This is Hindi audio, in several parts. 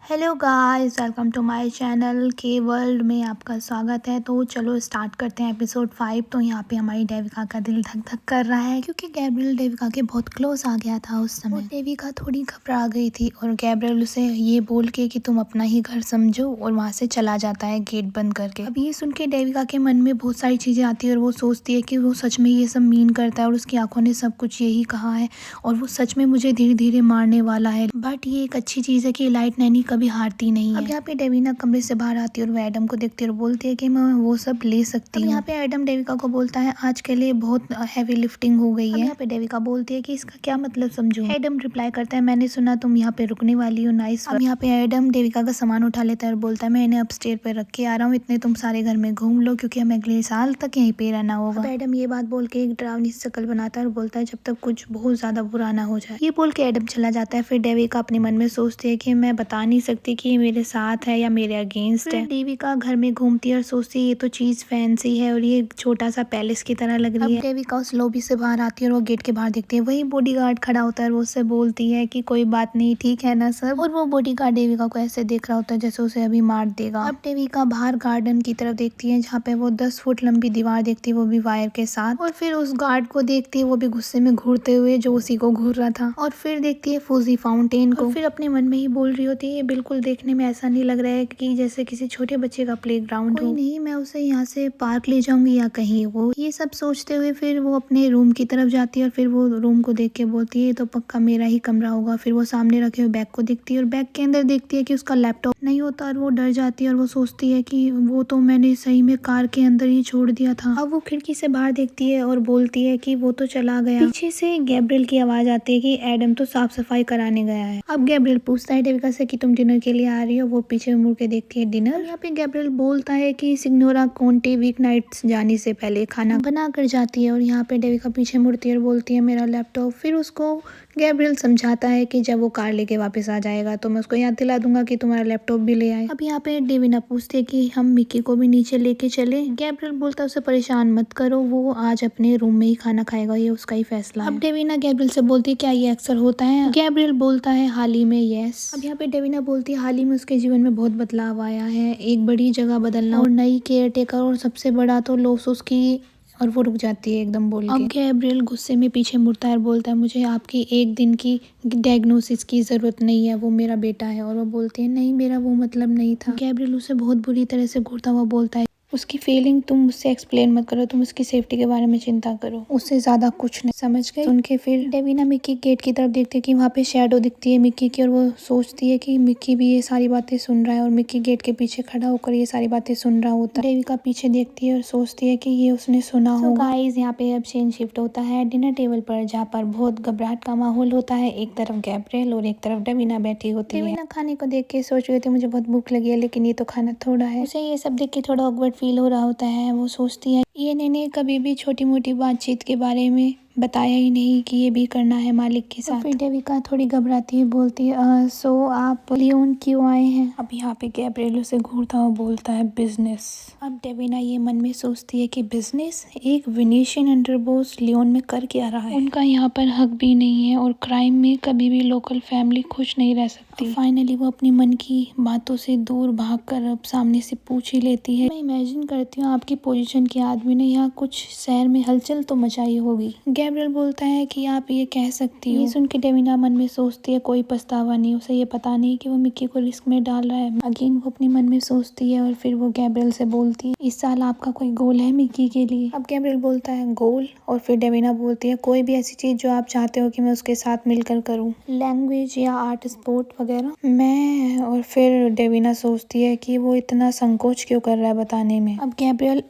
Hello guys, welcome to my channel के वर्ल्ड में आपका स्वागत है। तो चलो स्टार्ट करते हैं एपिसोड 5। तो यहाँ पे हमारी देविका का दिल धक धक कर रहा है क्योंकि गैब्रियल देविका के बहुत क्लोज आ गया था उस समय। देविका थोड़ी घबरा गई थी और गैब्रियल उसे ये बोल के कि तुम अपना ही घर समझो और वहाँ से चला जाता है गेट बंद करके। अब ये सुन के देविका के मन में बहुत सारी चीजें आती है और वो सोचती है कि वो सच में ये सब मीन करता है और उसकी आंखों ने सब कुछ यही कहा है और वो सच में मुझे धीरे धीरे मारने वाला है। बट ये एक अच्छी चीज है कि लाइट नैनी कभी हारती नहीं है। अब यहाँ पे डेविना कमरे से बाहर आती है और वो एडम को देखती है और बोलती है कि मैं वो सब ले सकती हूँ। यहाँ पे एडम देविका को बोलता है आज के लिए बहुत हैवी लिफ्टिंग हो गई है। यहाँ पे देविका बोलती है कि इसका क्या मतलब समझूं। एडम रिप्लाई करता है मैंने सुना तुम यहाँ पे रुकने वाली हो, नाइस। अब यहाँ पे एडम देविका का सामान उठा लेता है और बोलता है मैं इन्हें अपस्टेयर पे रख के आ रहा हूँ, इतने तुम सारे घर में घूम लो क्योंकि हमें अगले साल तक यहीं पे रहना होगा। एडम ये बात बोल के एक डरावनी शक्ल बनाता है और बोलता है जब तक कुछ बहुत ज्यादा बुरा ना हो जाए। ये बोल के एडम चला जाता है। फिर देविका अपने मन में सोचती है कि मैं बता नहीं सकती कि मेरे साथ है या मेरे अगेंस्ट है। देविका घर में घूमती है और सोचती है ये तो चीज फैंसी है और ये छोटा सा पैलेस की तरह लग रही है। देविका उस लॉबी से बाहर आती है और वो गेट के बाहर देखती है, वही बॉडीगार्ड खड़ा होता है और वो उससे बोलती है कि कोई बात नहीं, ठीक है ना सब। और वो बॉडीगार्ड देविका को ऐसे देख रहा होता है जैसे उसे अभी मार देगा। अब देविका बाहर गार्डन की तरफ देखती है जहाँ पे वो 10 फुट लंबी दीवार देखती है, वो भी वायर के साथ। और फिर उस गार्ड को देखती है, वो भी गुस्से में घूरते हुए जो उसी को घूर रहा था। और फिर देखती है फूजी फाउंटेन को। फिर अपने मन में ही बोल रही होती है ये बिल्कुल देखने में ऐसा नहीं लग रहा है कि जैसे किसी छोटे बच्चे का प्लेग्राउंड हो। नहीं, मैं उसे यहाँ से पार्क ले जाऊंगी या कहीं। वो ये सब सोचते हुए फिर वो अपने रूम की तरफ जाती है और फिर वो रूम को देख के बोलती है तो पक्का मेरा ही कमरा होगा। फिर वो सामने रखे हुए बैग को देखती है और बैग के अंदर देखती है कि उसका लैपटॉप नहीं होता और वो डर जाती है और वो सोचती है कि वो तो मैंने सही में कार के अंदर ही छोड़ दिया था। अब वो खिड़की से बाहर देखती है और बोलती है कि वो तो चला गया। पीछे से गैब्रियल की आवाज आती है कि एडम तो साफ सफाई कराने गया है। अब गैब्रियल पूछता है देविका से कि तुम डिनर के लिए आ रही हो। वो पीछे मुड़ के देखती है डिनर। यहाँ पे गैब्रियल बोलता है कि सिग्नोरा कोंटे वीक नाइट्स जाने से पहले खाना बना कर जाती है और यहाँ पे देविका पीछे मुड़ती है और बोलती है मेरा लैपटॉप। फिर उसको गैब्रियल समझाता है कि जब वो कार लेके वापस आ जाएगा तो मैं उसको याद दिला दूंगा कि तुम्हारा लैपटॉप भी ले आए। अब यहाँ पे डेविना पूछती है कि हम मिक्की को भी नीचे लेके चले। गैब्रियल बोलता है उसे परेशान मत करो, वो आज अपने रूम में ही खाना खाएगा, ये उसका ही फैसला है। अब डेविना गैब्रियल से बोलती है क्या ये अक्सर होता है। गैब्रियल बोलता है हाल ही में यस। अब यहाँ पे डेविना बोलती है हाल ही में उसके जीवन में बहुत बदलाव आया है, एक बड़ी जगह बदलना और नई केयर टेकर और सबसे बड़ा तो लॉस उसकी। और वो रुक जाती है एकदम बोल के। अब गैब्रियल गुस्से में पीछे मुड़ता है और बोलता है मुझे आपकी एक दिन की डायग्नोसिस की जरूरत नहीं है, वो मेरा बेटा है। और वो बोलती है नहीं मेरा वो मतलब नहीं था। गैब्रियल उसे बहुत बुरी तरह से घूरता हुआ बोलता है उसकी फीलिंग तुम मुझसे एक्सप्लेन मत करो, तुम उसकी सेफ्टी के बारे में चिंता करो, उससे ज्यादा कुछ नहीं। समझ गई। सुन के फिर डेविना मिक्की गेट की तरफ देखती है कि वहाँ पे शैडो दिखती है मिक्की की और वो सोचती है कि मिक्की भी ये सारी बातें सुन रहा है और मिक्की गेट के पीछे खड़ा होकर ये सारी बातें सुन रहा होता है। देविका पीछे देखती है और सोचती है कि ये उसने सुना होगा। गाइस यहाँ पे अब सीन शिफ्ट होता है डिनर टेबल पर जहाँ पर बहुत घबराहट का माहौल होता है। एक तरफ गैब्रियल और एक तरफ डेविना बैठी होती है। डेविना खाने को देख के सोच रही थी मुझे बहुत भूख लगी है लेकिन ये तो खाना थोड़ा है। उसे ये सब देख के थोड़ा ऑकवर्ड फील हो रहा होता है। वो सोचती है ये इन्हें कभी भी छोटी मोटी बातचीत के बारे में बताया ही नहीं कि ये भी करना है मालिक के साथ। फिर देविका थोड़ी घबराती है, बोलती है सो आप लियोन क्यों आए हैं। अब यहाँ पे गैब्रियल उसे घूरता हुआ बोलता है बिजनेस। अब डेविना ये मन में सोचती है कि बिजनेस, एक वेनेशियन अंडरबॉस लियोन में कर क्या रहा है। उनका यहाँ पर हक भी नहीं है और क्राइम में कभी भी लोकल फैमिली खुश नहीं रह सकती। फाइनली वो अपनी मन की बातों से दूर भागकर अब सामने से पूछ ही लेती है मैं इमेजिन करती हूँ आपकी पोजीशन के आदमी ने यहाँ कुछ शहर में हलचल तो मचाई होगी। गैब्रियल बोलता है कि आप ये कह सकती हो। ये सुन के डेविना मन में सोचती है कोई पछतावा नहीं, उसे ये पता नहीं कि वो मिक्की को रिस्क में डाल रहा है। अगेन वो अपने मन में सोचती है और फिर वो गैब्रियल से बोलती है इस साल आपका कोई गोल है मिक्की के लिए। अब गैब्रियल बोलता है गोल, और फिर डेविना बोलती है कोई भी ऐसी चीज जो आप चाहते हो कि मैं उसके साथ मिलकर करूँ, लैंग्वेज या आर्ट स्पोर्ट वगैरह। मैं और फिर डेविना सोचती है कि वो इतना संकोच क्यों कर रहा है बताने में। अब गैब्रियल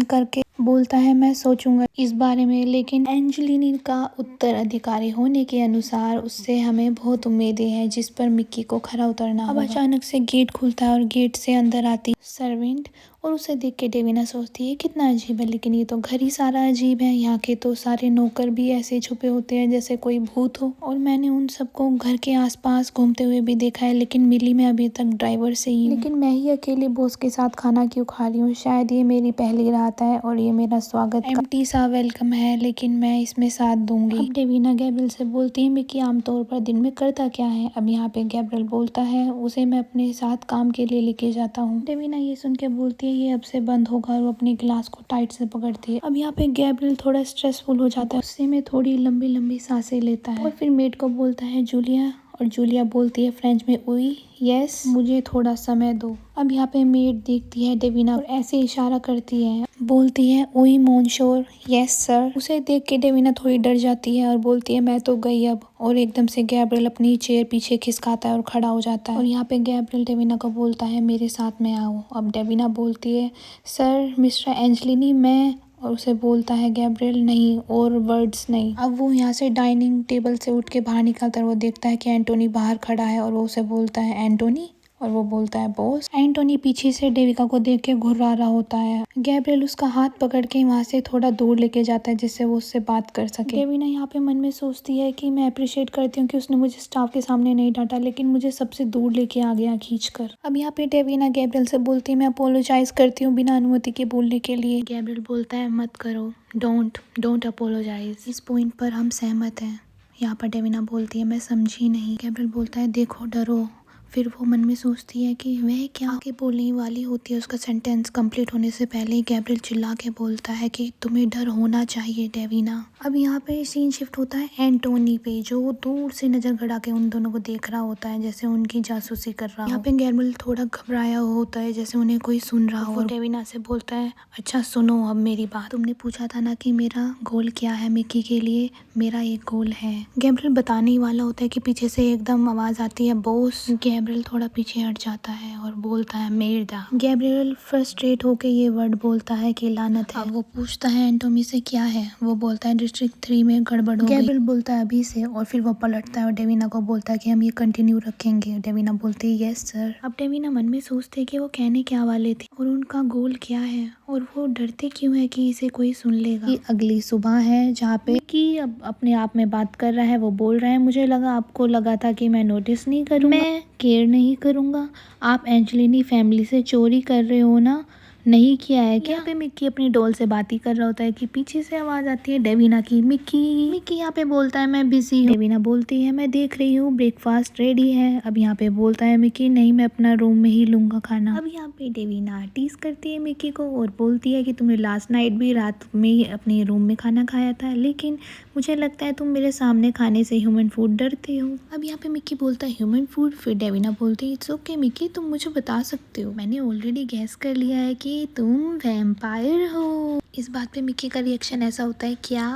करके बोलता है मैं सोचूंगा इस बारे में, लेकिन एंजेलिनी का उत्तराधिकारी होने के अनुसार उससे हमें बहुत उम्मीदें हैं जिस पर मिक्की को खरा उतरना होगा। अब अचानक से गेट खुलता है और गेट से अंदर आती सर्वेंट और उसे देख के डेविना सोचती है कितना अजीब है, लेकिन ये तो घर ही सारा अजीब है। यहाँ के तो सारे नौकर भी ऐसे छुपे होते हैं जैसे कोई भूत हो, और मैंने उन सबको घर के आसपास घूमते हुए भी देखा है, लेकिन मिली मैं अभी तक ड्राइवर से ही हूँ। लेकिन मैं ही अकेले बॉस के साथ खाना क्यों खा रही हूँ? शायद ये मेरी पहली रात है और ये मेरा स्वागत एम्प्टी सा वेलकम है, लेकिन मैं इसमें साथ दूंगी। अब डेविना गैब्रियल से बोलती है मिकी आमतौर पर दिन में करता क्या है? अब यहाँ पे गैब्रियल बोलता है उसे मैं अपने साथ काम के लिए लेके जाता हूँ। डेविना ये सुन के बोलती है ये अब से बंद होगा, और वो अपनी ग्लास को टाइट से पकड़ती है। अब यहाँ पे गैब्रियल थोड़ा स्ट्रेसफुल हो जाता है, उससे में थोड़ी लंबी लंबी सांसें लेता है और फिर मेड को बोलता है जूलिया, और जूलिया बोलती है फ्रेंच में उई यस, मुझे थोड़ा समय दो। अब यहाँ पे मेड देखती है डेविना और ऐसे इशारा करती है, बोलती है उई मोनशोर यस सर। उसे देख के डेविना थोड़ी डर जाती है और बोलती है मैं तो गई अब, और एकदम से गैब्रियल अपनी चेयर पीछे खिसकाता है और खड़ा हो जाता है। और यहाँ पे गैब्रियल डेविना को बोलता है मेरे साथ में आओ। अब डेविना बोलती है सर मिस्टर एंजलिनी मैं, और उसे बोलता है गैब्रियल नहीं और वर्ड्स नहीं। अब वो यहाँ से डाइनिंग टेबल से उठ के बाहर निकलता है, वो देखता है कि एंटोनी बाहर खड़ा है और वो उसे बोलता है एंटोनी, और वो बोलता है बॉस। एंटोनी पीछे से डेविका को देख के घुर्रा रहा होता है। गैब्रियल उसका हाथ पकड़ के वहाँ से थोड़ा दूर लेके जाता है जिससे वो उससे बात कर सके। डेविना यहाँ पे मन में सोचती है कि मैं अप्रिशिएट करती हूँ कि उसने मुझे स्टाफ के सामने नहीं डांटा, लेकिन मुझे सबसे दूर लेके आ गया खींचकर। अब यहाँ पे डेविना गैब्रियल से बोलती है मैं अपोलोजाइज करती हूँ बिना अनुमति के बोलने के लिए। गैब्रियल बोलता है मत करो, डोंट अपोलोजाइज। इस पॉइंट पर हम सहमत हैं। यहाँ पर डेविना बोलती है मैं समझी नहीं। गैब्रियल बोलता है देखो डरो। फिर वो मन में सोचती है कि वह क्या आगे बोलने वाली होती है, उसका सेंटेंस कंप्लीट होने से पहले ही गैब्रियल चिल्ला के बोलता है कि तुम्हें डर होना चाहिए डेविना। अब यहाँ पे सीन शिफ्ट होता है एंटोनी पे, जो दूर से नजर गड़ा के उन दोनों को देख रहा होता है जैसे उनकी जासूसी कर रहा हो। यहाँ पे गैब्रियल थोड़ा घबराया होता है जैसे उन्हें कोई सुन रहा हो, और डेविना से बोलता है अच्छा सुनो अब मेरी बात, तुमने पूछा था ना कि मेरा गोल क्या है मिकी के लिए, मेरा एक गोल है। गैब्रियल बताने ही वाला होता है कि पीछे से एकदम आवाज आती है बॉस। गैब्रियल थोड़ा पीछे हट जाता है और बोलता है मेर्दा। गैब्रियल फ्रस्ट्रेट होके ये वर्ड बोलता है कि लानत है। अब वो पूछता है एंटोनी से क्या है, वो बोलता है डिस्ट्रिक्ट 3 में गड़बड़ हो गई। गैब्रियल बोलता है अभी से, और फिर वो पलटता है और डेविना को बोलता है कि हम ये कंटिन्यू रखेंगे। डेविना बोलती है यस सर। अब डेविना मन में सोचते कि वो कहने क्या वाले थे और उनका गोल क्या है, और वो डरते क्यों है कि इसे कोई सुन लेगा। कि अगली सुबह है जहाँ पे कि अब अपने आप में बात कर रहा है, वो बोल रहा है मुझे लगा आपको लगा था कि मैं नोटिस नहीं करूँगा, मैं केयर नहीं करूँगा, आप एंजलिनी फैमिली से चोरी कर रहे हो ना, नहीं किया है क्या? यहाँ पे मिक्की अपनी डॉल से बात ही कर रहा होता है कि पीछे से आवाज आती है डेविना की मिक्की यहाँ पे बोलता है मैं बिजी हूँ। डेविना बोलती है मैं देख रही हूँ ब्रेकफास्ट रेडी है। अब यहाँ पे बोलता है मिक्की नहीं मैं अपना रूम में ही लूंगा खाना। अब यहाँ पे डेविना टीज करती है मिक्की को और बोलती है कि तुमने लास्ट नाइट भी रात में अपने रूम में खाना खाया था, लेकिन मुझे लगता है तुम मेरे सामने खाने से ह्यूमन फूड डरते हो। अब यहाँ पे मिक्की बोलता है ह्यूमन फूड, फिर डेविना बोलती है इट्स ओके मिक्की तुम मुझे बता सकते हो, मैंने ऑलरेडी गैस कर लिया है कि तुम वैम्पायर हो। इस बात पे मिक्की का रिएक्शन ऐसा होता है क्या?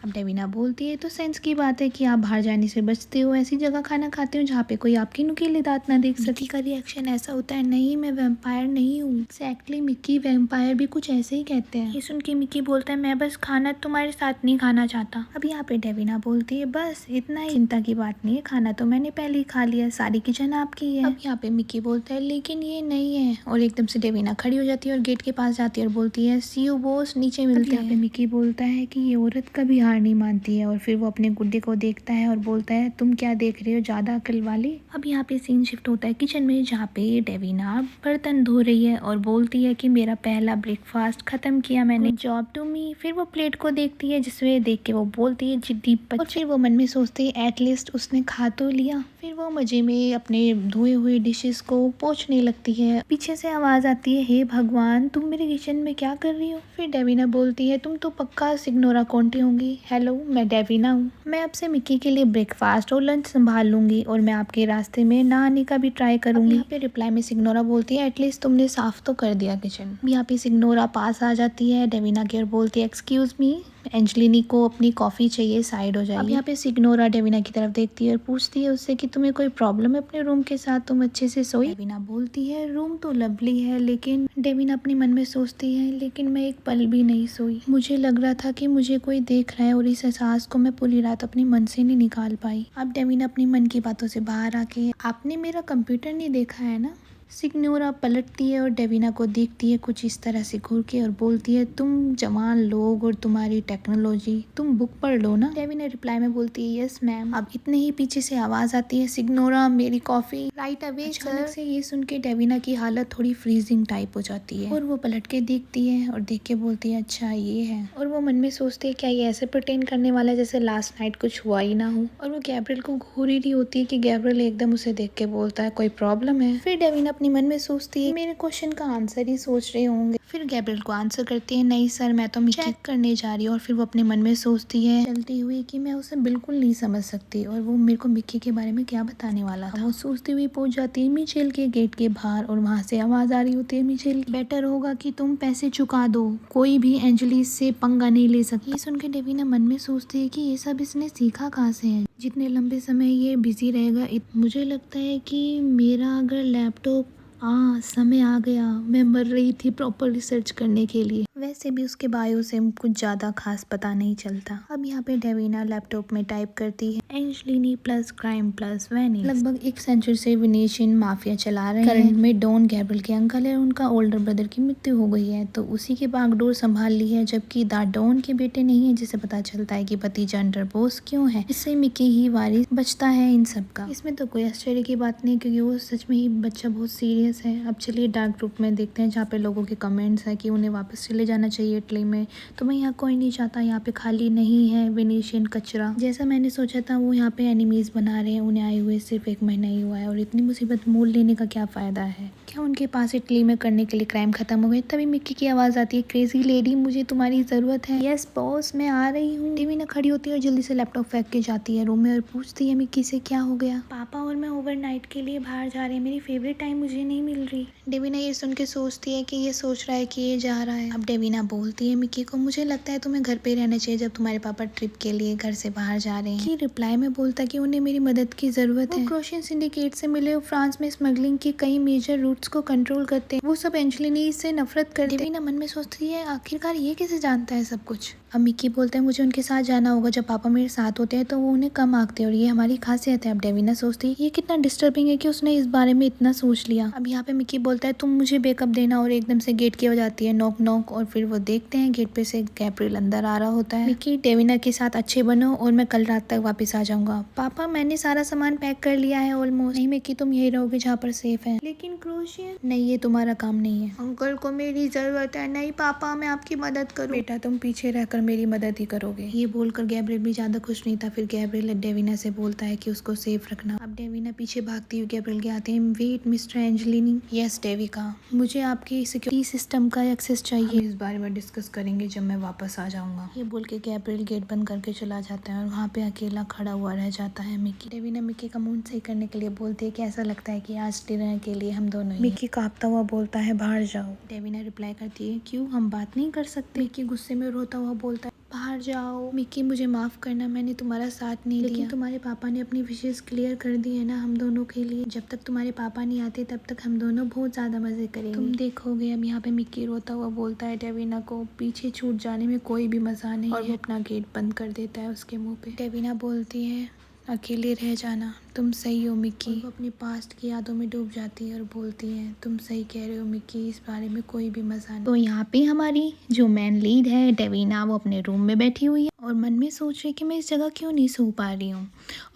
अब डेविना बोलती है तो सेंस की बात है कि आप बाहर जाने से बचते हो, ऐसी जगह खाना खाते हो जहाँ पे कोई आपकी नुकीली दांत ना देख सके। मिक्की का रिएक्शन ऐसा होता है नहीं मैं वैम्पायर नहीं हूँ। एक्जैक्टली मिक्की वैम्पायर भी कुछ ऐसे ही कहते हैं। ये सुन के मिक्की बोलता है मैं बस खाना तुम्हारे साथ नहीं खाना चाहता। अब यहाँ पे डेविना बोलती है बस इतना ही, चिंता की बात नहीं है, खाना तो मैंने पहले ही खा लिया, सारी किचन आपकी है। अब यहाँ पे मिक्की बोलता है लेकिन ये नहीं है, और एकदम से डेविना खड़ी हो जाती है और गेट के पास जाती है और बोलती है सी यू बॉस नीचे मिलते हैं। यहाँ पे मिक्की बोलता है कि ये औरत कभी हार नहीं मानती है, और फिर वो अपने गुड्डे को देखता है और बोलता है तुम क्या देख रहे हो ज्यादा अकल वाली। अब यहाँ पे सीन शिफ्ट होता है किचन में जहाँ पे डेविना बर्तन धो रही है और बोलती है कि मेरा पहला ब्रेकफास्ट खत्म किया मैंने, जॉब टू मी। फिर वो प्लेट को देखती है जिसमें देख के वो बोलती है जिद्दी बच्ची, और फिर वो मन में सोचती है एटलीस्ट उसने खा तो लिया। फिर वो मजे में अपने धोए हुए डिशेस को पोंछने लगती है। पीछे से आवाज आती है हे भगवान तुम मेरे किचन में क्या कर रही हो? फिर डेविना बोलती है तुम तो पक्का सिग्नोरा कॉन्टे होंगी। हेलो मैं डेविना हूँ, मैं आपसे मिक्की के लिए ब्रेकफास्ट और लंच संभाल लूंगी, और मैं आपके रास्ते में ना आने का भी ट्राई करूंगी। यहाँ पे रिप्लाई में सिग्नोरा बोलती है एटलीस्ट तुमने साफ तो कर दिया किचन। यहाँ पे सिग्नोरा पास आ जाती है डेविना की और बोलती है एक्सक्यूज मी एंजलिनी को अपनी कॉफी चाहिए, साइड हो जाइए। अब यहाँ पे सिग्नोरा डेविना की तरफ देखती है और पूछती है उससे कि तुम्हें कोई प्रॉब्लम है अपने रूम के साथ, तुम अच्छे से सोई? डेविना बोलती है रूम तो लवली है, लेकिन डेविना अपने मन में सोचती है लेकिन मैं एक पल भी नहीं सोई, मुझे लग रहा था कि मुझे कोई देख रहा है, और इस एहसास को मैं पूरी रात अपने मन से नहीं निकाल पाई। अब डेविना अपनी मन की बातों से बाहर आके आपने मेरा कंप्यूटर नहीं देखा है ना, सिग्नोरा पलटती है और डेविना को देखती है कुछ इस तरह से घूर के और बोलती है, तुम जवान लोग और तुम्हारी टेक्नोलॉजी, तुम बुक पढ़ लो ना। डेविना रिप्लाई में बोलती है, यस मैम। अब इतने ही पीछे से आवाज आती है, सिग्नोरा मेरी कॉफी राइट अवे। अचानक से ये सुन के डेविना की हालत थोड़ी फ्रीजिंग टाइप हो जाती है और वो पलट के देखती है और देख के बोलती है, अच्छा ये है। और वो मन में सोचती है, क्या ये ऐसे प्रिटेंड करने वाला है जैसे लास्ट नाइट कुछ हुआ ही ना हो। और वो गैब्रियल को घूर ही रही होती है कि गैब्रियल एकदम उसे देख के बोलता है, कोई प्रॉब्लम है। फिर डेविना अपने मन में सोचती है, मेरे क्वेश्चन का आंसर ही सोच रहे होंगे। फिर गैब्रियल को आंसर करती है, नहीं सर मैं तो चेक करने जा रही हूँ। और फिर वो अपने मन में सोचती है चलती हुई कि मैं उसे बिल्कुल नहीं समझ सकती और वो मेरे को मिक्की के बारे में क्या बताने वाला था। वो सोचती हुई पहुंच जाती है मिचेल के गेट के बाहर और वहां से आवाज आ रही होती है, मिचेल बेटर होगा कि तुम पैसे चुका दो, कोई भी एंजेलिस से पंगा नहीं ले सकता। ये सुन के डेविना मन में सोचती है कि ये सब इसने सीखा कहाँ से है, जितने लंबे समय ये बिजी रहेगा। मुझे लगता है कि मेरा अगर लैपटॉप समय आ गया, मैं मर रही थी प्रॉपर रिसर्च करने के लिए। वैसे भी उसके बायो से कुछ ज़्यादा खास पता नहीं चलता। अब यहाँ पे डेविना लैपटॉप में टाइप करती है, एंजलिनी प्लस क्राइम प्लस वेनिस। लगभग 1 सेंचुरी से वेनेशियन माफिया चला रहे हैं। करंट में डॉन गैब्रियल के अंकल है, उनका ओल्डर ब्रदर की मृत्यु हो गई है तो उसी के बागडोर संभाल ली है, जबकि द डॉन के बेटे नहीं है, जिसे पता चलता है कि भतीजा अंडरबॉस क्यों है। इससे मिकी ही वारिस बचता है इन सब का। इसमें तो कोई आश्चर्य की बात नहीं, क्योंकि वो सच में ही बच्चा बहुत सीरियस है। अब चलिए डार्क ग्रुप में देखते हैं, जहाँ पे लोगों के कमेंट्स है कि उन्हें वापस चले जाना चाहिए इटली में। तो मैं यहाँ कोई नहीं चाहता, यहाँ पे खाली नहीं है वेनेशियन कचरा जैसा मैंने सोचा था। वो यहाँ पे एनिमीज बना रहे हैं, उन्हें आए हुए सिर्फ 1 महीना ही हुआ है और इतनी मुसीबत मोल लेने का क्या फायदा है। क्या उनके पास इटली में करने के लिए क्राइम खत्म हो गए? तभी मिक्की की आवाज आती है, क्रेजी लेडी मुझे तुम्हारी जरूरत है। यस बॉस मैं आ रही हूँ। डेविना खड़ी होती है और जल्दी से लैपटॉप फेंक के जाती है रूम में और पूछती है मिक्की से, क्या हो गया? पापा और मैं ओवरनाइट के लिए बाहर जा रहे हैं, मेरी फेवरेट टाइम मुझे नहीं मिल रही। डेविना ये सुन के सोचती है कि ये सोच रहा है कि ये जा रहा है। अब डेविना बोलती है मिक्की को, मुझे लगता है तुम्हें घर पे रहना चाहिए जब तुम्हारे पापा ट्रिप के लिए घर से बाहर जा रहे हैं। कि रिप्लाई में बोलता है कि उन्हें मेरी मदद की जरूरत है। क्रोशियन सिंडिकेट से मिले और फ्रांस में स्मगलिंग के कई मेजर रूट्स को कंट्रोल करते हैं। वो सब एंजेलिनी से नफरत करते हैं। डेविना मन में सोचती है, आखिरकार ये कैसे जानता है सब कुछ। अब मिक्की बोलता है, मुझे उनके साथ जाना होगा, जब पापा मेरे साथ होते हैं तो वो उन्हें कम आंकते हैं और ये हमारी खासियत है। अब डेविना सोचती है ये कितना डिस्टर्बिंग है कि उसने इस बारे में इतना सोच लिया। अब यहाँ पे मिक्की बोलता है, तुम मुझे बैकअप देना, और एकदम से गेट की आवाज आती है, नॉक नॉक। और फिर वो देखते हैं गेट पे से गैब्रियल अंदर आ रहा होता है। मिक्की, डेविना के साथ अच्छे बनो और मैं कल रात तक वापस आ जाऊंगा। पापा मैंने सारा सामान पैक कर लिया है ऑलमोस्ट। नहीं मिक्की, तुम यही रहोगे जहाँ पर सेफ है। लेकिन क्रोशियन, नहीं ये तुम्हारा काम नहीं है। अंकल को मेरी जरूरत है। नहीं पापा मैं आपकी मदद करूँ। बेटा तुम पीछे रहकर मेरी मदद ही करोगे। ये बोलकर गैब्रियल भी ज्यादा खुश नहीं था। फिर गैब्रियल डेविना से बोलता है कि उसको सेफ रखना। अब डेविना पीछे भागती हुई गैब्रियल के आते हैं, वेट मिस्टर एंजेलिनी। यस डेविका, मुझे आपकी सिक्योरिटी सिस्टम का एक्सेस चाहिए। हम इस बारे में डिस्कस करेंगे जब मैं वापस आ जाऊंगा। ये बोल के गैब्रियल गेट बंद करके चला जाता है और वहाँ पे अकेला खड़ा हुआ रह जाता है मिक्की। डेविना मिक्की का मूड सही करने के लिए बोलती है कि ऐसा लगता है कि आज डिनर के लिए हम दोनों ही। मिक्की कांपता हुआ बोलता है, बाहर जाओ। डेविना रिप्लाई करती है, क्यों हम बात नहीं कर सकते? मिक्की गुस्से में रोता हुआ बोलता है, बाहर जाओ। मिक्की मुझे माफ करना, मैंने तुम्हारा साथ नहीं दिया। तुम्हारे पापा ने अपनी विशेष क्लियर कर दी है ना हम दोनों के लिए। जब तक तुम्हारे पापा नहीं आते तब तक हम दोनों बहुत ज्यादा मजे करेंगे, तुम देखोगे। अब यहाँ पे मिक्की रोता हुआ बोलता है डेविना को पीछे छूट जाने में कोई भी मजा नहीं और वो अपना गेट बंद कर देता है उसके मुंह पे। डेविना बोलती है, अकेले रह जाना, तुम सही हो मिक्की। वो अपनी पास्ट की यादों में डूब जाती है और बोलती है, तुम सही कह रहे हो मिक्की, इस बारे में कोई भी मजा नहीं। तो यहाँ पे हमारी जो मेन लीड है डेविना, वो अपने रूम में बैठी हुई है और मन में सोच रही कि मैं इस जगह क्यों नहीं सो पा रही हूँ।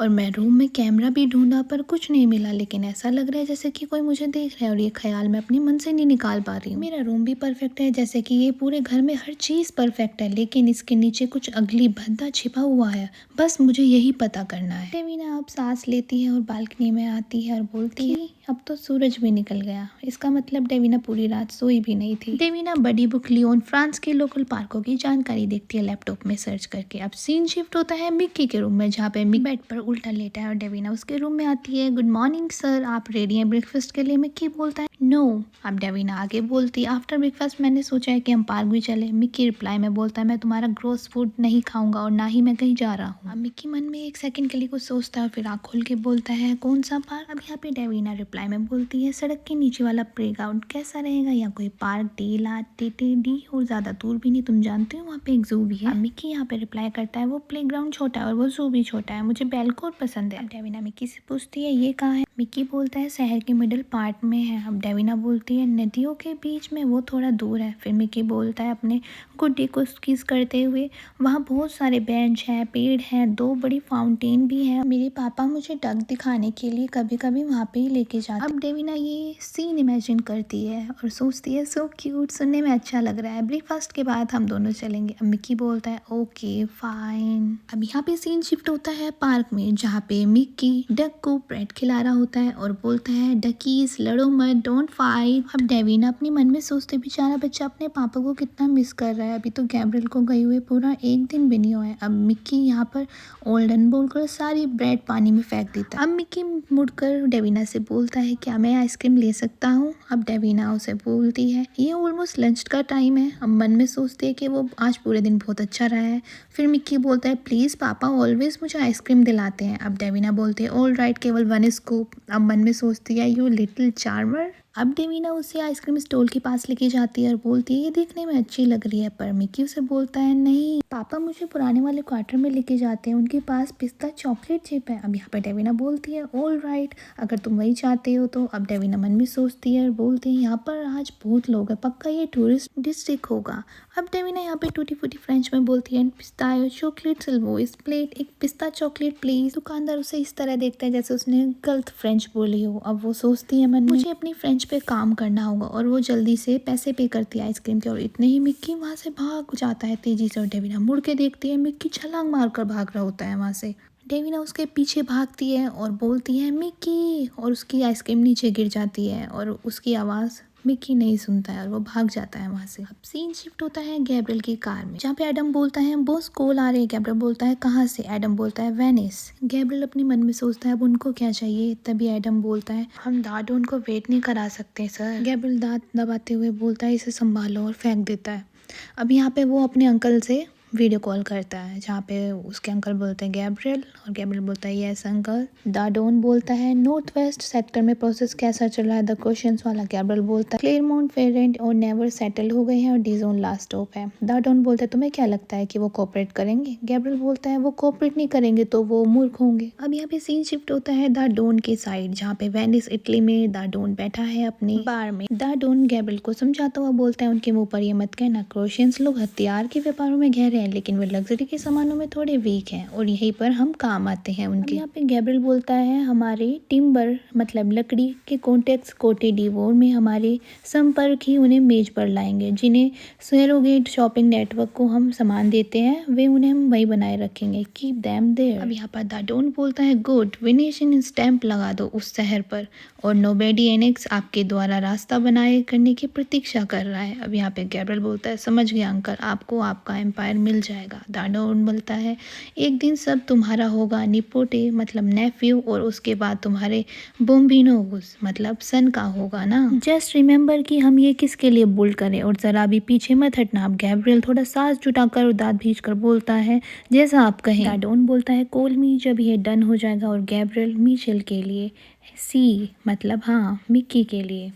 और मैं रूम में कैमरा भी ढूंढा पर कुछ नहीं मिला, लेकिन ऐसा लग रहा है जैसे कि कोई मुझे देख रहा है और ये ख्याल मैं अपने मन से नहीं निकाल पा रही हूँ। मेरा रूम भी परफेक्ट है, जैसे कि ये पूरे घर में हर चीज परफेक्ट है, लेकिन इसके नीचे कुछ अगली भद्दा छिपा हुआ है, बस मुझे यही पता करना है। डेविना अब सांस लेती है और बालकनी में आती है और बोलती है, अब तो सूरज भी निकल गया। इसका मतलब डेविना पूरी रात सोई भी नहीं थी। डेविना बड़ी बुक लियोन फ्रांस के लोकल पार्कों की जानकारी देखती है लैपटॉप में सर्च करके। अब सीन शिफ्ट होता है मिक्की के रूम में, जहाँ पे मिक्की बेड पर उल्टा लेटा है और डेविना उसके रूम में आती है। गुड मॉर्निंग सर, आप रेडी हैं ब्रेकफास्ट के लिए? मिक्की बोलता है, नो। अब डेविना आगे बोलती है, आफ्टर ब्रेकफास्ट मैंने सोचा है कि हम पार्क भी चले। मिक्की रिप्लाई में बोलता है, मैं तुम्हारा ग्रोस फूड नहीं खाऊंगा और ना ही मैं कहीं जा रहा हूँ। अब मिक्की मन में 1 सेकंड के लिए कुछ सोचता है और फिर आँख खोल के बोलता है, कौन सा पार्क? अब यहाँ पे डेविना रिप्लाई में बोलती है, सड़क के नीचे वाला प्लेग्राउंड कैसा रहेगा, या कोई पार्क डी और ज्यादा दूर भी नहीं, तुम जानते हो वहाँ पे एक जू भी है। अब मिक्की यहाँ पे रिप्लाई करता है, वो प्लेग्राउंड छोटा है और वो जू भी छोटा है, मुझे बेलकोर पसंद है। डेविना मिक्की से पूछती है, ये कहाँ है? मिक्की बोलता है शहर के मिडिल पार्ट में है। अब डेविना बोलती है नदियों के बीच में, वो थोड़ा दूर है। फिर मिक्की बोलता है अपने गुड्डी को किस करते हुए वहाँ बहुत सारे बेंच हैं, पेड़ हैं, 2 बड़ी फाउंटेन भी हैं। मेरे पापा मुझे डक दिखाने के लिए कभी कभी वहाँ पे ही लेके जाते। अब डेविना ये सीन इमेजिन करती है और सोचती है सो क्यूट, सुनने में अच्छा लग रहा है, ब्रेकफास्ट के बाद हम दोनों चलेंगे। अब मिक्की बोलता है ओके फाइन। अब यहाँ पे सीन शिफ्ट होता है पार्क में, जहाँ पे मिक्की डक को ब्रेड खिला रहा होता है और बोलता है डकीज लड़ो मत, डोंट फाइट। अब डेविना अपने मन में सोचते बेचारा बच्चा अपने पापा को कितना मिस कर रहा है, अभी तो गैब्रियल को गए हुए पूरा 1 दिन भी नहीं हुआ है। अब मिक्की यहाँ पर ओल्डन बोलकर सारी ब्रेड पानी में फेंक देता है। अब मिक्की मुड़कर डेविना से बोलता है क्या मैं आइसक्रीम ले सकता हूँ। अब डेविना उसे बोलती है ये ऑलमोस्ट लंच का टाइम है। अब मन में सोचती है कि वो आज पूरे दिन बहुत अच्छा रहा है। फिर मिक्की बोलता है प्लीज़ पापा ऑलवेज मुझे आइसक्रीम दिलाते हैं। अब डेविना बोलते हैं ऑल राइट, केवल 1 स्कूप। अब मन में सोचती है यू लिटिल चार्मर। अब डेविना उसे आइसक्रीम स्टॉल के पास लेके जाती है और बोलती है ये देखने में अच्छी लग रही है, पर मिक्की उसे बोलता है नहीं पापा मुझे पुराने वाले क्वार्टर में लेके जाते हैं, उनके पास पिस्ता चॉकलेट चिप है। अब यहाँ पर डेविना बोलती है ऑल राइट, अगर तुम वही चाहते हो तो। अब डेविना मन में सोचती है और बोलती है यहाँ पर आज बहुत लोग हैं, पक्का ये टूरिस्ट डिस्ट्रिक्ट होगा। अब डेविना यहाँ पे टूटी फूटी फ्रेंच में बोलती है पिस्तायो चॉकलेट सिल्वो इस प्लेट, एक पिस्ता चॉकलेट प्लीज। दुकानदार उसे इस तरह देखता है जैसे उसने गलत फ्रेंच बोली हो। अब वो सोचती है मन में मुझे अपनी फ्रेंच पे काम करना होगा, और वो जल्दी से पैसे पे करती है आइसक्रीम के। और इतने ही मिक्की वहाँ से भाग जाता है तेजी से और डेविना मुड़ के देखती है मिक्की छलांग मारकर भाग रहा होता है वहाँ से। डेविना उसके पीछे भागती है और बोलती है मिक्की, और उसकी आइसक्रीम नीचे गिर जाती है और उसकी आवाज़ मिक्की नहीं सुनता है और वो भाग जाता है वहाँ से। अब सीन शिफ्ट होता है गैब्रियल की कार में, जहाँ पे एडम बोलता है बॉस कॉल आ रहे हैं। गैब्रियल बोलता है कहाँ से। एडम बोलता है वेनिस। गैब्रियल अपने मन में सोचता है अब उनको क्या चाहिए। तभी एडम बोलता है हम दादू उनको वेट नहीं करा सकते सर। गैब्रियल दांत दबाते हुए बोलता है इसे संभालो और फेंक देता है। अब यहाँ पे वो अपने अंकल से वीडियो कॉल करता है, जहाँ पे उसके अंकल बोलते हैं गैब्रियल और गैब्रियल बोलता है यस अंकल। दाडोन बोलता है नॉर्थ वेस्ट सेक्टर में प्रोसेस कैसा चल रहा है द क्वेश्चंस वाला। गैब्रियल बोलता है क्लेयरमाउंट फेरेंट और नेवर सेटल हो गए हैं और डिजोन लास्ट स्टॉप है। दाडोन बोलता है तुम्हें क्या लगता है कि वो कोऑपरेट करेंगे। गैब्रियल बोलता है वो कोऑपरेट नहीं करेंगे तो वो मूर्ख होंगे। अब यहाँ पे सीन शिफ्ट होता है दाडोन के साइड, जहाँ पे वेनिस इटली में दाडोन बैठा है अपनी बार में। दाडोन गैब्रियल को समझाता हुआ बोलता है उनके मुंह पर ये मत कहना, क्रोशियंस लोग हथियार के व्यापारों में गहरे हैं लेकिन वे लग्जरी के सामानों में थोड़े वीक हैं और यहीं पर हम काम आते हैं उनके। यहाँ पे गैब्रियल बोलता है हमारे टिम्बर मतलब लकड़ी के कॉन्टेक्स कोटे डिवोर में हमारे संपर्क ही उन्हें मेज पर लाएंगे। जिन्हें सरोगेट शॉपिंग नेटवर्क को हम सामान देते हैं वे उन्हें हम वही बनाए रखेंगे, कीप देम देयर। अब यहाँ पर दाडोन बोलता है गुड, विनेशन स्टैंप लगा दो उस शहर पर और नोबेडी एनेक्स आपके द्वारा रास्ता बनाए करने की प्रतीक्षा कर रहा है। अब यहाँ पे गैब्रियल बोलता है समझ गया अंकल, आपको आपका एम्पायर मिल जाएगा। दाडोन बोलता है एक दिन सब तुम्हारा होगा, निपोटे मतलब नेफ्यू, और उसके बाद तुम्हारे बोम्बिनोस मतलब सन का होगा ना। जस्ट रिमेम्बर कि हम ये किसके लिए बुल्ड करें और जरा भी पीछे मत हटना। अब गैब्रियल थोड़ा सांस जुटाकर और दांत भींचकर बोलता है जैसा आप कहें। दाडोन बोलता है कॉल मी जब ये डन हो जाएगा, और गैब्रियल मिचेल के लिए सी मतलब हाँ मिक्की के लिए।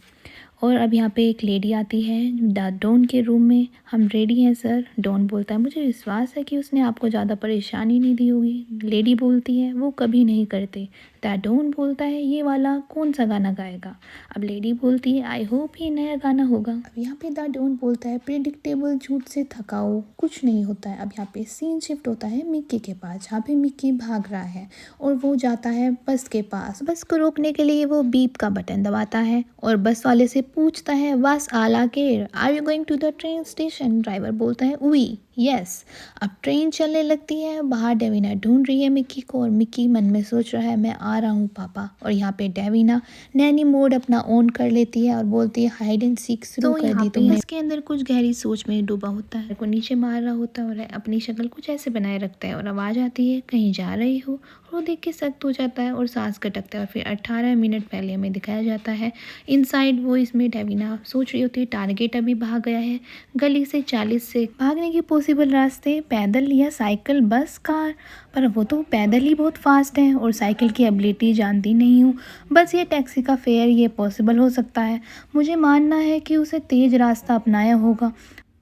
और अब यहाँ पे एक लेडी आती है डॉन के रूम में, हम रेडी हैं सर। डॉन बोलता है मुझे विश्वास है कि उसने आपको ज़्यादा परेशानी नहीं दी होगी। लेडी बोलती है वो कभी नहीं करते। डॉन बोलता है ये वाला कौन सा गाना गाएगा। अब लेडी बोलती है आई होप ये नया गाना होगा। अब यहाँ पे डॉन बोलता है प्रेडिक्टेबल झूठ से थकाओ कुछ नहीं होता है। अब यहाँ पे सीन शिफ्ट होता है मिक्की के पास, जहाँ पे मिक्की भाग रहा है और वो जाता है बस के पास। बस को रोकने के लिए वो बीप का बटन दबाता है और बस वाले से पूछता है वास आला केर are you going to the train station. Driver बोलता है वी यस। अब ट्रेन चलने लगती है, बाहर डेविना ढूंढ रही है मिक्की को और मिक्की मन में सोच रहा है मैं आ रहा हूँ पापा। और यहाँ पे डेविना नैनी मोड अपना ऑन कर लेती है और बोलती है हाइड एंड सीक शुरू कर दी तुमने। इसके अंदर कुछ गहरी सोच में डूबा होता है, को नीचे मार रहा होता है और अपनी शक्ल कुछ ऐसे बनाए रखता है और आवाज आती है कहीं जा रही हो। वो देख के सख्त हो जाता है और सांस कटकता है। और फिर 18 मिनट पहले हमें दिखाया जाता है इनसाइड वॉइस में डेविना सोच रही होती है टारगेट अभी भाग गया है गली से 40 से भागने के पॉसिबल रास्ते पैदल या साइकिल बस कार, पर वो तो पैदल ही बहुत फास्ट है और साइकिल की एबिलिटी जानती नहीं हूँ। बस ये टैक्सी का फेयर ये पॉसिबल हो सकता है। मुझे मानना है कि उसे तेज रास्ता अपनाया होगा।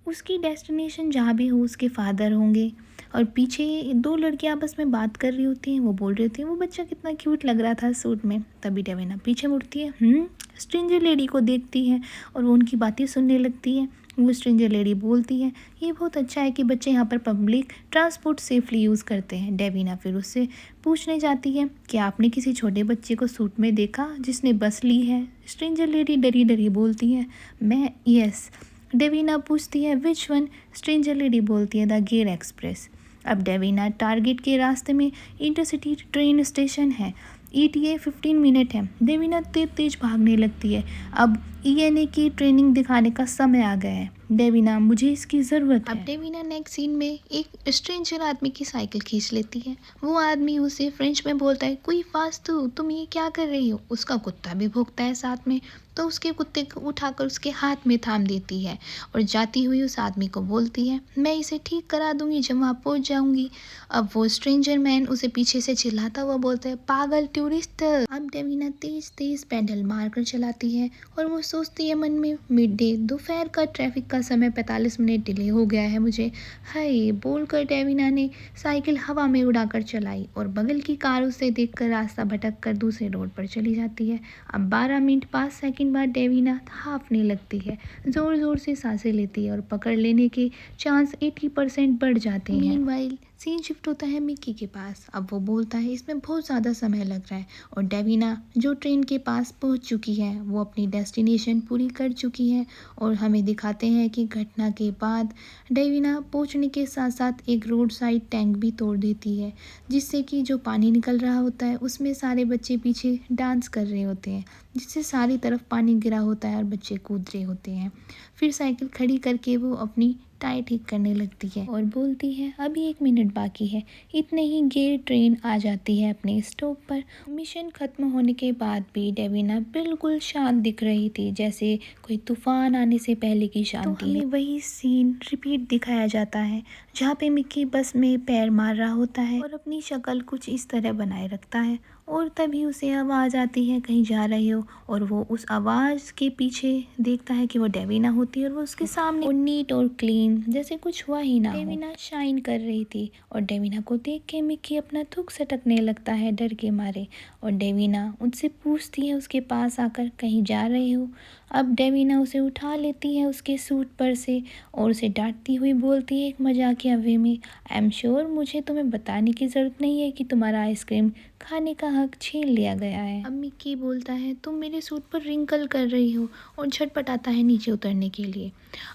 उसकी डेस्टिनेशन जहाँ भी हो उसके फादर होंगे और पीछे दो लड़कियां आपस में बात कर रही होती हैं। वो बोल रही होती हैं वो बच्चा कितना क्यूट लग रहा था सूट में। तभी डेविना पीछे मुड़ती है, स्ट्रेंजर लेडी को देखती है और वो उनकी बातें सुनने लगती है। वो स्ट्रेंजर लेडी बोलती है ये बहुत अच्छा है कि बच्चे यहाँ पर पब्लिक ट्रांसपोर्ट सेफली यूज़ करते हैं। डेविना फिर उससे पूछने जाती है कि आपने किसी छोटे बच्चे को सूट में देखा जिसने बस ली है। स्ट्रेंजर लेडी डरी डरी बोलती है मैं यस। डेविना पूछती है विच वन। स्ट्रेंजर लेडी बोलती है द गेर एक्सप्रेस। अब डेविना टारगेट के रास्ते में इंटरसिटी ट्रेन स्टेशन है। ETA 15 मिनट है। डेविना तेज तेज भागने लगती है। अब ENA की ट्रेनिंग दिखाने का समय आ गया है। डेविना मुझे इसकी ज़रूरत है। अब डेविना नेक्स्ट सीन में एक स्ट्रेंजर आदमी की साइकिल खींच लेती है। वो आदमी उसे फ्रेंच में बोलता है कोई फास्तु तुम ये क्या कर रही हो। उसका कुत्ता भी भौंकता है साथ में, तो उसके कुत्ते को उठाकर उसके हाथ में थाम देती है और जाती हुई उस आदमी को बोलती है मैं इसे ठीक करा दूंगी जब वहाँ पहुँच जाऊंगी। अब वो स्ट्रेंजर मैन उसे पीछे से चिल्लाता हुआ बोलता है पागल टूरिस्ट। अब डेविना तेज तेज पैडल मारकर चलाती है और वो सोचती है मन में मिड डे दोपहर का ट्रैफिक का समय 45 मिनट डिले हो गया है मुझे। हाय बोलकर डेविना ने साइकिल हवा में उड़ाकर चलाई और बगल की कार उसे देखकर रास्ता भटक कर दूसरे रोड पर चली जाती है। अब 12 मिनट 5 सेकंड बाद डेविना हांफने लगती है, ज़ोर ज़ोर से सांसें लेती है और पकड़ लेने के चांस 80% बढ़ जाते हैं। मीनवाइल सीन शिफ्ट होता है मिक्की के पास। अब वो बोलता है इसमें बहुत ज़्यादा समय लग रहा है और डेविना जो ट्रेन के पास पहुंच चुकी है वो अपनी डेस्टिनेशन पूरी कर चुकी है और हमें दिखाते हैं कि घटना के बाद डेविना पहुंचने के साथ साथ एक रोड साइड टैंक भी तोड़ देती है जिससे कि जो पानी निकल रहा होता है उसमें सारे बच्चे पीछे डांस कर रहे होते हैं जिससे सारी तरफ पानी गिरा होता है और बच्चे कूद रहे होते हैं। फिर साइकिल खड़ी करके वो अपनी टायर ठीक करने लगती है और बोलती है अभी 1 मिनट बाकी है। इतने ही गेर ट्रेन आ जाती है अपने स्टॉप पर। मिशन खत्म होने के बाद भी डेविना बिल्कुल शांत दिख रही थी जैसे कोई तूफान आने से पहले की शांति। तो हमें वही सीन रिपीट दिखाया जाता है जहाँ पे मिक्की बस में पैर मार रहा होता है और अपनी शक्ल कुछ इस तरह बनाए रखता है और तभी उसे आवाज़ आती है कहीं जा रही हो और वो उस आवाज़ के पीछे देखता है कि वो डेविना होती है और वो उसके सामने और नीट और क्लीन जैसे कुछ हुआ ही ना हो। डेविना शाइन कर रही थी और डेविना को देख के मिक्की अपना थूक सटकने लगता है डर के मारे और डेविना उनसे पूछती है उसके पास आकर कहीं जा रही हो। अब डेविना उसे उठा लेती है उसके सूट पर से और उसे डांटती हुई बोलती है एक मजाकिया वे में आई एम श्योर मुझे तुम्हें बताने की ज़रूरत नहीं है कि तुम्हारा आइसक्रीम खाने का हक छीन लिया गया है। अब मिक्की बोलता है तुम मेरे सूट पर रिंकल कर रही हो और झटपटाता है नीचे उतरने के लिए।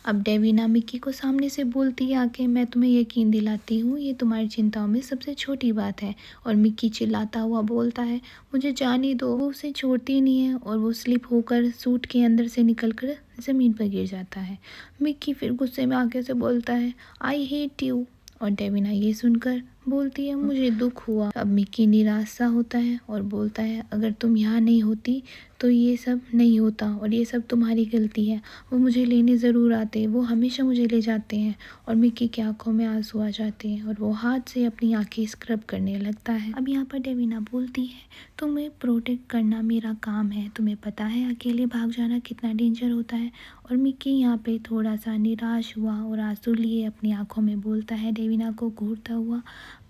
अब डेविना मिक्की को सामने से बोलती है आके मैं तुम्हें यकीन दिलाती हूँ ये तुम्हारी चिंताओं में सबसे छोटी बात है। और मिक्की चिल्लाता हुआ बोलता है मुझे जाने दो। वो उसे छोड़ती नहीं है और वो स्लिप होकर सूट के अंदर से निकलकर ज़मीन पर गिर जाता है। मिक्की फिर गुस्से में आके से बोलता है आई हेट यू और डेविना ये सुनकर बोलती है मुझे दुख हुआ। अब मिक्की निराश सा होता है और बोलता है अगर तुम यहाँ नहीं होती तो ये सब नहीं होता और ये सब तुम्हारी गलती है। वो मुझे लेने ज़रूर आते, वो हमेशा मुझे ले जाते हैं। और मिक्की की आंखों में आंसू आ जाते हैं और वो हाथ से अपनी आंखें स्क्रब करने लगता है। अब यहाँ पर डेविना बोलती है तुम्हें प्रोटेक्ट करना मेरा काम है, तुम्हें पता है अकेले भाग जाना कितना डेंजर होता है। और मिक्की यहाँ पे थोड़ा सा निराश हुआ और आंसू लिए अपनी आंखों में बोलता है डेविना को घूरता हुआ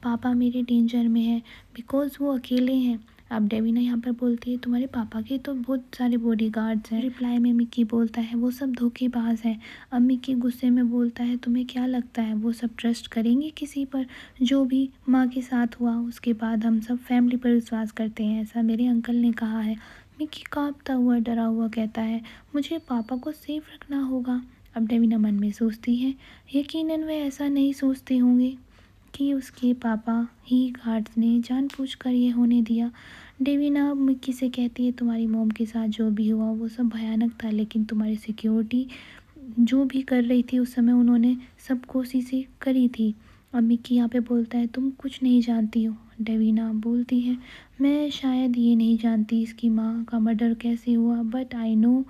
पापा मेरे डेंजर में है बिकॉज वो अकेले हैं। अब डेविना यहाँ पर बोलती है तुम्हारे पापा के तो बहुत सारे बॉडीगार्ड्स हैं। रिप्लाई में मिक्की बोलता है वो सब धोखेबाज हैं। अब मिक्की गुस्से में बोलता है तुम्हें क्या लगता है वो सब ट्रस्ट करेंगे किसी पर? जो भी माँ के साथ हुआ उसके बाद हम सब फैमिली पर विश्वास करते हैं, ऐसा मेरे अंकल ने कहा है। मिक्की कांपता हुआ डरा हुआ कहता है मुझे पापा को सेफ रखना होगा। अब डेविना मन में सोचती है यकीनन वे ऐसा नहीं सोचते होंगे कि उसके पापा ही गार्ड्स ने जानबूझकर ये होने दिया। डेविना मिक्की से कहती है तुम्हारी मॉम के साथ जो भी हुआ वो सब भयानक था लेकिन तुम्हारी सिक्योरिटी जो भी कर रही थी उस समय उन्होंने सब कोशिशें करी थी। अब मिक्की यहाँ पे बोलता है तुम कुछ नहीं जानती हो। डेविना बोलती है मैं शायद ये नहीं जानती इसकी माँ का मर्डर कैसे हुआ बट आई नो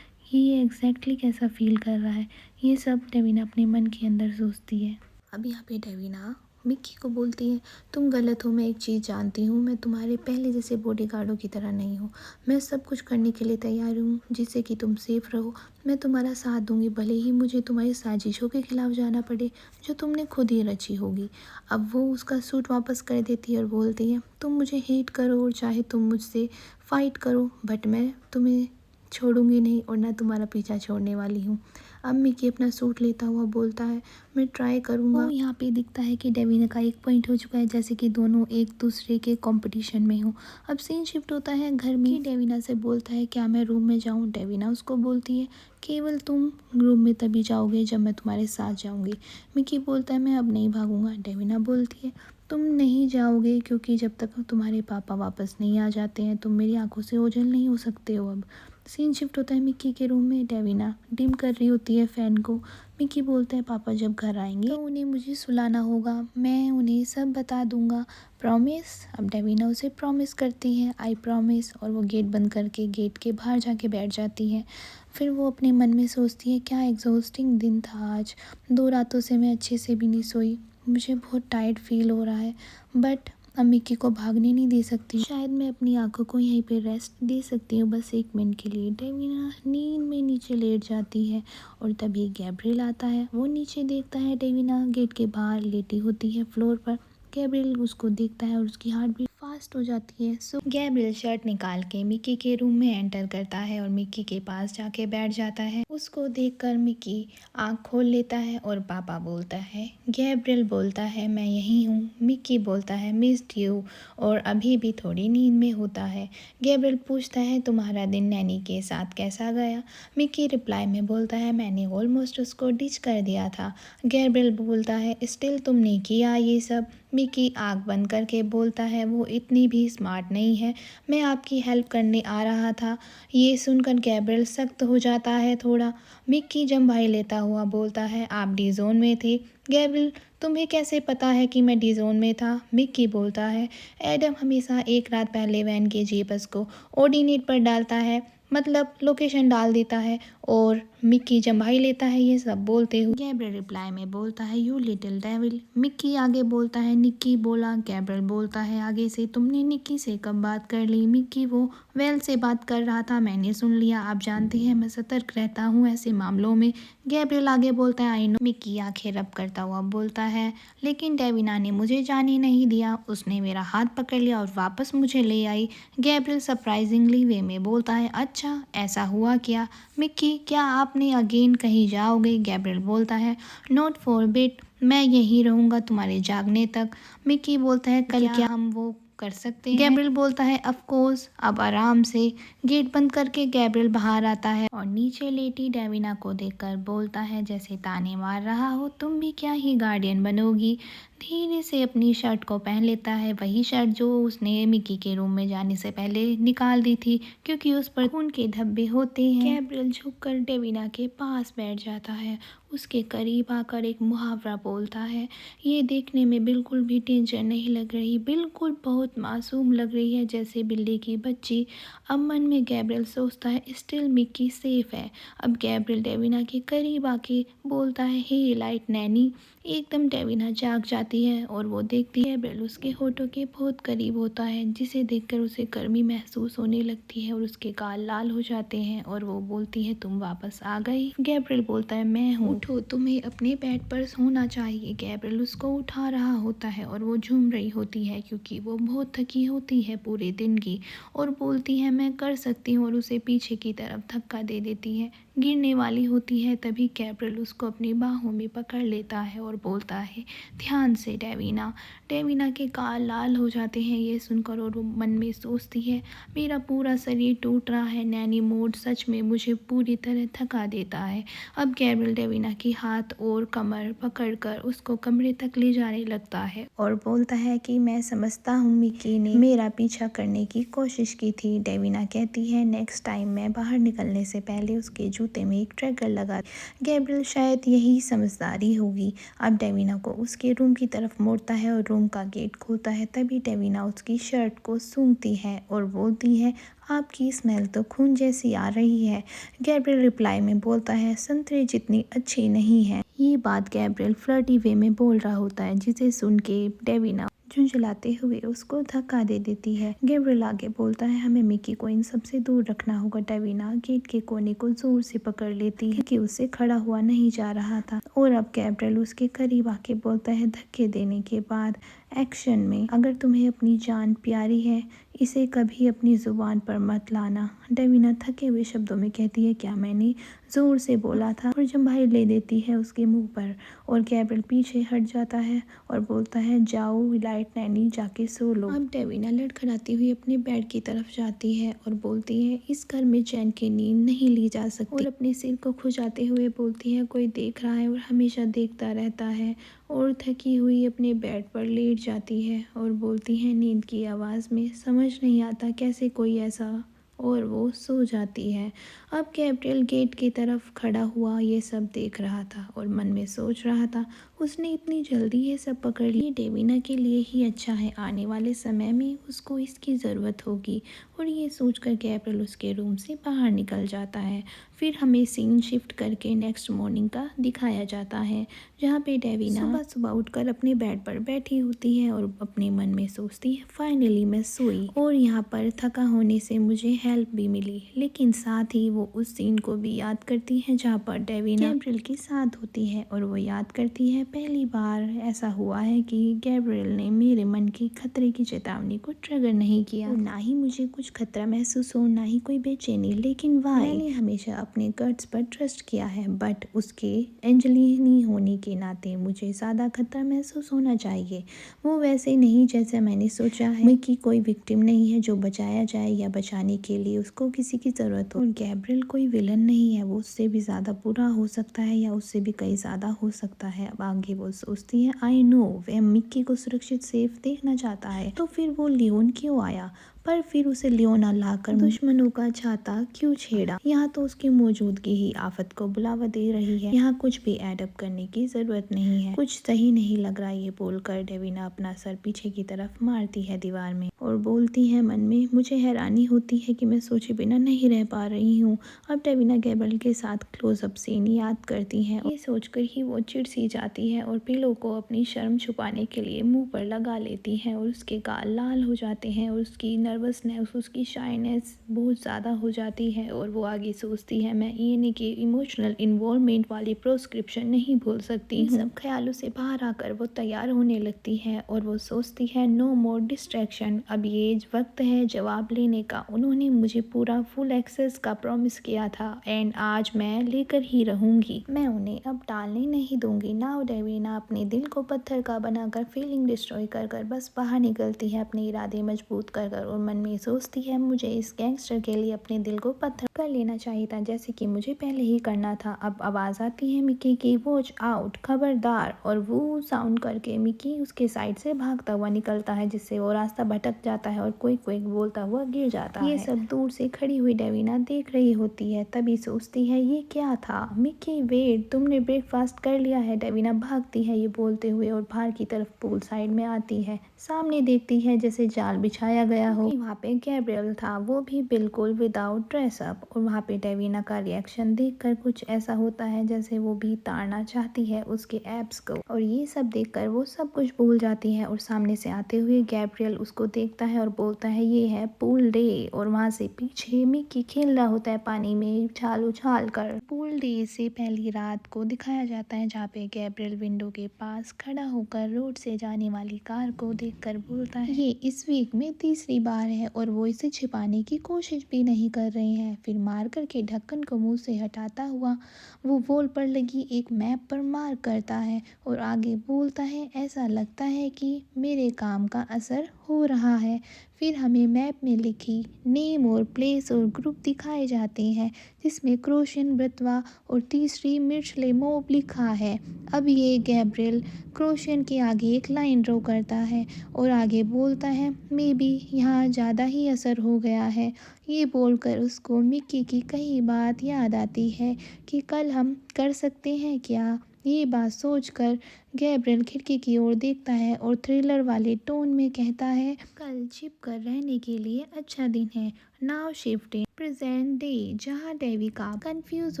ये एग्जैक्टली कैसा फील कर रहा है। ये सब डेविना अपने मन के अंदर सोचती है। अब यहाँ पे डेविना मिक्की को बोलती है, तुम गलत हो, मैं एक चीज़ जानती हूँ, मैं तुम्हारे पहले जैसे बॉडीगार्डों की तरह नहीं हूँ। मैं सब कुछ करने के लिए तैयार हूँ जिससे कि तुम सेफ रहो। मैं तुम्हारा साथ दूंगी, भले ही मुझे तुम्हारी साजिशों के खिलाफ जाना पड़े जो तुमने खुद ही रची होगी। अब वो उसका सूट वापस कर देती है और बोलती है, तुम मुझे हेट करो और चाहे तुम मुझसे फाइट करो, बट मैं तुम्हें छोड़ूंगी नहीं और ना तुम्हारा पीछा छोड़ने वाली हूँ। अब मिकी अपना सूट लेता हुआ बोलता है, मैं ट्राई करूँगा। तो यहाँ पे दिखता है कि डेविना का एक पॉइंट हो चुका है, जैसे कि दोनों एक दूसरे के कंपटीशन में हो। अब सीन शिफ्ट होता है घर में। डेविना से बोलता है, क्या मैं रूम में जाऊँ? डेविना उसको बोलती है, केवल तुम रूम में तभी जाओगे जब मैं तुम्हारे साथ जाऊँगी। मिकी बोलता है, मैं अब नहीं भागूंगा। डेविना बोलती है, तुम नहीं जाओगे क्योंकि जब तक तुम्हारे पापा वापस नहीं आ जाते हैं तुम मेरी आंखों से ओझल नहीं हो सकते हो। अब सीन शिफ्ट होता है मिक्की के रूम में। डेविना डिम कर रही होती है फ़ैन को। मिक्की बोलता है, पापा जब घर आएंगे तो उन्हें मुझे सुलाना होगा, मैं उन्हें सब बता दूंगा, प्रॉमिस? अब डेविना उसे प्रॉमिस करती है, आई प्रॉमिस, और वो गेट बंद करके गेट के बाहर जाके बैठ जाती है। फिर वो अपने मन में सोचती है, क्या एग्जॉस्टिंग दिन था आज, 2 रातों से मैं अच्छे से भी नहीं सोई, मुझे बहुत टायर्ड फील हो रहा है, बट अब मिक्की को भागने नहीं दे सकती। शायद मैं अपनी आंखों को यहीं पे रेस्ट दे सकती हूँ बस 1 मिनट के लिए। डेविना नींद में नीचे लेट जाती है और तभी गैब्रियल आता है। वो नीचे देखता है डेविना गेट के बाहर लेटी होती है फ्लोर पर। गैब्रियल उसको देखता है और उसकी हार्ट बीट फास्ट हो जाती है। सो गैब्रियल शर्ट निकाल के मिक्की के रूम में एंटर करता है और मिक्की के पास जाके बैठ जाता है। उसको देखकर मिक्की आँख खोल लेता है और पापा बोलता है। गैब्रियल बोलता है, मैं यहीं हूँ। मिक्की बोलता है, मिस्ड यू, और अभी भी थोड़ी नींद में होता है। गैब्रियल पूछता है, तुम्हारा दिन नैनी के साथ कैसा गया? मिक्की रिप्लाई में बोलता है, मैंने ऑलमोस्ट उसको डिच कर दिया था। गैब्रियल बोलता है, स्टिल तुमने किया ये सब? मिक्की आँख बंद करके बोलता है, वो इतनी भी स्मार्ट नहीं है, मैं आपकी हेल्प करने आ रहा था। ये सुनकर गैब्रियल सख्त हो जाता है थोड़ा। मिक्की जम्भाई लेता हुआ बोलता है, आप डी जोन में थे। गैब्रियल, तुम्हें कैसे पता है कि मैं डी जोन में था? मिक्की बोलता है, एडम हमेशा एक रात पहले वैन के जीपस को ऑर्डिनेट पर डालता है, मतलब लोकेशन डाल देता है, और मिक्की जम्भाई लेता है ये सब बोलते हुए। गैब्रियल रिप्लाई में बोलता है, यू लिटिल डेविल। मिक्की आगे बोलता है, निक्की बोला। गैब्रियल बोलता है आगे से, तुमने निक्की से कब बात कर ली? मिक्की, वो वेल से बात कर रहा था, मैंने सुन लिया। आप जानते हैं मैं सतर्क रहता हूँ ऐसे मामलों में। गैब्रियल आगे बोलता है, आई नो। मिक्की आंखें रब करता हुआ बोलता है, लेकिन डेविना ने मुझे जाने नहीं दिया, उसने मेरा हाथ पकड़ लिया और वापस मुझे ले आई। गैब्रियल सरप्राइजिंगली वे में बोलता है, अच्छा ऐसा हुआ क्या? मिक्की, क्या आपने अगेन कहीं जाओगे? गैब्रियल बोलता है, नॉट फॉर बिट, मैं यहीं रहूँगा तुम्हारे जागने तक। मिक्की बोलता है, कल क्या हम वो कर सकते हैं? गैब्रियल बोलता है, ऑफ कोर्स। अब आराम से। गेट बंद करके गैब्रियल बाहर आता है और नीचे लेटी डेविना को देखकर बोलता है, जैसे ताने मार रहा हो, तुम भी क्या ही गार्डियन बनोगी? धीरे से अपनी शर्ट को पहन लेता है, वही शर्ट जो उसने मिक्की के रूम में जाने से पहले निकाल दी थी क्योंकि उस पर खून के धब्बे होते हैं। गैब्रियल झुककर डेविना के पास बैठ जाता है, उसके करीब आकर एक मुहावरा बोलता है, ये देखने में बिल्कुल भी टेंशन नहीं लग रही, बिल्कुल बहुत मासूम लग रही है, जैसे बिल्ली की बच्ची। अब मन में गैब्रियल सोचता है, स्टिल मिक्की सेफ है। अब गैब्रियल डेविना के करीब आके बोलता है, हे लाइट नैनी। एकदम डेविना जाग जाती है और वो देखती है गैब्रियल उसके होठों के बहुत करीब होता है, जिसे देखकर उसे गर्मी महसूस होने लगती है और उसके गाल लाल हो जाते हैं और वो बोलती है, तुम वापस आ गई? गैब्रियल बोलता है, मैं हूँ, उठो, तुम्हें अपने बेड पर सोना चाहिए। गैब्रियल उसको उठा रहा होता है और वो झूम रही होती है क्योंकि वो बहुत थकी होती है पूरे दिन की, और बोलती है, मैं कर सकती हूँ, और उसे पीछे की तरफ धक्का दे देती है। गिरने वाली होती है, तभी गैब्रियल उसको अपनी बाहों में पकड़ लेता है और बोलता है, ध्यान से डेविना। डेविना के गाल लाल हो जाते हैं ये सुनकर और वो मन में सोचती है, मेरा पूरा शरीर टूट रहा है, नैनी मोड सच में मुझे पूरी तरह थका देता है। अब गैब्रियल डेविना की हाथ और कमर पकड़कर उसको कमरे तक ले जाने लगता है और बोलता है कि मैं समझता हूँ मिक्की ने मेरा पीछा करने की कोशिश की थी। डेविना कहती है, नेक्स्ट टाइम मैं बाहर निकलने से पहले उसके जूते में एक ट्रैकर लगा। गैब्रियल शायद यही समझदारी होगी। अब डेविना को उसके रूम की तरफ मोड़ता है और रूम का गेट खोलता है। तभी डेविना उसकी शर्ट को सूंघती है और बोलती है, आपकी स्मेल तो खून जैसी आ रही है। गैब्रियल रिप्लाई में बोलता है, संतरे जितनी अच्छी नहीं है। ये बात गैब्रियल फ्लर्टी वे में बोल रहा होता है, जिसे सुन के डेविना झुंझलाते हुए उसको धक्का दे देती है। गैब्रियल आगे बोलता है, हमें मिकी को इन सबसे दूर रखना होगा। डेविना गेट के कोने को जोर से पकड़ लेती है कि उससे खड़ा हुआ नहीं जा रहा था और अब गैब्रियल उसके करीब आके बोलता है, धक्के देने के बाद एक्शन में, अगर तुम्हें अपनी जान प्यारी है इसे कभी अपनी जुबान पर मत लाना। डेविना थके हुए शब्दों में कहती है, क्या मैंने जोर से बोला था, और जम्भाई ले देती है उसके मुंह पर और गैब्रियल पीछे हट जाता है और बोलता है, जाओ लाइट नैनी जाके सो लो। अब डेविना लड़खड़ाती हुई अपने बेड की तरफ जाती है और बोलती है, इस घर में चैन की नींद नहीं ली जा सकती, और अपने सिर को खुजाते हुए बोलती है, कोई देख रहा है और हमेशा देखता रहता है, और थकी हुई अपने बेड पर लेट जाती है और बोलती है नींद की आवाज़ में, समझ नहीं आता कैसे कोई ऐसा, और वो सो जाती है। अब गैब्रियल गेट की तरफ खड़ा हुआ ये सब देख रहा था और मन में सोच रहा था, उसने इतनी जल्दी ये सब पकड़ ली, डेविना के लिए ही अच्छा है, आने वाले समय में उसको इसकी ज़रूरत होगी। और ये सोचकर गैब्रियल उसके रूम से बाहर निकल जाता है। फिर हमें सीन शिफ्ट करके नेक्स्ट मॉर्निंग का दिखाया जाता है, जहाँ पे डेविना सुबह सुबह उठकर अपने बेड पर बैठी होती है और अपने मन में सोचती है, फाइनली मैं सोई और यहाँ पर थका होने से मुझे हेल्प भी मिली। लेकिन साथ ही वो उस सीन को भी याद करती है जहाँ पर डेविना गैब्रियल के साथ होती है और वो याद करती है, पहली बार ऐसा हुआ है कि गैब्रियल ने मेरे मन की खतरे की चेतावनी को ट्रिगर नहीं किया, ना ही मुझे कुछ खतरा महसूस हो, ना ही कोई बेचैनी। लेकिन मैंने हमेशा अपने गट्स पर ट्रस्ट किया है, बट उसके एंजलिनी होने के नाते मुझे ज़्यादा खतरा महसूस होना चाहिए। वो वैसे नहीं जैसा मैंने सोचा है। मिकी कोई विक्टिम नहीं है जो बचाया जाए या बचाने के लिए उसको किसी की ज़रूरत हो। और गैब्रियल कोई विलन नहीं है, वो उससे भी ज़्यादा बुरा हो सकता है या उससे भी कई ज़्यादा हो सकता है। अब आगे वो सोचती है, आई नो वह मिकी को सुरक्षित सेफ देखना चाहता है, तो फिर वो लियोन क्यों आया, पर फिर उसे लियोन लाकर दुश्मनों का छाता क्यों छेड़ा। यहाँ तो उसकी मौजूदगी ही आफत को बुलावा दे रही है। यहाँ कुछ भी एडअप करने की जरूरत नहीं है। कुछ सही नहीं लग रहा ये बोलकर डेविना अपना सर पीछे की तरफ मारती है दीवार में और बोलती है मन में, मुझे हैरानी होती है कि मैं सोचे बिना नहीं रह पा रही हूँ। अब डेविना गैब्रियल के साथ क्लोजअप सीन याद करती है, ये सोचकर ही वो चिढ़ सी जाती है और पिलो को अपनी शर्म छुपाने के लिए मुंह पर लगा लेती है और उसके गाल लाल हो जाते हैं और उसकी नर्वसनेस, उसकी शाइनेस बहुत ज़्यादा हो जाती है। और वो आगे सोचती है, मैं ईएनए की इमोशनल इन्वॉल्वमेंट वाली प्रोस्क्रिप्शन नहीं भूल सकती हूँ। सब ख्यालों से बाहर आकर वो तैयार होने लगती है और वो सोचती है, नो मोर डिस्ट्रैक्शन, अब ये वक्त है जवाब लेने का। उन्होंने मुझे पूरा फुल एक्सेस का प्रॉमिस किया था एंड आज मैं लेकर ही रहूंगी, मैं उन्हें अब टालने नहीं दूंगी। नाउ डेविना अपने दिल को पत्थर का बनाकर फीलिंग डिस्ट्रॉय कर कर बस बाहर निकलती है, अपने इरादे मजबूत कर कर, और मन में सोचती है, मुझे इस गैंगस्टर के लिए अपने दिल को पत्थर कर लेना चाहिए था, जैसे कि मुझे पहले ही करना था। अब आवाज़ आती है मिकी की, वॉच आउट, खबरदार, और वो साउंड करके मिकी उसके साइड से भागता हुआ निकलता है, जिससे वो रास्ता भटक जाता है और कोई कोई बोलता हुआ गिर जाता है। ये सब दूर से खड़ी हुई डेविना देख रही होती है, तभी सोचती है, ये क्या था। मिकी वेट, तुमने ब्रेकफास्ट कर लिया है। डेविना भागती है ये बोलते हुए और बाहर की तरफ पूल साइड में आती है। सामने देखती है जैसे जाल बिछाया गया हो। वहाँ पे गैब्रियल था, वो भी बिल्कुल विदाउट ड्रेसअप, और वहाँ पे डेविना का रिएक्शन देखकर कुछ ऐसा होता है जैसे वो भी ताड़ना चाहती है उसके एब्स को, और ये सब देखकर वो सब कुछ भूल जाती है। और सामने से आते हुए गैब्रियल उसको देखता है और बोलता है, ये है पूल डे, और वहाँ से पीछे मिकी खेल रहा होता है पानी में उछाल उछाल कर। पूल डे से पहली रात को दिखाया जाता है, जहाँ पे गैब्रियल विंडो के पास खड़ा होकर रोड से जाने वाली कार को देखकर बोलता है, ये इस वीक में तीसरी बार है और वो इसे छिपाने की कोशिश भी नहीं कर रहे हैं। फिर मार करके ढक्कन को मुंह से हटाता हुआ वो वॉल पर लगी एक मैप पर मार करता है और आगे बोलता है, ऐसा लगता है कि मेरे काम का असर हो रहा है। फिर हमें मैप में लिखी नेम और प्लेस और ग्रुप दिखाए जाते हैं, जिसमें क्रोशियन ब्रतवा और तीसरी मिर्चले मोब लिखा है। अब ये गैब्रियल क्रोशियन के आगे एक लाइन ड्रॉ करता है और आगे बोलता है, मे बी यहाँ ज़्यादा ही असर हो गया है। ये बोलकर उसको मिक्की की कही बात याद आती है कि कल हम कर सकते हैं क्या, ये बात सोचकर गैब्रियल खिड़की की ओर देखता है और थ्रिलर वाले टोन में कहता है, कल छिप कर रहने के लिए अच्छा दिन है। Now shift in present day, जहाँ डेविका कंफ्यूज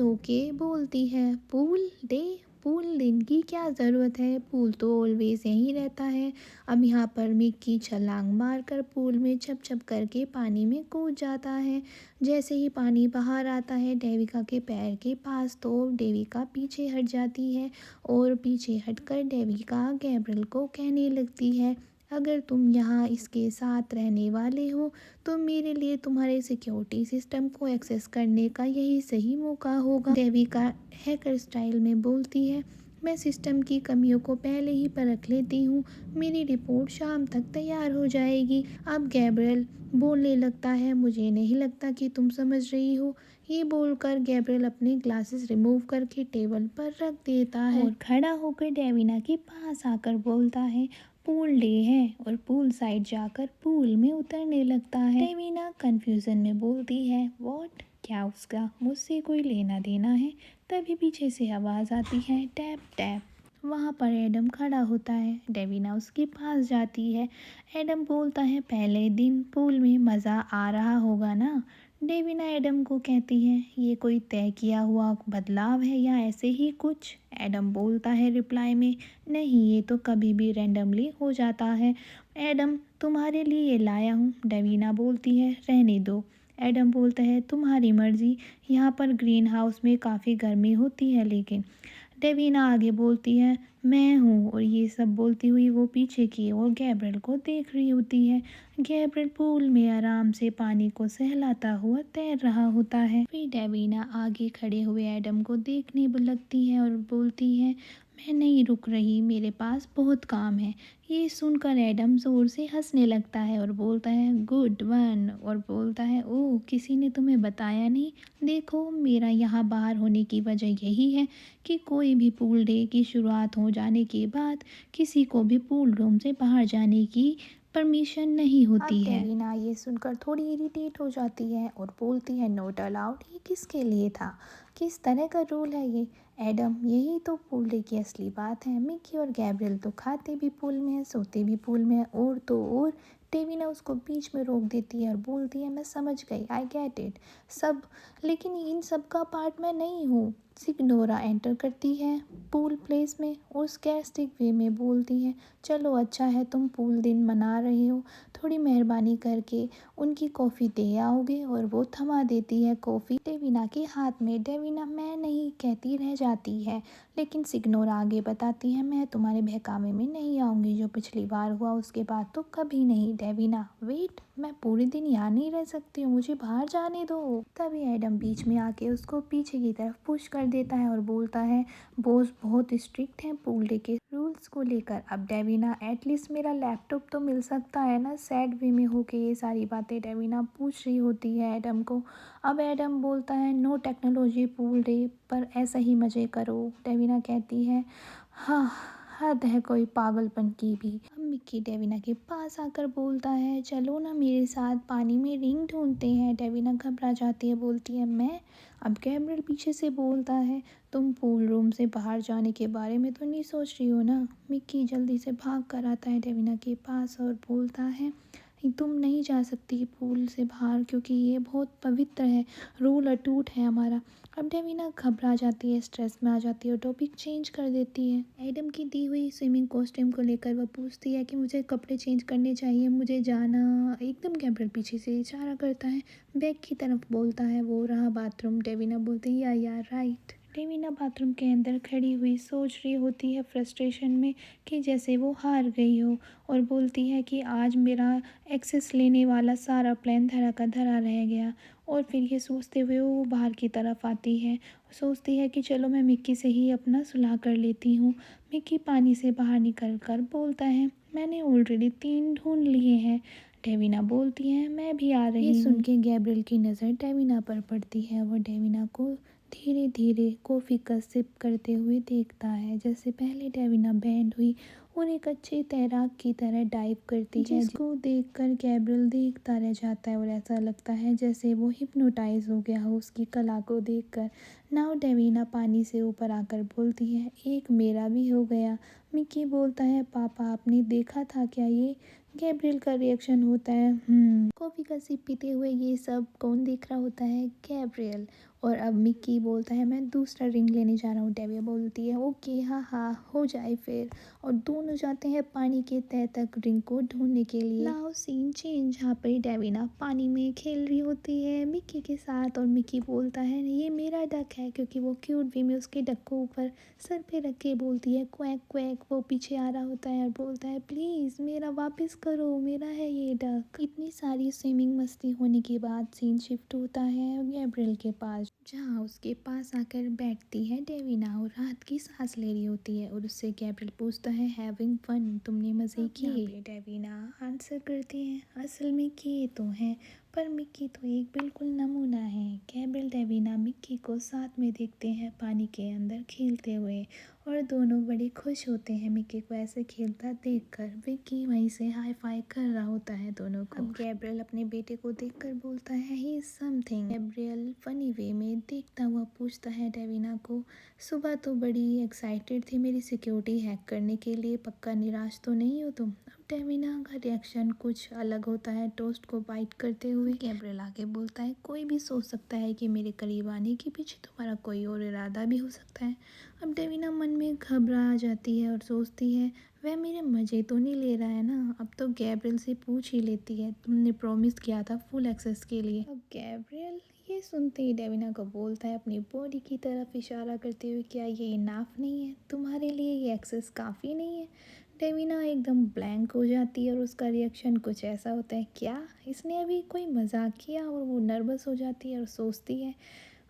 होके बोलती है, पूल डे, पूल दिन की क्या ज़रूरत है, पूल तो ऑलवेज यहीं रहता है। अब यहाँ पर मिक्की छलांग मारकर पूल में छप छप करके पानी में कूद जाता है। जैसे ही पानी बाहर आता है डेविका के पैर के पास, तो डेविका पीछे हट जाती है और पीछे हटकर डेविका गैब्रियल को कहने लगती है, अगर तुम यहाँ इसके साथ रहने वाले हो तो मेरे लिए तुम्हारे सिक्योरिटी सिस्टम को एक्सेस करने का यही सही मौका होगा। डेविका हैकर स्टाइल में बोलती है, मैं सिस्टम की कमियों को पहले ही परख लेती हूँ, मेरी रिपोर्ट शाम तक तैयार हो जाएगी। अब गैब्रियल बोलने लगता है, मुझे नहीं लगता कि तुम समझ रही हो। ये बोलकर गैब्रियल अपने ग्लासेस रिमूव करके टेबल पर रख देता है और खड़ा होकर डेविना के पास आकर बोलता है, पूल डे है, और पूल साइड जाकर पूल में उतरने लगता है। डेविना कंफ्यूजन में बोलती है, व्हाट, क्या उसका मुझसे कोई लेना देना है। तभी पीछे से आवाज़ आती है, टैप टैप। वहाँ पर एडम खड़ा होता है। डेविना उसके पास जाती है। एडम बोलता है, पहले दिन पूल में मज़ा आ रहा होगा ना। डेविना एडम को कहती है, ये कोई तय किया हुआ बदलाव है या ऐसे ही कुछ। एडम बोलता है रिप्लाई में, नहीं, ये तो कभी भी रैंडमली हो जाता है। एडम, तुम्हारे लिए ये लाया हूँ। डेविना बोलती है, रहने दो। एडम बोलता है, तुम्हारी मर्जी, यहाँ पर ग्रीन हाउस में काफ़ी गर्मी होती है। लेकिन डेविना आगे बोलती है, मैं हूँ, और ये सब बोलती हुई वो पीछे की ओर गैब्रियल को देख रही होती है। गैब्रियल पूल में आराम से पानी को सहलाता हुआ तैर रहा होता है। फिर डेविना आगे खड़े हुए एडम को देखने लगती है और बोलती है, मैं नहीं रुक रही, मेरे पास बहुत काम है। ये सुनकर एडम जोर से हंसने लगता है और बोलता है, गुड वन, और बोलता है, ओह, किसी ने तुम्हें बताया नहीं। देखो, मेरा यहाँ बाहर होने की वजह यही है कि कोई भी पूल डे की शुरुआत हो जाने के बाद किसी को भी पूल रूम से बाहर जाने की परमिशन नहीं होती है। डेविना ये सुनकर थोड़ी इरिटेट हो जाती है और बोलती है, नोट अलाउड, ये किसके लिए था, किस तरह का रूल है ये। एडम, यही तो पूल डे की असली बात है। मिकी और गैब्रियल तो खाते भी पूल में है, सोते भी पूल में है, और तो और। डेविना उसको बीच में रोक देती है और बोलती है, मैं समझ गई, आई गेट इट सब, लेकिन इन सब का पार्ट मैं नहीं हूँ। सिग्नोरा एंटर करती है पूल प्लेस में और स्कैस्टिक वे में बोलती है, चलो अच्छा है, तुम पूल दिन मना रहे हो, थोड़ी मेहरबानी करके उनकी कॉफ़ी दे आओगे। और वो थमा देती है कॉफ़ी डेविना के हाथ में। डेविना मैं नहीं कहती रह जाती है, लेकिन सिग्नोरा आगे बताती है, मैं तुम्हारे बहकावे में नहीं आऊँगी, जो पिछली बार हुआ उसके बाद तो कभी नहीं। डेविना, वेट, मैं पूरे दिन यहाँ नहीं रह सकती हूँ, मुझे बाहर जाने दो। तभी एडम बीच में आके उसको पीछे की तरफ पुश कर देता है और बोलता है, बॉस बहुत स्ट्रिक्ट हैं पूल डे के रूल्स को लेकर। अब डेविना, एटलीस्ट मेरा लैपटॉप तो मिल सकता है ना। सैड वे में होके ये सारी बातें डेविना पूछ रही होती है एडम को। अब एडम बोलता है, नो टेक्नोलॉजी पूल डे पर, ऐसा ही मज़े करो। डेविना कहती है, हाँ, हद है कोई पागलपन की भी। अब मिक्की डेविना के पास आकर बोलता है, चलो ना मेरे साथ पानी में रिंग ढूंढते हैं। डेविना घबरा जाती है, बोलती है, मैं। अब गैब्रियल पीछे से बोलता है, तुम पूल रूम से बाहर जाने के बारे में तो नहीं सोच रही हो ना। मिक्की जल्दी से भाग कर आता है डेविना के पास और बोलता है, तुम नहीं जा सकती पूल से बाहर, क्योंकि ये बहुत पवित्र है, रूल अटूट है हमारा। अब डेविना घबरा जाती है, स्ट्रेस में आ जाती है और टॉपिक चेंज कर देती है। एडम की दी हुई स्विमिंग कॉस्ट्यूम को लेकर वह पूछती है कि मुझे कपड़े चेंज करने चाहिए, मुझे जाना। एकदम गैब्रियल पीछे से इशारा करता है, बैग की तरफ बोलता है, वो रहा बाथरूम। डेविना बोलती है, या राइट। डेविना बाथरूम के अंदर खड़ी हुई सोच रही होती है फ्रस्ट्रेशन में कि जैसे वो हार गई हो, और बोलती है कि आज मेरा एक्सेस लेने वाला सारा प्लान धरा का धरा रह गया। और फिर ये सोचते हुए वो बाहर की तरफ आती है, सोचती है कि चलो मैं मिक्की से ही अपना सुलह कर लेती हूँ। मिक्की पानी से बाहर निकल कर बोलता है, मैंने ऑलरेडी 3 ढूंढ लिए हैं। डेविना बोलती है, मैं भी आ रही हूँ। ये सुन के गैब्रियल की नज़र डेविना पर पड़ती है। वो डेविना को धीरे धीरे कॉफ़ी का सिप करते हुए देखता है, जैसे पहले डेविना बैंड हुई और एक अच्छे तैराक की तरह डाइव करती है, जिसको देखकर गैब्रियल देखता रह जाता है और ऐसा लगता है जैसे वो हिप्नोटाइज हो गया हो उसकी कला को देखकर। नाउ डेविना पानी से ऊपर आकर बोलती है, एक मेरा भी हो गया। मिक्की बोलता है, पापा आपने देखा था क्या ये? गैब्रियल का रिएक्शन होता है, कॉफ़ी का सिप पीते हुए ये सब कौन देख रहा होता है? गैब्रियल। और अब मिक्की बोलता है, मैं दूसरा रिंग लेने जा रहा हूँ। डेविया बोलती है, ओके हाँ हाँ हो जाए फिर। और दोनों जाते हैं पानी के तह तक रिंग को ढूंढने के लिए। नाउ सीन चेंज, जहाँ पर डेविना पानी में खेल रही होती है मिक्की के साथ। और मिक्की बोलता है, ये मेरा डक है, क्योंकि वो क्यूट वे में उसके डक को ऊपर सर पे रख के बोलती है, क्वैक क्वैक। वो पीछे आ रहा होता है और बोलता है, प्लीज़ मेरा वापस करो, मेरा है ये डक। इतनी सारी स्विमिंग मस्ती होने के बाद सीन शिफ्ट होता है गैब्रियल के पास, जहाँ उसके पास आकर बैठती है डेविना और राहत की सांस ले रही होती है। और उससे गैब्रियल पूछता है, हैविंग फन, तुमने मज़े किए? डेविना आंसर करती है, असल में किए तो हैं, पर मिक्की तो एक बिल्कुल नमूना है। गैब्रियल डेविना मिक्की को साथ में देखते हैं पानी के अंदर खेलते हुए और दोनों बड़े खुश होते हैं मिक्की को ऐसे खेलता देखकर। विक्की वहीं से हाई फाई कर रहा होता है दोनों को। अब गैब्रियल अपने बेटे को देखकर बोलता है, he is something. Gabriel funny way में देखता हुआ पूछता है डेविना को, सुबह तो बड़ी एक्साइटेड थी मेरी सिक्योरिटी हैक करने के लिए, पक्का निराश तो नहीं हो तुम? अब डेविना का रिएक्शन कुछ अलग होता है टोस्ट को बाइट करते हुए। गैब्रियल आगे बोलता है, कोई भी सोच सकता है कि मेरे करीब आने के पीछे तुम्हारा कोई और इरादा भी हो सकता है। अब डेविना मन में घबरा जाती है और सोचती है, वह मेरे मज़े तो नहीं ले रहा है ना? अब तो गैब्रियल से पूछ ही लेती है, तुमने प्रॉमिस किया था फुल एक्सेस के लिए। अब गैब्रियल ये सुनते ही डेविना को बोलता है अपनी बॉडी की तरफ इशारा करते हुए, क्या ये इनाफ नहीं है? तुम्हारे लिए ये एक्सेस काफ़ी नहीं है? डेविना एकदम ब्लैंक हो जाती है और उसका रिएक्शन कुछ ऐसा होता है, क्या इसने अभी कोई मजाक किया? और वो नर्वस हो जाती है और सोचती है,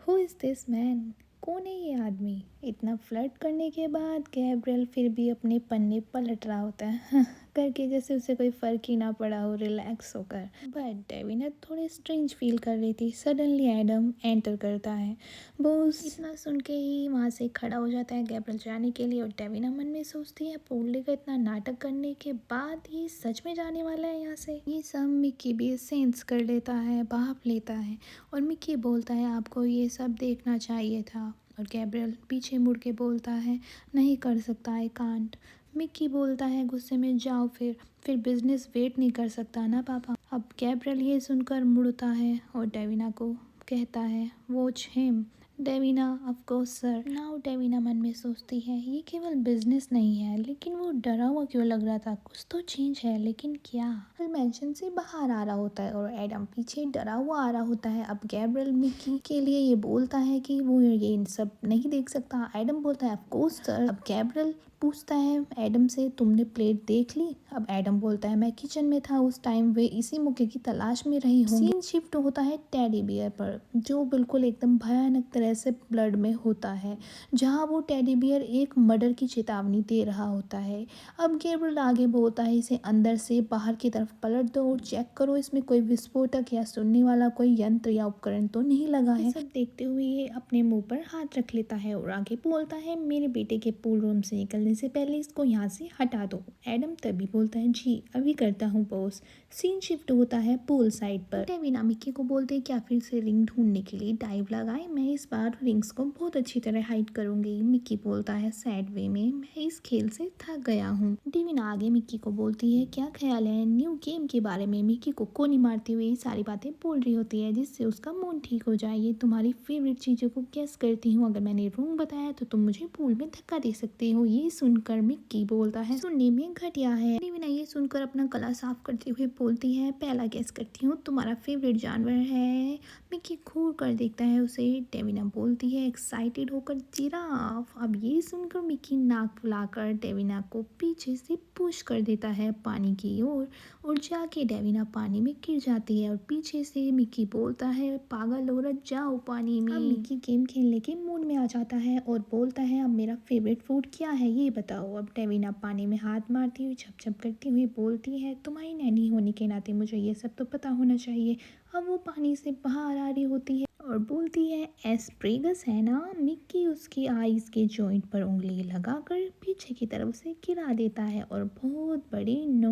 हु इज़ दिस मैन? कौन है ये आदमी? इतना फ्लर्ट करने के बाद गैब्रियल फिर भी अपने पन्ने पलट रहा होता है करके, जैसे उसे कोई फ़र्क ही ना पड़ा हो, रिलैक्स होकर। बट डेविना थोड़ी स्ट्रेंज फील कर रही थी। सडनली एडम एंटर करता है। बॉस इतना सुन के ही वहाँ से खड़ा हो जाता है गैब्रियल जाने के लिए। और डेविना मन में सोचती है, पोल्डे का इतना नाटक करने के बाद ये सच में जाने वाला है यहाँ से? ये सब मिक्की भी सेंस कर लेता है, भाप लेता है। और मिक्की बोलता है, आपको ये सब देखना चाहिए था। और गैब्रियल पीछे मुड़ के बोलता है, नहीं कर सकता, आई कांट। मिक्की बोलता है गुस्से में, जाओ फिर बिजनेस वेट नहीं कर सकता ना पापा? अब गैब्रियल ये सुनकर मुड़ता है और डेविना को कहता है, watch him. Davina, of course sir. Now Davina मन में सोचती है, ये केवल बिजनेस नहीं है, लेकिन वो डरा हुआ क्यों लग रहा था? कुछ तो चेंज है, लेकिन क्या? मेंशन से बाहर आ रहा होता है और एडम पीछे डरा हुआ आ रहा होता है। अब गैब्रियल मिक्की के लिए ये बोलता है कि वो ये इन सब नहीं देख सकता। एडम बोलता है, ऑफ कोर्स सर। अब गैब्रियल पूछता है एडम से, तुमने प्लेट देख ली? अब एडम बोलता है, मैं किचन में था उस टाइम, वे इसी मौके की तलाश में रही हूँ। सीन शिफ्ट होता है टेडी बियर पर, जो बिल्कुल एकदम भयानक तरह से ब्लड में होता है, जहाँ वो टेडी बियर एक मर्डर की चेतावनी दे रहा होता है। अब गैब्रियल आगे बोलता है, इसे अंदर से बाहर की तरफ पलट दो और चेक करो इसमें कोई विस्फोटक या सुनने वाला कोई यंत्र या उपकरण तो नहीं लगा है। सब देखते हुए ये अपने मुंह पर हाथ रख लेता है और आगे बोलता है, मेरे बेटे के पूल रूम से निकलने से पहले इसको यहाँ से हटा दो। एडम तभी बोलता है, जी अभी करता हूँ बॉस। सीन शिफ्ट होता है पूल साइड पर। डेविना मिक्की को बोलते हैं, क्या फिर से रिंग ढूंढने के लिए डाइव लगाए? मैं इस बार रिंग्स को बहुत अच्छी तरह हाइड करूंगी। मिक्की बोलता है सैड वे में, मैं इस खेल से थक गया हूँ। डेविना आगे मिक्की को बोलती है, क्या ख्याल है न्यू गेम के बारे में? मिक्की को कोनी मारती हुई सारी बातें बोल रही होती है, जिससे उसका मूड ठीक हो जाए। ये तुम्हारी फेवरेट चीज़ों को गेस करती हूँ, अगर मैंने रॉन्ग बताया तो तुम मुझे पूल में धक्का दे सकते हो। ये सुनकर मिक्की बोलता है, सुनने में घटिया है। डेविना ये सुनकर अपना गला साफ करते हुए बोलती है, पहला गेस करती हूँ, तुम्हारा फेवरेट जानवर है। मिक्की घूर कर देखता है उसे। डेविना बोलती है एक्साइटेड होकर, जिराफ। अब ये सुनकर मिक्की नाक फुलाकर डेविना को पीछे से पुश कर देता है पानी की ओर और जाके डेविना पानी में गिर जाती है। और पीछे से मिक्की बोलता है, पागल औरत जाओ पानी में। अब मिक्की गेम खेलने के मूड में आ जाता है और बोलता है, अब मेरा फेवरेट फूड क्या है ये बताओ। अब डेविना पानी में हाथ मारती हुई छप छप करती हुई बोलती है, तुम्हारी नैनी होने के नाते मुझे ये सब तो पता होना चाहिए। अब वो पानी से बाहर आ रही होती है और बोलती है एस्प्रेगस है ना। मिक्की उसकी आईज के जॉइंट पर उंगली लगाकर पीछे की तरफ से गिरा देता है और बहुत बड़ी नो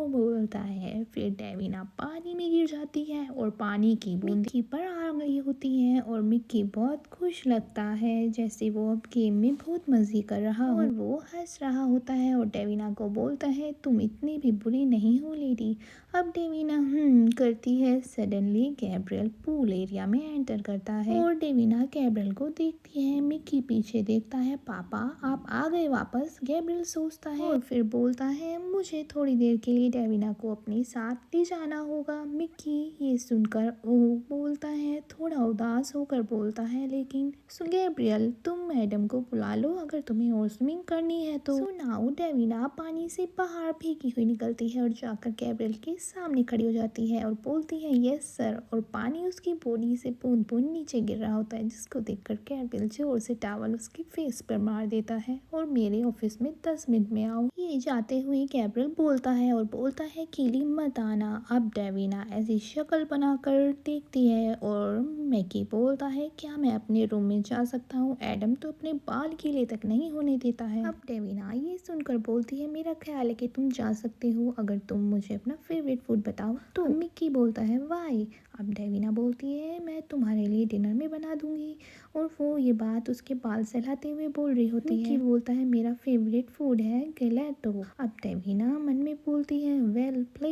बोलता है। फिर डेविना पानी में गिर जाती है और पानी की बूंद मिक्की पर आ गई होती है और मिक्की बहुत खुश लगता है, जैसे वो अब गेम में बहुत मजे कर रहा हो और वो हंस रहा होता है और डेविना को बोलता है तुम इतनी भी बुरी नहीं हो लेडी। अब डेविना करती है। सडनली गैब्रियल पूल एरिया में एंटर करता है और डेविना गैब्रियल को देखती है। मिक्की पीछे देखता है, पापा आप आ गए वापस। गैब्रियल सोचता है और फिर बोलता है मुझे थोड़ी देर के लिए डेविना को अपने साथ ले जाना होगा। मिक्की ये सुनकर ओह बोलता है, थोड़ा उदास होकर बोलता है, लेकिन गैब्रियल तुम मैडम को बुला लो अगर तुम्हें और स्विमिंग करनी है तो। नाउ डेविना पानी से बाहर भीगी हुई निकलती है और जाकर गैब्रियल के सामने खड़ी हो जाती है और बोलती है यस सर, और पानी उसकी बॉडी से बूंद बूंद नीचे गिर रहा होता है, जिसको देखकर गैब्रियल जोर से टॉवल उसकी फेस पर मार देता है और मेरे ऑफिस में 10 मिनट में आओ। ये जाते हुए गैब्रियल बोलता है और बोलता है कीली मत आना। अब डेविना ऐसी शक्ल बनाकर देखती है और मैकी बोलता है क्या मैं अपने रूम में जा सकता हूँ, एडम तो अपने बाल गीले तक नहीं होने देता है। अब डेविना ये सुनकर बोलती है मेरा ख्याल है कि तुम जा सकते हो अगर तुम मुझे अपना फेवरेट फूड बताओ तो। मिक्की बोलता है वाई। अब डेविना बोलती है मैं तुम्हारे लिए डिनर में बना दूंगी और वो ये बात उसके बाल सहलाते हुए बोल रही होती है। मिक्की बोलता है मेरा फेवरेट फूड है गैलेटो। अब डेविना मन में बोलती है वेल प्ले।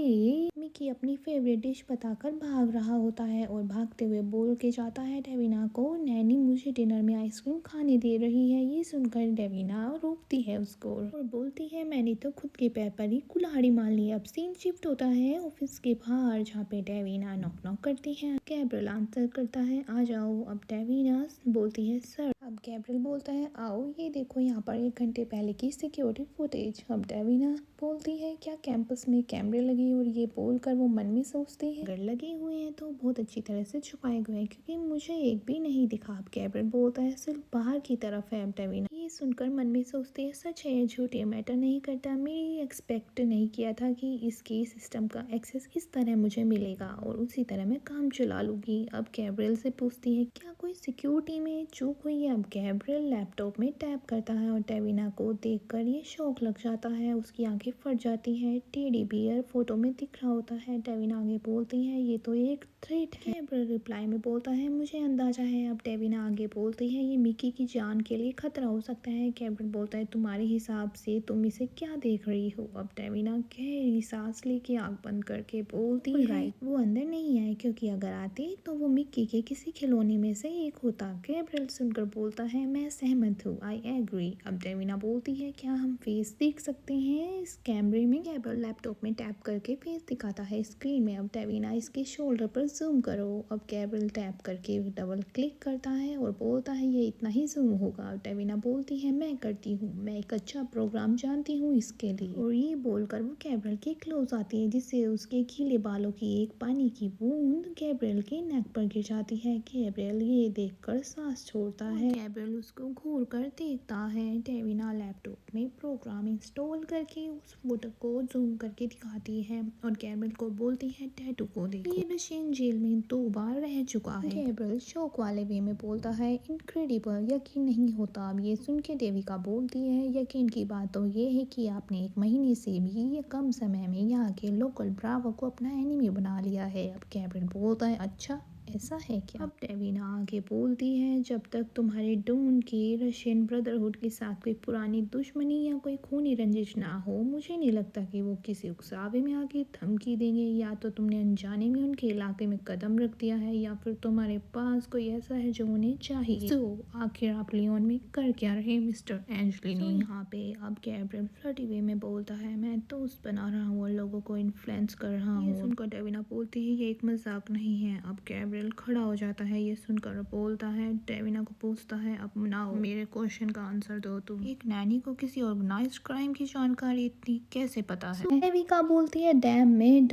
मिक्की अपनी फेवरेट डिश बताकर भाग रहा होता है और भागते हुए बोल के जाता है डेविना को नैनी मुझे डिनर में आइसक्रीम खाने दे रही है। ये सुनकर डेविना रोकती है उसको और बोलती है मैंने तो खुद के पैर पर ही कुल्हाड़ी मार ली। अब सीन शिफ्ट होता है ऑफिस के बाहर जहाँ पे डेविना नॉक नॉक करती है। गैब्रियल आंसर करता है आ जाओ। अब डेविना बोलती है सर। अब गैब्रियल बोलता है आओ ये देखो यहाँ पर 1 घंटे पहले की सिक्योरिटी फुटेज। अब डेविना बोलती है क्या कैंपस में कैमरे लगे, और ये बोलकर वो मन में सोचती है अगर लगे हुए हैं तो बहुत अच्छी तरह से छुपाए गए हैं क्योंकि मुझे एक भी नहीं दिखा। अब गैब्रियल बोलता है सिर्फ बाहर की तरफ है। अब डेविना ये सुनकर मन में सोचती है सच है या झूठ, ये मैटर नहीं करता। मेरी एक्सपेक्ट नहीं किया था कि इसके सिस्टम का एक्सेस इस तरह मुझे मिलेगा और उसी तरह मैं काम चला लूँगी। अब गैब्रियल से पूछती है क्या कोई सिक्योरिटी में चूक हुई है। अब गैब्रियल लैपटॉप में टैप करता है और डेविना को देखकर ये शौक लग जाता है, उसकी आंखें फट जाती हैं। टेडी बियर फोटो में दिख रहा होता है। डेविना आगे बोलती है ये तो एक थ्रेट है। गैब्रियल रिप्लाई में बोलता है मुझे अंदाजा है। अब डेविना आगे बोलती है ये मिक्की की जान के लिए खतरा हो सकता है। गैब्रियल बोलता है तुम्हारे हिसाब से तुम इसे क्या देख रही हो। अब डेविना गहरी सांस लेके आंख बंद करके बोलती है वो अंदर नहीं आए क्योंकि अगर आते तो वो मिक्की के किसी खिलौने में से एक होता। गैब्रियल सुनकर बोलता है मैं सहमत हूँ, आई एग्री। अब डेविना बोलती है क्या हम फेस देख सकते हैं इस कैमरे में। गैब्रियल लैपटॉप में टैप करके फेस दिखाता है स्क्रीन में। अब डेविना इसके शोल्डर पर जूम करो। अब गैब्रियल टैप करके डबल क्लिक करता है और बोलता है ये इतना ही जूम होगा। डेविना बोलती है मैं करती हूँ, मैं एक अच्छा प्रोग्राम जानती हूँ इसके लिए। और ये बोलकर वो गैब्रियल के क्लोज आती है जिससे उसके गीले बालों की एक पानी की बूंद गैब्रियल के नेक पर गिर जाती है। गैब्रियल ये देखकर सांस छोड़ता है। गैब्रियल उसको घूर कर देखता है। डेविना लैपटॉप में प्रोग्राम इंस्टॉल करके उस फोटो को जूम करके दिखाती है और गैब्रियल को बोलती है टैटू को देखो, ये मशीन जेल में 2 बार रह चुका है। गैब्रियल शौक वाले वे में बोलता है इनक्रेडिबल, यकीन नहीं होता। अब ये सुन के देविका बोलती है यकीन की बात तो ये है कि आपने 1 महीने से भी ये कम समय में यहाँ के लोकल ब्रावो को अपना एनिमी बना लिया है। अब गैब्रियल बोलता है अच्छा ऐसा है क्या। अब डेविना आगे बोलती है जब तक तुम्हारे डून के रशियन ब्रदरहुड के साथ कोई पुरानी दुश्मनी या कोई खूनी रंजिश ना हो, मुझे नहीं लगता कि वो किसी उकसावे में आके धमकी देंगे। या तो तुमने अनजाने में उनके इलाके में कदम रख दिया है या फिर तुम्हारे पास कोई ऐसा है जो उन्हें चाहिए। तो आखिर आप लियोन में कर क्या रहे मिस्टर एंजलिनी। यहाँ पे अब गैब्रियल फ्लर्टी वे में बोलता है मैं दोस्त बना रहा हूँ और लोगों को इन्फ्लुएंस कर रहा हूँ। सुनकर डेविना बोलती है ये एक मजाक नहीं है। अब गैब्रियल खड़ा हो जाता है ये सुनकर, बोलता है डेविना को पूछता है अब नाउ मेरे क्वेश्चन का आंसर दो, तुम एक नैनी को किसी ऑर्गेनाइज्ड क्राइम की जानकारी इतनी कैसे पता है। देविका बोलती है डैम में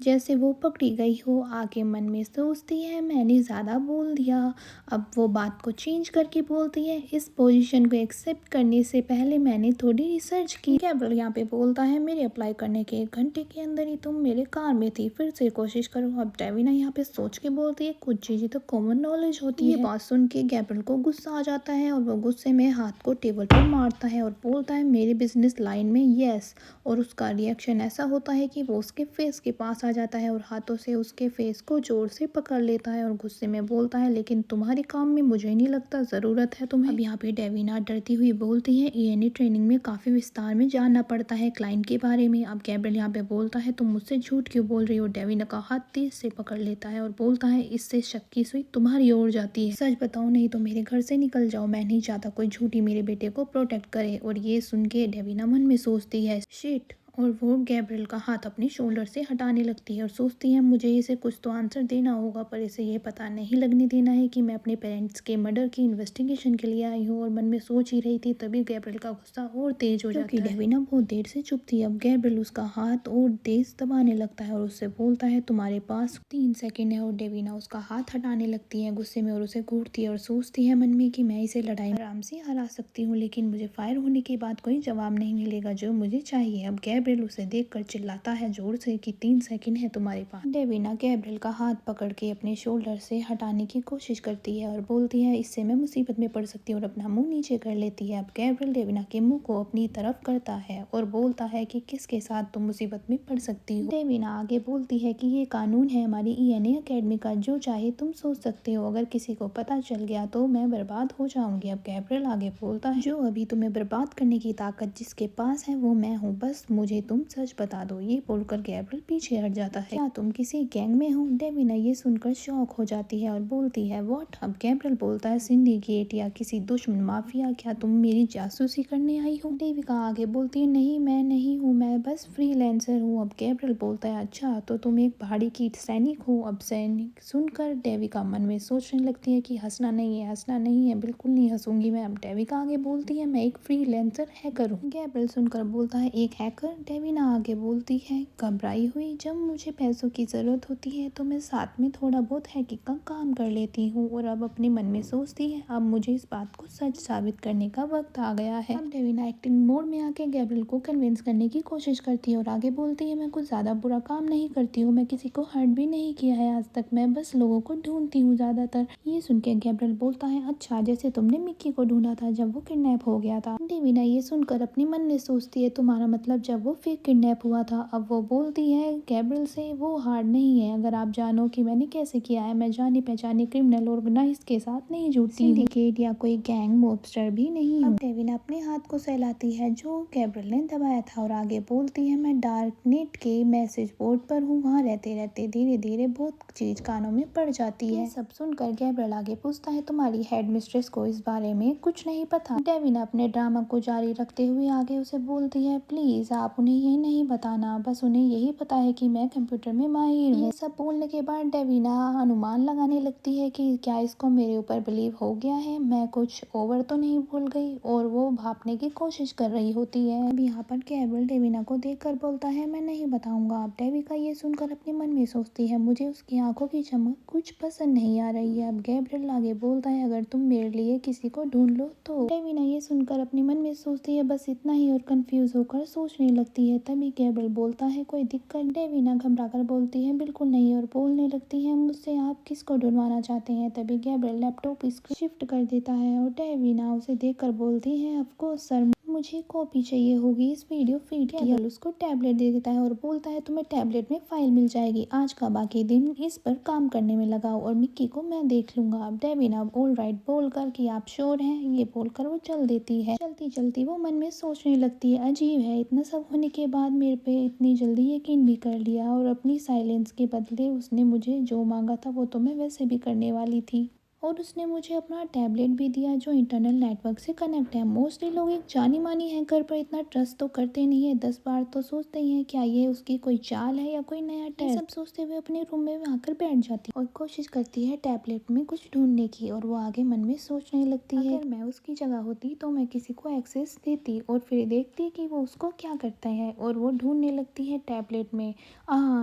जैसे वो पकड़ी गई हो। आगे मन में सोचती है मैंने ज़्यादा बोल दिया। अब वो बात को चेंज करके बोलती है इस पोजीशन को एक्सेप्ट करने से पहले मैंने थोड़ी रिसर्च की। गैब्रियल यहाँ पे बोलता है मेरे अप्लाई करने के 1 घंटे के अंदर ही तुम मेरे कार में थी, फिर से कोशिश करो। अब डेविना यहाँ पे सोच के बोलती सकती है, कुछ चीज़ें तो कॉमन नॉलेज होती है। ये बात सुन के गैब्रियल को गुस्सा आ जाता है और वो गुस्से में हाथ को टेबल पर मारता है और बोलता है मेरे बिजनेस लाइन में यस। और उसका रिएक्शन ऐसा होता है कि वो उसके फेस के पास आ जाता है और हाथों से उसके फेस को जोर से पकड़ लेता है और गुस्से में बोलता है लेकिन तुम्हारे काम में मुझे नहीं लगता ज़रूरत है तुम्हें। अब यहाँ पे डेविना डरती हुई बोलती है ENA ट्रेनिंग में काफ़ी विस्तार में जानना पड़ता है क्लाइंट के बारे में। अब गैब्रियल यहाँ पे बोलता है तुम मुझसे झूठ क्यों बोल रही हो। डेविना का हाथ तेज से पकड़ लेता है और बोलता है इससे शक की सुई तुम्हारी ओर जाती है, सच बताओ नहीं तो मेरे घर से निकल जाओ, मैं नहीं चाहता कोई झूठी मेरे बेटे को प्रोटेक्ट करे। और ये सुन के डेविना मन में सोचती है शिट, और वो गैब्रियल का हाथ अपने शोल्डर से हटाने लगती है और सोचती है मुझे इसे कुछ तो आंसर देना होगा, पर इसे ये पता नहीं लगने देना है कि मैं अपने पेरेंट्स के मर्डर की इन्वेस्टिगेशन के लिए आई हूँ। और मन में सोच ही रही थी तभी गैब्रियल का गुस्सा और तेज हो जाता है। डेविना बहुत देर से चुप थी। अब गैब्रियल उसका हाथ और तेज दबाने लगता है और उससे बोलता है तुम्हारे पास 3 सेकंड है। और डेविना उसका हाथ हटाने लगती है गुस्से में और उसे घूरती है और सोचती है मन में कि मैं इसे लड़ाई में आराम से हरा सकती हूँ, लेकिन मुझे फायर होने के बाद कोई जवाब नहीं मिलेगा जो मुझे चाहिए। अब गैब्रियल उसे देखकर चिल्लाता है जोर से कि 3 सेकंड है तुम्हारे पास। डेविना गैब्रियल का हाथ पकड़ के अपने शोल्डर से हटाने की कोशिश करती है और बोलती है इससे मैं मुसीबत में पड़ सकती हूँ और अपना मुंह नीचे कर लेती है। अब गैब्रियल डेविना के मुंह को अपनी तरफ करता है और बोलता है कि किसके साथ तुम मुसीबत में पड़ सकती हो। डेविना आगे बोलती है कि ये कानून है हमारी ENA अकेडमी का, जो चाहे तुम सोच सकते हो, अगर किसी को पता चल गया तो मैं बर्बाद हो जाऊंगी। अब गैब्रियल आगे बोलता है जो अभी तुम्हें बर्बाद करने की ताकत जिसके पास है वो मैं हूँ, बस मुझे तुम सच बता दो। ये बोलकर गैब्रियल पीछे हट जाता है। क्या तुम किसी गैंग में हो। डेविना ये सुनकर शॉक हो जाती है और बोलती है व्हाट। अब गैब्रियल बोलता है सिंडिकेट या किसी दुश्मन माफिया, क्या तुम मेरी जासूसी करने आई हो। डेविका आगे बोलती है नहीं मैं नहीं हूँ, मैं बस फ्रीलांसर हूँ। अब गैब्रियल बोलता है अच्छा तो तुम एक पहाड़ी की सैनिक हो। अब सैनिक सुनकर डेविका मन में सोचने लगती है कि हंसना नहीं है, हंसना नहीं है, बिल्कुल नहीं हंसूंगी मैं। अब डेविका आगे बोलती है मैं एक फ्रीलांसर हैकर हूँ। गैब्रियल सुनकर बोलता है एक हैकर। डेविना आगे बोलती है घबराई हुई जब मुझे पैसों की जरूरत होती है तो मैं साथ में थोड़ा बहुत हैकिंग का काम कर लेती हूँ। और अब अपने मन में सोचती है अब मुझे इस बात को सच साबित करने का वक्त आ गया है। अब डेविना एक्टिंग मोड में आके गैब्रियल को कन्विंस करने की कोशिश करती है और आगे बोलती है मैं कुछ ज्यादा बुरा काम नहीं करती हूँ, मैं किसी को हर्ट भी नहीं किया है आज तक, मैं बस लोगों को ढूंढती हूँ ज्यादातर। ये सुन के गैब्रियल बोलता है अच्छा जैसे तुमने मिक्की को ढूंढा था जब वो किडनैप हो गया था। डेविना ये सुनकर अपने मन में सोचती है तुम्हारा मतलब जब वो फेक किडनैप हुआ था। अब वो बोलती है गैब्रियल से वो हार्ड नहीं है, अगर आप जानो कि मैंने कैसे किया है, मैं जाने पहचाने क्रिमिनल ऑर्गेनाइज के साथ नहीं जुड़ती, सिंडिकेट या कोई गैंग मॉबस्टर भी नहीं हूँ। अब डेविना अपने हाथ को सहलाती है जो गैब्रियल ने दबाया था और आगे बोलती है मैं डार्क नेट के मैसेज बोर्ड पर हूँ, वहाँ रहते रहते धीरे धीरे बहुत चीज कानों में पड़ जाती है। सब सुनकर गैब्रियल आगे पूछता है तुम्हारी हेड मिस्ट्रेस को इस बारे में कुछ नहीं पता। डेविना अपने ड्रामा को जारी रखते हुए आगे उसे बोलती है प्लीज आप उन्हें ये नहीं बताना, बस उन्हें यही पता है कि मैं कंप्यूटर में माहिर हूँ। ये सब बोलने के बाद डेविना अनुमान लगाने लगती है कि क्या इसको मेरे ऊपर बिलीव हो गया है, मैं कुछ ओवर तो नहीं भूल गई, और वो भापने की कोशिश कर रही होती है। अब यहाँ पर गैब्रियल डेविना को देखकर बोलता है मैं नहीं बताऊंगा। अब डेविका ये सुनकर अपने मन में सोचती है मुझे उसकी आंखों की चमक कुछ पसंद नहीं आ रही है। अब गैब्रियल आगे बोलता है अगर तुम मेरे लिए किसी को ढूंढ लो तो। डेविना ये सुनकर अपने मन में सोचती है बस इतना ही और कंफ्यूज होकर सोचने लगती है। तभी गैब्रियल बोलता है कोई दिक्कत। डेविना घबरा कर बोलती है बिल्कुल नहीं और बोलने लगती है मुझसे आप किसको ढूंढवाना चाहते हैं। तभी गैब्रियल लैपटॉप स्क्रीन शिफ्ट कर देता है और डेविना उसे देखकर बोलती है ऑफकोर्स सर मुझे कॉपी चाहिए होगी इस वीडियो फीड की। गैब्रियल उसको टैबलेट दे देता है और बोलता है तुम्हें टैबलेट में फाइल मिल जाएगी, आज का बाकी दिन इस पर काम करने में लगाओ और मिक्की को मैं देख लूंगा। अब डेविना ऑल राइट बोलकर कि आप श्योर हैं ये बोलकर वो चल देती है। चलती चलती वो मन में सोचने लगती है अजीब है इतना सब होने के बाद मेरे पे इतनी जल्दी यकीन भी कर लिया, और अपनी साइलेंस के बदले उसने मुझे जो मांगा था वो तो मैं वैसे भी करने वाली थी, और उसने मुझे अपना टैबलेट भी दिया जो इंटरनल नेटवर्क से कनेक्ट है। मोस्टली लोग एक जानी मानी हैकर पर इतना ट्रस्ट तो करते नहीं है, 10 बार तो सोचते ही हैं क्या ये उसकी कोई चाल है या कोई नया टैब। सब सोचते हुए अपने रूम में आकर बैठ जाती और कोशिश करती है टैबलेट में कुछ ढूंढने की, और वो आगे मन में सोचने लगती है अगर मैं उसकी जगह होती तो मैं किसी को एक्सेस देती और फिर देखती कि वो उसको क्या करता है। और वो ढूंढने लगती है टैबलेट में,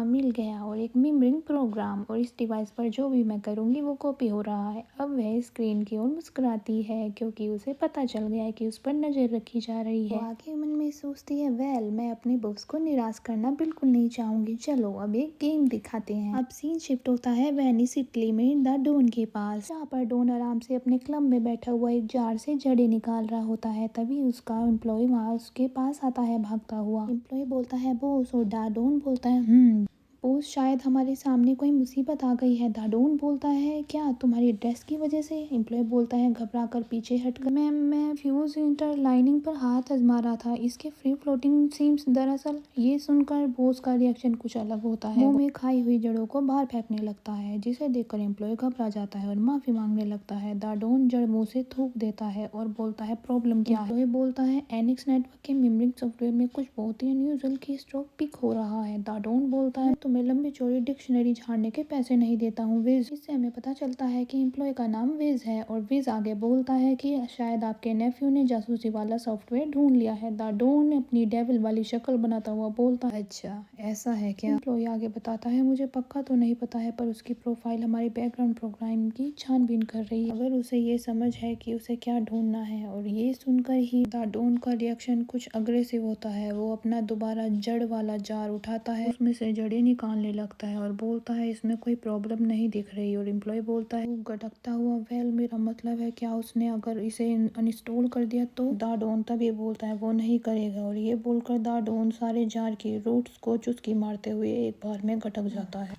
मिल गया, और एक मिमरिंग प्रोग्राम, और इस डिवाइस पर जो भी मैं करूँगी वो कॉपी हो रहा है। अब वह स्क्रीन की ओर मुस्कुराती है क्योंकि उसे पता चल गया है कि उस पर नजर रखी जा रही है। वो आगे मन में सोचती है, वेल मैं अपने बॉस को निराश करना बिल्कुल नहीं चाहूंगी, चलो अब एक गेम दिखाते हैं। अब सीन शिफ्ट होता है वेनिस इटली में द डॉन के पास, जहाँ पर डॉन आराम से अपने क्लब में बैठा हुआ एक जार से जड़ें निकाल रहा होता है। तभी उसका एम्प्लॉय वहाँ उसके पास आता है भागता हुआ। एम्प्लॉय बोलता है बॉस, और डॉन बोलता है बॉस शायद हमारे सामने कोई मुसीबत आ गई है। दाडोन बोलता है, क्या तुम्हारी ड्रेस की वजह से? एम्प्लॉय बोलता है घबरा कर पीछे हटकर, मैं फ्यूज इंटरलाइनिंग पर हाथ आजमा रहा था, इसके फ्री फ्लोटिंग सीम्स। दरअसल ये सुनकर बॉस का रिएक्शन कुछ अलग होता है। मुंह में खाई हुई जड़ों को बाहर फेंकने लगता है, जिसे देखकर एम्प्लॉय घबरा जाता है और माफी मांगने लगता है। दाडोन जड़ मुंह से थूक देता है और बोलता है प्रॉब्लम क्या है? एम्प्लॉय बोलता है एनिक्स नेटवर्क के मेमोरी सॉफ्टवेयर में कुछ बहुत ही अनयूजुअल की स्ट्रोक पिक हो रहा है। दाडोन बोलता है तुम्हें लंबी चौड़ी डिक्शनरी झाड़ने के पैसे नहीं देता हूँ विज। इससे हमें पता चलता है कि एम्प्लॉय का नाम विज है, और विज आगे बोलता है कि शायद आपके नेफ्यू ने जासूसी वाला सॉफ्टवेयर ढूंढ लिया है। दाडोन अपनी डेविल वाली शक्ल बनाता हुआ बोलता है, अच्छा ऐसा है क्या? एम्प्लॉय आगे बताता है, मुझे पक्का तो नहीं पता है, पर उसकी प्रोफाइल हमारे बैकग्राउंड प्रोग्राम की छानबीन कर रही है। अगर उसे ये समझ है कि उसे क्या ढूंढना है। और ये सुनकर ही दाडोन का रिएक्शन कुछ अग्रेसिव होता है। वो अपना दोबारा जड़ वाला जार उठाता है, उसमें से जड़ें निकालने लगता है और बोलता है इसमें कोई प्रॉब्लम नहीं दिख रही। और एम्प्लॉय बोलता है गटकता हुआ, वेल मेरा मतलब है क्या उसने अगर इसे अनइंस्टॉल कर दिया तो? दाडोन तभी बोलता है वो नहीं करेगा। और ये बोलकर दाडोन सारे जार की रूट्स को चुस्की मारते हुए एक बार में गटक जाता है।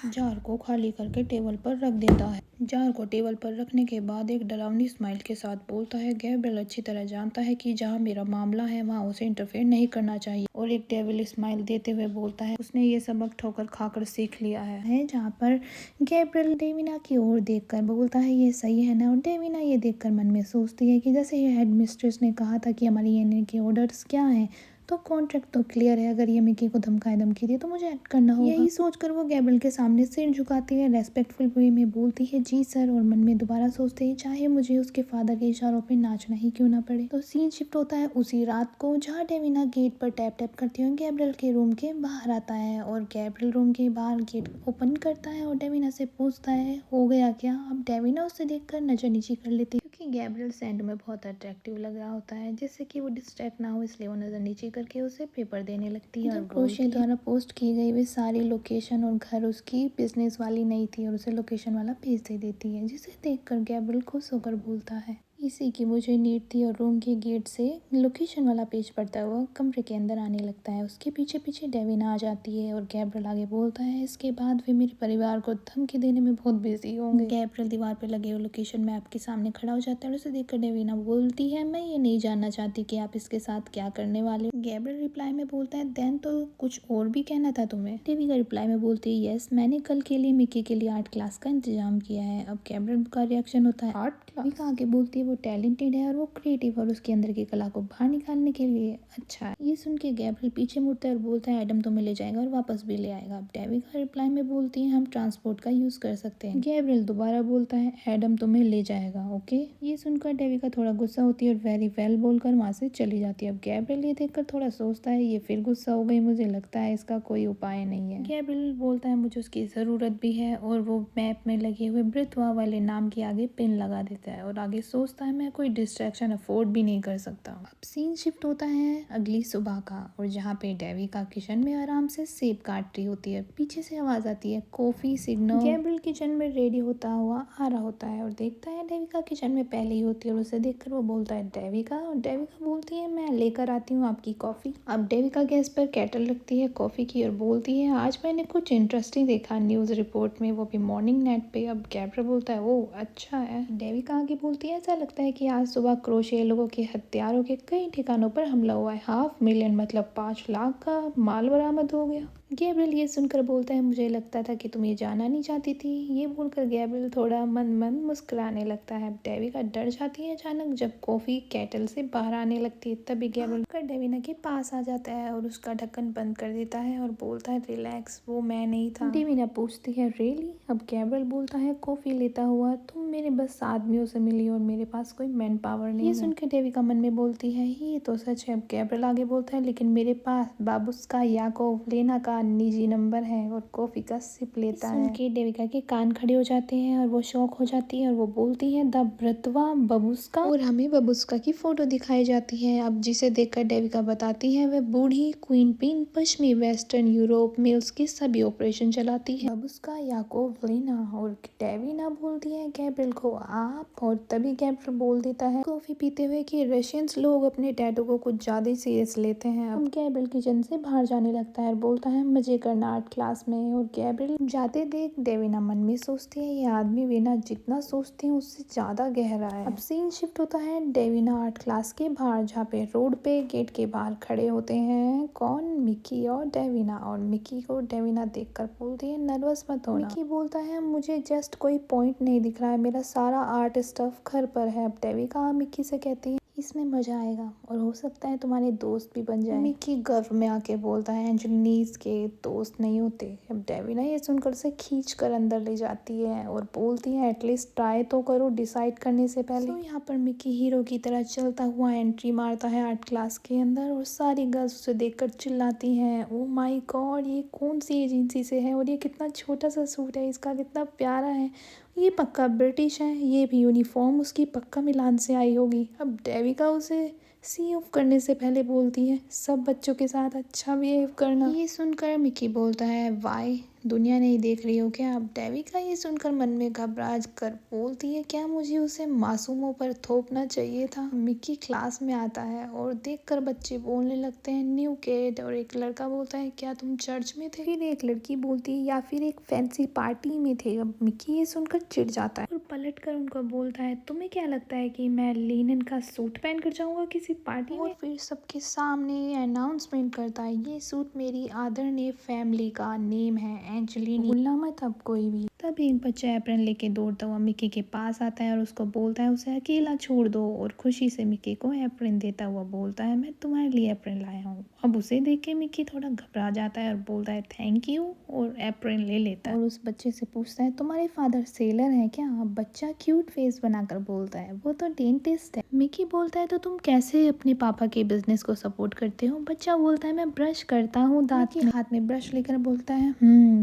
जार को खाली करके टेबल पर रख देता है। जार को टेबल पर रखने के बाद एक डरावनी स्माइल के साथ बोलता है, गैब्रियल अच्छी तरह जानता है कि जहाँ मेरा मामला है वहाँ उसे इंटरफेयर नहीं करना चाहिए। और एक डेविल स्माइल देते हुए बोलता है उसने ये सबक ठोकर खाकर सीख लिया है। जहाँ पर गैब्रियल डेविना की ओर देखकर बोलता है ये सही है ना? और डेविना ये देखकर मन में सोचती है कि जैसे ये हेड मिस्ट्रेस ने कहा था कि हमारी यूनियन के ऑर्डर्स क्या हैं, तो कॉन्ट्रैक्ट तो क्लियर है, अगर ये मिकी को धमकाए धमकी दी तो मुझे एक्ट करना होगा। यही सोचकर वो गैब्रियल के सामने सिर झुकाती है, रेस्पेक्टफुल वे में बोलती है जी सर, और मन में दोबारा सोचते है चाहे मुझे उसके फादर के इशारों पे नाचना ही क्यों ना पड़े। तो सीन शिफ्ट होता है उसी रात को, जहाँ डेविना गेट पर टैप टैप करती हुई गैब्रियल के रूम के बाहर आता है। और गैब्रियल रूम के बाहर गेट ओपन करता है और डेविना से पूछता है हो गया क्या? अब डेविना उसे देखकर नजर नीची कर लेती है, क्योंकि गैब्रियल सेंड में बहुत अट्रैक्टिव लग रहा होता है, जिससे कि वो डिस्ट्रैक्ट ना हो, इसलिए वो नजर नीचे करके उसे पेपर देने लगती है। और क्रोशे द्वारा पोस्ट की गई वे सारी लोकेशन और घर उसकी बिजनेस वाली नहीं थी, और उसे लोकेशन वाला भेज दे देती है, जिसे देखकर गैब्रियल खुश होकर बोलता है इसी की मुझे नीड थी। और रूम के गेट से लोकेशन वाला पेज पढ़ता हुआ कमरे के अंदर आने लगता है। उसके पीछे पीछे डेविना आ जाती है, और गैब्रियल आगे बोलता है इसके बाद वे मेरे परिवार को धमकी देने में बहुत बिजी होंगे। गैब्रियल दीवार पर लगे हुए लोकेशन मैप के सामने खड़ा हो जाता है, और उसे देखकर डेविना बोलती है मैं ये नहीं जानना चाहती कि आप इसके साथ क्या करने वाले हो। गैब्रियल रिप्लाई में बोलता है देन तो कुछ और भी कहना था तुम्हें? डेविना रिप्लाई में बोलती है यस, मैंने कल के लिए मिकी के लिए आर्ट क्लास का इंतजाम किया है। अब गैब्रियल का रिएक्शन होता है आर्ट क्लास? आगे बोलती है वो टैलेंटेड है और वो क्रिएटिव, और उसके अंदर की कला को बाहर निकालने के लिए अच्छा है। ये सुन के गैब्रियल पीछे मुड़ता है और बोलता है एडम तुम्हें ले जाएगा और वापस भी ले आएगा। अब डेविना रिप्लाई में बोलती है हम ट्रांसपोर्ट का यूज कर सकते हैं। गैब्रियल दोबारा बोलता है एडम तुम्हें ले जाएगा, ओके। ये सुनकर डेविना थोड़ा गुस्सा होती है और वेरी वेल बोलकर वहां से चली जाती है। अब गैब्रियल ये देखकर थोड़ा सोचता है ये फिर गुस्सा हो गई, मुझे लगता है इसका कोई उपाय नहीं है। गैब्रियल बोलता है मुझे उसकी जरूरत भी है, और वो मैप में लगे हुए ब्रिथवा वाले नाम के आगे पिन लगा देता है, और आगे सोचता है मैं कोई डिस्ट्रैक्शन अफोर्ड भी नहीं कर सकता। अब सीन शिफ्ट होता है अगली सुबह का, और जहाँ पे डेविना किचन में आराम से सेब काट रही होती है। पीछे से आवाज आती है कॉफी सिग्नल। गैब्रियल किचन में रेडी होता हुआ आ रहा होता है और देखता है डेविना किचन में पहले ही होती है, और उसे देखकर वो बोलता है डेविना, और डेविना बोलती है मैं लेकर आती हूँ आपकी कॉफी। अब डेविना गैस पर केटल रखती है कॉफी की और बोलती है आज मैंने कुछ इंटरेस्टिंग देखा न्यूज रिपोर्ट में, वो भी मॉर्निंग नेट पे। अब गैब्रियल बोलता है ओ अच्छा है। डेविना आगे बोलती है ऐसा लगता है कि आज सुबह क्रोशे लोगों के हत्यारों के कई ठिकानों पर हमला हुआ है, 500,000 मतलब 5 लाख का माल बरामद हो गया। गैब्रियल ये सुनकर बोलता है मुझे लगता था कि तुम ये जाना नहीं चाहती थी। ये बोलकर गैब्रियल थोड़ा मन मन मुस्कुराने लगता है। डेविना डर जाती है अचानक जब कॉफी केटल से बाहर आने लगती है। तभी गैब्रियल डेविना के पास आ जाता है और उसका ढक्कन बंद कर देता है और बोलता है रिलैक्स, वो मैं नहीं था। डेविना पूछती है रियली? अब गैब्रियल बोलता है कॉफी लेता हुआ तुम मेरे बस आदमियों से मिली और मेरे पास कोई मैन पावर नहीं है। ये सुनकर डेविका मन में बोलती है ये तो सच है। अब गैब्रियल आगे बोलता है लेकिन मेरे पास बाबुस्का याकोवलेना का निजी नंबर है और कॉफी का सिप लेता है। सुन के डेविका के कान खड़े हो जाते हैं और वो शॉक हो जाती है और वो बोलती है द ब्रतवा बबुस्का, और हमें बबुस्का की फोटो दिखाई जाती है। अब जिसे देखकर डेविका बताती है वह बूढ़ी क्वीन पिन पश्चिमी वेस्टर्न यूरोप में उसके सभी ऑपरेशन चलाती है। बबुस्का याकोवलेना, और डेविना बोलती है गैब्रियल को आप, और तभी गैब्रियल बोल देता है कॉफी पीते हुए कि रशियंस लोग अपने टैटू को कुछ ज्यादा सीरियस लेते हैं। अब गैब्रियल किचन से बाहर जाने लगता है और बोलता है मजे करना आर्ट क्लास में, और गैब्रियल जाते देख डेविना मन में सोचती है ये आदमी बिना जितना सोचती है उससे ज्यादा गहरा है। अब सीन शिफ्ट होता है डेविना आर्ट क्लास के बाहर, जहाँ पे रोड पे गेट के बाहर खड़े होते हैं कौन, मिकी और डेविना, और मिकी को डेविना देखकर बोलती है नर्वस मत होना। मिकी बोलता है मुझे जस्ट कोई पॉइंट नहीं दिख रहा है, मेरा सारा आर्ट स्टफ घर पर है। अब डेविका मिकी से कहती है इसमें मजा आएगा और हो सकता है तुम्हारे दोस्त भी बन जाए। मिकी गर्व में आके बोलता है एंजेलिनीज के दोस्त नहीं होते। अब डेविना ये सुनकर उसे खींच कर अंदर ले जाती है और बोलती है एटलीस्ट ट्राई तो करो डिसाइड करने से पहले। तो यहाँ पर मिकी हीरो की तरह चलता हुआ एंट्री मारता है आर्ट क्लास के अंदर, और सारी गर्ल्स उसे देखकर चिल्लाती हैं ओ माय गॉड ये कौन सी एजेंसी से है और ये कितना छोटा सा सूट है, इसका कितना प्यारा है, ये पक्का ब्रिटिश है, ये भी यूनिफॉर्म उसकी पक्का मिलान से आई होगी। अब डेविका उसे सी ऑफ करने से पहले बोलती है सब बच्चों के साथ अच्छा बिहेव करना। ये सुनकर मिकी बोलता है वाई दुनिया नहीं देख रही हो क्या। अब डेविका ये सुनकर मन में घबरा कर बोलती है क्या मुझे उसे मासूमों पर थोपना चाहिए था। मिकी क्लास में आता है और देखकर बच्चे बोलने लगते हैं न्यू किड, और एक लड़का बोलता है क्या तुम चर्च में थे, फिर एक लड़की बोलती है या फिर एक फैंसी पार्टी में थे। अब मिकी ये सुनकर चिढ़ जाता है और पलट कर उनको बोलता है तुम्हें क्या लगता है कि मैं लिनन का सूट पहन कर जाऊंगा किसी पार्टी में। और फिर सबके सामने अनाउंसमेंट करता है ये सूट मेरी आदरणीय फैमिली का नेम है एंजेलिनी, भूलना मत अब कोई भी। तब एक बच्चा एप्रन लेके दौड़ता हुआ मिकी के पास आता है और उसको बोलता है उसे अकेला छोड़ दो, और खुशी से मिकी को एप्रन देता हुआ बोलता है मैं तुम्हारे लिए एप्रन लाया हूँ। अब उसे देख के मिकी थोड़ा घबरा जाता है और बोलता है थैंक यू, और एप्रन ले लेता है और उस बच्चे से पूछता है तुम्हारे फादर सेलर हैं क्या। बच्चा क्यूट फेस बनाकर बोलता है वो तो डेंटिस्ट है। मिकी बोलता है तो तुम कैसे अपने पापा के बिजनेस को सपोर्ट करते हो। बच्चा बोलता है मैं ब्रश करता हूँ दांत के हाथ में ब्रश लेकर बोलता है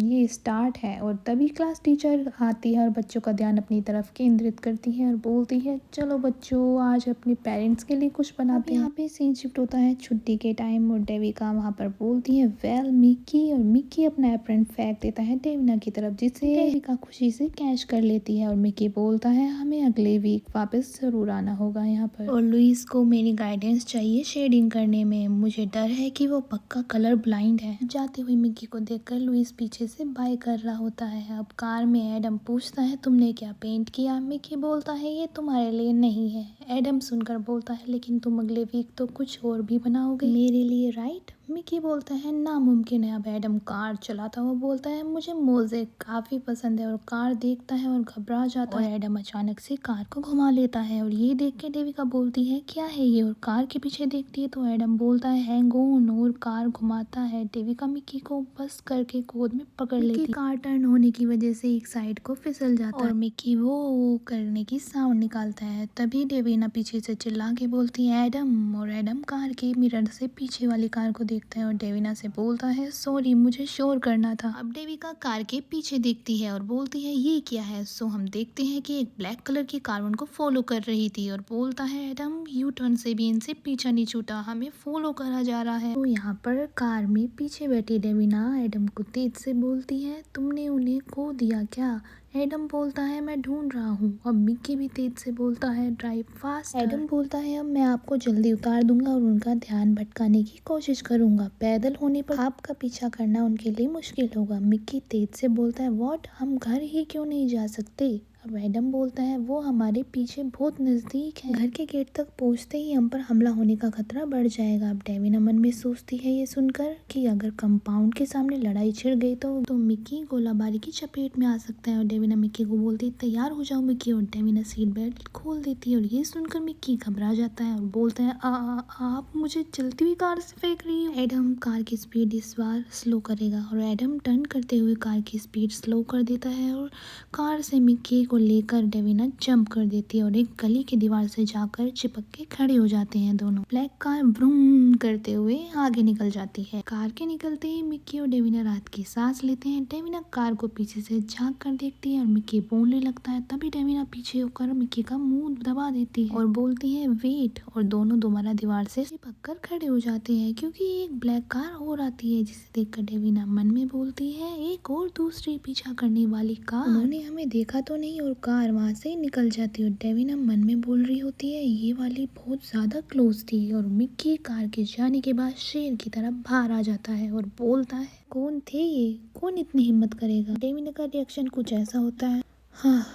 ये स्टार्ट है। और तभी क्लास टीचर आती है और बच्चों का ध्यान अपनी तरफ केंद्रित करती है और बोलती है चलो बच्चों आज अपने पेरेंट्स के लिए कुछ बनाते हैं। यहाँ पे सीन शिफ्ट होता है छुट्टी के टाइम और डेविका वहाँ पर बोलती है वेल मिकी, और मिकी अपना एप्रन फेंक देता है डेविना की तरफ जिसे डेविका खुशी से कैच कर लेती है। और मिकी बोलता है हमें अगले वीक वापस जरूर आना होगा यहाँ पर, और लुइस को मेरी गाइडेंस चाहिए शेडिंग करने में, मुझे डर है कि वो पक्का कलर ब्लाइंड है। जाते हुए मिकी को देखकर लुइस पीछे से बाय कर रहा होता है। अब कार में एडम पूछता है तुमने क्या पेंट किया। मिकी बोलता है ये तुम्हारे लिए नहीं है। एडम सुनकर बोलता है लेकिन तुम अगले वीक तो कुछ और भी बनाओगे मेरे लिए राइट। मिकी बोलता है नामुमकिन है। अब एडम कार चलाता हुआ बोलता है मुझे मोज़ेक काफ़ी पसंद है, और कार देखता है और घबरा जाता है। एडम अचानक से कार को घुमा लेता है और ये देख के डेविका बोलती है क्या है ये, और कार के पीछे देखती है तो एडम बोलता है हैंग ऑन, और कार घुमाता है। डेविका मिकी को बस करके गोद में पकड़ लेती है। कार टर्न होने की वजह से एक साइड को फिसल जाता है और मिकी वो करने की साउंड निकालता है। तभी डेविना पीछे से चिल्ला के बोलती है एडम, और एडम कार के मिरर से पीछे वाली कार को देखता है और डेविना से बोलता है सॉरी मुझे शोर करना था। अब डेविका कार के पीछे देखती है और बोलती है ये क्या है। सो हम देखते हैं कि एक ब्लैक कलर की कार उनको फॉलो कर रही थी, और बोलता है एडम यू टर्न से भी इनसे पीछा नहीं छूटा, हमें फॉलो करा जा रहा है। तो यहाँ पर कार में पीछे बैठी डेविना एडम को तेज से बोलती है तुमने उन्हें खो दिया क्या। एडम बोलता है मैं ढूंढ रहा हूँ। अब मिकी भी तेज से बोलता है ड्राइव फास्ट। एडम बोलता है अब मैं आपको जल्दी उतार दूंगा और उनका ध्यान भटकाने की कोशिश करूंगा, पैदल होने पर आपका पीछा करना उनके लिए मुश्किल होगा। मिकी तेज से बोलता है व्हाट, हम घर ही क्यों नहीं जा सकते। अब एडम बोलता है वो हमारे पीछे बहुत नजदीक है, घर के गेट तक पहुंचते ही हम पर हमला होने का खतरा बढ़ जाएगा। अब डेविना मन में सोचती है ये सुनकर कि अगर कंपाउंड के सामने लड़ाई छिड़ गई तो मिकी गोलाबारी की चपेट में आ सकता है। और डेविना मिकी को बोलती है तैयार हो जाओ मिकी, और डेविना सीट बेल्ट खोल देती है। और ये सुनकर मिकी घबरा जाता है और बोलता है आप मुझे चलती हुई कार से फेंक रही हो। एडम कार की स्पीड इस बार स्लो करेगा, और एडम टर्न करते हुए कार की स्पीड स्लो कर देता है और कार से मिकी को लेकर डेविना जंप कर देती है और एक गली की दीवार से जाकर चिपक के खड़े हो जाते हैं दोनों। ब्लैक कार ब्रूम करते हुए आगे निकल जाती है। कार के निकलते ही मिक्की और डेविना राहत की सांस लेते हैं। डेविना कार को पीछे से झांक कर देखती है और मिक्की बोलने लगता है। तभी डेविना पीछे होकर मिक्की का मुंह दबा देती है और बोलती है वेट, और दोनों दोबारा दीवार से चिपक कर खड़े हो जाते हैं क्योंकि एक ब्लैक कार और आती है, जिसे देखकर डेविना मन में बोलती है एक और दूसरी पीछा करने वाली कार, उन्होंने हमें देखा तो नहीं, और कार वहां से निकल जाती है। और डेविना मन में बोल रही होती है ये वाली बहुत ज्यादा क्लोज थी। और मिक्की कार के जाने के बाद शेर की तरह बाहर आ जाता है और बोलता है कौन थे ये, कौन इतनी हिम्मत करेगा। डेविना का रिएक्शन कुछ ऐसा होता है, हाँ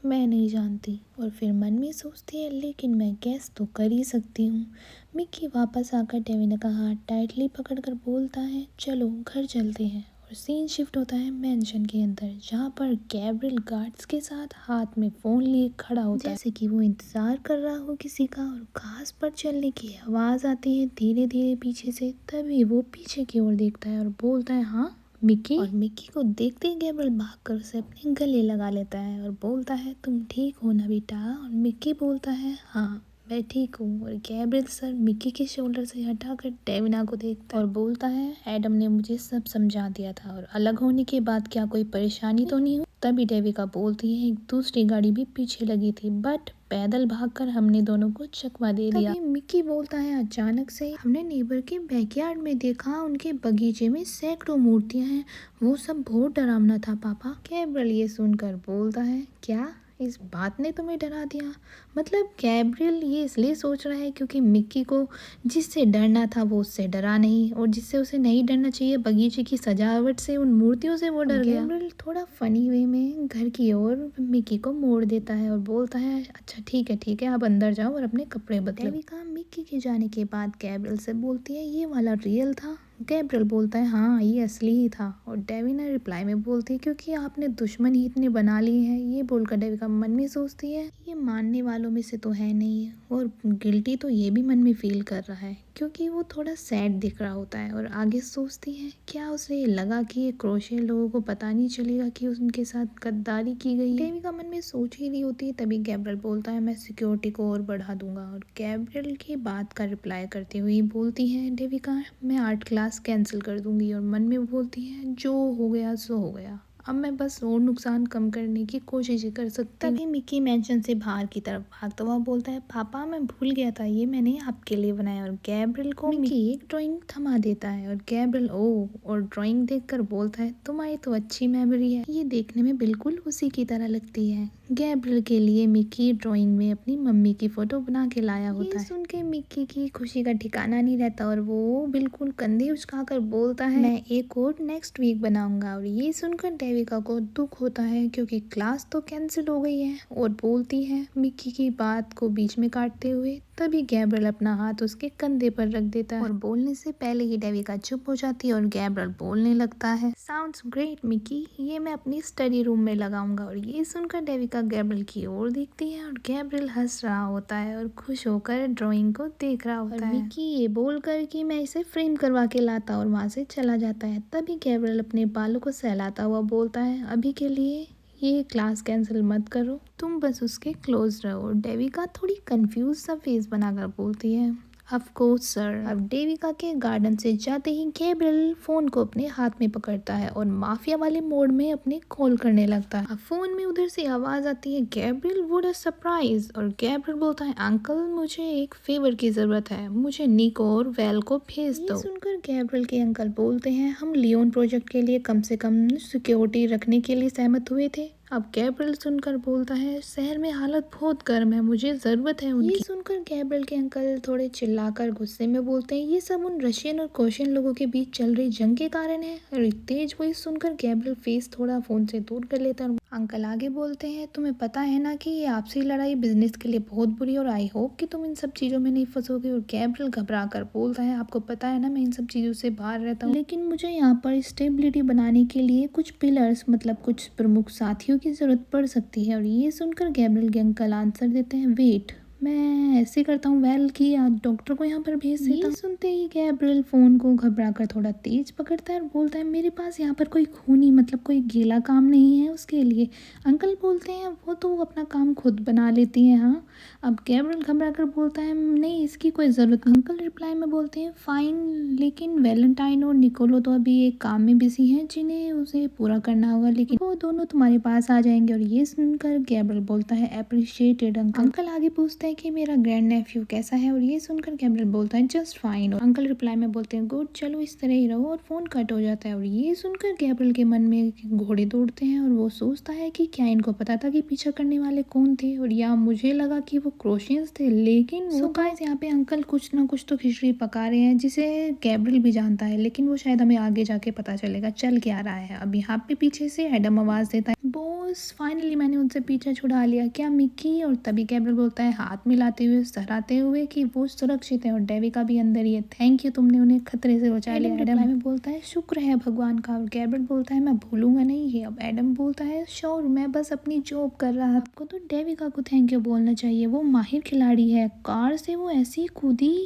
मैं नहीं जानती, और फिर मन में सोचती है लेकिन मैं गैस तो कर ही सकती हूँ। मिक्की वापस आकर डेविना का हाथ टाइटली पकड़कर बोलता है चलो घर चलते हैं। और सीन शिफ्ट होता है मैंशन के अंदर, जहाँ पर गैब्रियल गार्ड्स के साथ हाथ में फोन लिए खड़ा होता है, जैसे कि वो इंतजार कर रहा हो किसी का। और घास पर चलने की आवाज आती है धीरे धीरे पीछे से। तभी वो पीछे की ओर देखता है और बोलता है हाँ मिक्की। और मिक्की को देखते ही गैब्रियल भागकर उसे अपने गले लगा लेता है और बोलता है तुम ठीक हो ना बेटा। और मिक्की बोलता है हाँ मैं ठीक हूँ। और गैब्रियल सर मिक्की के शोल्डर से हटाकर डेविना को देखता है और बोलता है एडम ने मुझे सब समझा दिया था, और अलग होने के बाद क्या कोई परेशानी तो नहीं हुई। तभी डेविका बोलती है एक दूसरी गाड़ी भी पीछे लगी थी, बट पैदल भागकर हमने दोनों को चकमा दे दिया। तभी मिक्की बोलता है अचानक से हमने नेबर के बैकयार्ड में देखा, उनके बगीचे में सैकड़ों मूर्तियां हैं, वो सब बहुत डरावना था पापा। गैब्रियल ये सुनकर बोलता है क्या इस बात ने तुम्हें डरा दिया? मतलब गैब्रियल ये इसलिए सोच रहा है क्योंकि मिक्की को जिससे डरना था वो उससे डरा नहीं, और जिससे उसे नहीं डरना चाहिए बगीचे की सजावट से, उन मूर्तियों से वो डर गया। गैब्रियल थोड़ा फनी वे में घर की ओर मिक्की को मोड़ देता है और बोलता है अच्छा ठीक है आप अंदर जाओ और अपने कपड़े बदलो। डेविका मिक्की के जाने के बाद गैब्रियल से बोलती है ये वाला रियल था? गैब्रियल बोलता है हाँ ये असली ही था। और डेविना रिप्लाई में बोलती है क्योंकि आपने दुश्मन ही इतने बना लिए हैं। ये बोलकर डेविका मन में सोचती है ये मानने वालों में से तो है नहीं, और गिल्टी तो ये भी मन में फील कर रहा है क्योंकि वो थोड़ा सैड दिख रहा होता है। और आगे सोचती है क्या उसे लगा कि ये क्रोशे लोगों को पता नहीं चलेगा कि उनके साथ गद्दारी की गई है। डेविका मन में सोच ही रही होती है तभी गैब्रियल बोलता है मैं सिक्योरिटी को और बढ़ा दूंगा। और गैब्रियल की बात का रिप्लाई करते हुए बोलती है डेविका मैं आर्ट क्लास कैंसिल कर दूंगी। और मन में बोलती है जो हो गया सो हो गया, अब मैं बस और नुकसान कम करने की कोशिश कर सकती हूँ। तभी मिक्की मैंशन से बाहर की तरफ भागता हुआ बोलता है पापा मैं भूल गया था ये मैंने आपके लिए बनाया। और गैब्रियल को मिक्की एक ड्राइंग थमा देता है और गैब्रियल और ड्राइंग देखकर बोलता है तुम्हारी तो अच्छी मेमोरी है, ये देखने में बिल्कुल उसी की तरह लगती है। गैब्रियल के लिए मिक्की ड्राइंग में अपनी मम्मी की फोटो बना के लाया होता है। सुन के मिक्की की खुशी का ठिकाना नहीं रहता और वो बिल्कुल कंधे उचकाकर बोलता है मैं एक और नेक्स्ट वीक बनाऊंगा। और ये सुनकर डेविका को दुख होता है क्योंकि क्लास तो कैंसिल हो गई है, और बोलती है मिक्की की बात को बीच में काटते हुए। तभी गैब्रियल अपना हाथ उसके कंधे पर रख देता है और बोलने से पहले ही डेविका चुप हो जाती है और गैब्रियल बोलने लगता है साउंड्स ग्रेट मिक्की, ये मैं अपनी स्टडी रूम में लगाऊंगा। और ये सुनकर डेविका गैब्रियल की ओर देखती है और गैब्रियल हंस रहा होता है और खुश होकर ड्राइंग को देख रहा होता है। मिक्की ये बोलकर कि मैं इसे फ्रेम करवा के लाता और वहां से चला जाता है। तभी गैब्रियल अपने बालों को सहलाता हुआ बोलता है अभी के लिए ये क्लास कैंसिल मत करो, तुम बस उसके क्लोज रहो। डेविका थोड़ी कंफ्यूज सा फेस बनाकर बोलती है ऑफ कोर्स सर। अब डेविका के गार्डन से जाते ही गैब्रियल फोन को अपने हाथ में पकड़ता है और माफिया वाले मोड में अपने कॉल करने लगता है। अब फोन में उधर से आवाज आती है गैब्रियल व्हाट अ सरप्राइज। और गैब्रियल बोलता है अंकल मुझे एक फेवर की जरूरत है, मुझे निको और वेल को भेज दो। सुनकर गैब्रियल के अंकल बोलते हैं हम लियोन प्रोजेक्ट के लिए कम से कम सिक्योरिटी रखने के लिए सहमत हुए थे। अब गैब्रियल सुनकर बोलता है शहर में हालत बहुत गर्म है, मुझे जरूरत है उनकी। ये सुनकर गैब्रियल के अंकल थोड़े चिल्लाकर गुस्से में बोलते हैं ये सब उन रशियन और क्रोशियन लोगों के बीच चल रही जंग के कारण है। और तेज वही सुनकर गैब्रियल फेस थोड़ा फोन से दूर कर लेता है। अंकल आगे बोलते हैं तुम्हें पता है ना कि ये आपसी लड़ाई बिजनेस के लिए बहुत बुरी, और आई होप कि तुम इन सब चीजों में नहीं फंसोगे। और गैब्रियल घबरा कर बोलता है आपको पता है ना मैं इन सब चीजों से बाहर रहता हूँ, लेकिन मुझे यहाँ पर स्टेबिलिटी बनाने के लिए कुछ पिलर्स मतलब कुछ प्रमुख साथियों की जरूरत पड़ सकती है। और ये सुनकर गैब्रियल के अंकल आंसर देते हैं वेट मैं ऐसे करता हूँ वेल कि डॉक्टर को यहाँ पर भेज देता हूँ। सुनते ही गैब्रियल फ़ोन को घबराकर थोड़ा तेज पकड़ता है और बोलता है मेरे पास यहाँ पर कोई खूनी मतलब कोई गीला काम नहीं है उसके लिए। अंकल बोलते हैं वो तो अपना काम खुद बना लेती है। हाँ, अब गैब्रियल घबराकर बोलता है नहीं इसकी कोई ज़रूरत नहीं। अंकल रिप्लाई में बोलते हैं फ़ाइन, लेकिन वैलेंटाइन और निकोलो तो अभी एक काम में बिजी हैं जिन्हें उसे पूरा करना होगा, लेकिन वो दोनों तुम्हारे पास आ जाएंगे। और ये सुनकर गैब्रियल बोलता है अप्रिशिएटेड अंकल। अंकल आगे पूछता है कि मेरा ग्रैंड नेफ्यू कैसा है, और ये सुनकर गैब्रियल बोलता है जस्ट फाइन। और अंकल रिप्लाई में बोलते हैं गुड, चलो इस तरह ही रहो। और फोन कट हो जाता है। और ये सुनकर गैब्रियल के मन में घोड़े दौड़ते हैं और वो सोचता है कि क्या इनको पता था कि पीछा करने वाले कौन थे, और या मुझे लगा कि वो क्रोशियंस थे, लेकिन वो गाइस यहाँ पे अंकल कुछ ना कुछ तो खिचड़ी पका रहे हैं जिसे गैब्रियल भी जानता है, लेकिन वो शायद हमें आगे जाके पता चलेगा चल क्या रहा है। अब यहाँ पे पीछे से एडम आवाज देता है बॉस फाइनली मैंने उनसे पीछा छुड़ा लिया, क्या मिक्की? और तभी गैब्रियल बोलता है हाथ मिलाते हुए सहराते हुए कि वो सुरक्षित है और डेविका भी अंदर ही है, थैंक यू तुमने उन्हें खतरे से बचा लिया। एडम में बोलता है शुक्र है भगवान का। और गैब्रियल बोलता है मैं भूलूंगा नहीं ये। अब एडम बोलता है श्योर, मैं बस अपनी जॉब कर रहा था। आपको तो डेविका को थैंक यू बोलना चाहिए, वो माहिर खिलाड़ी है, कार से वो ऐसी कूदी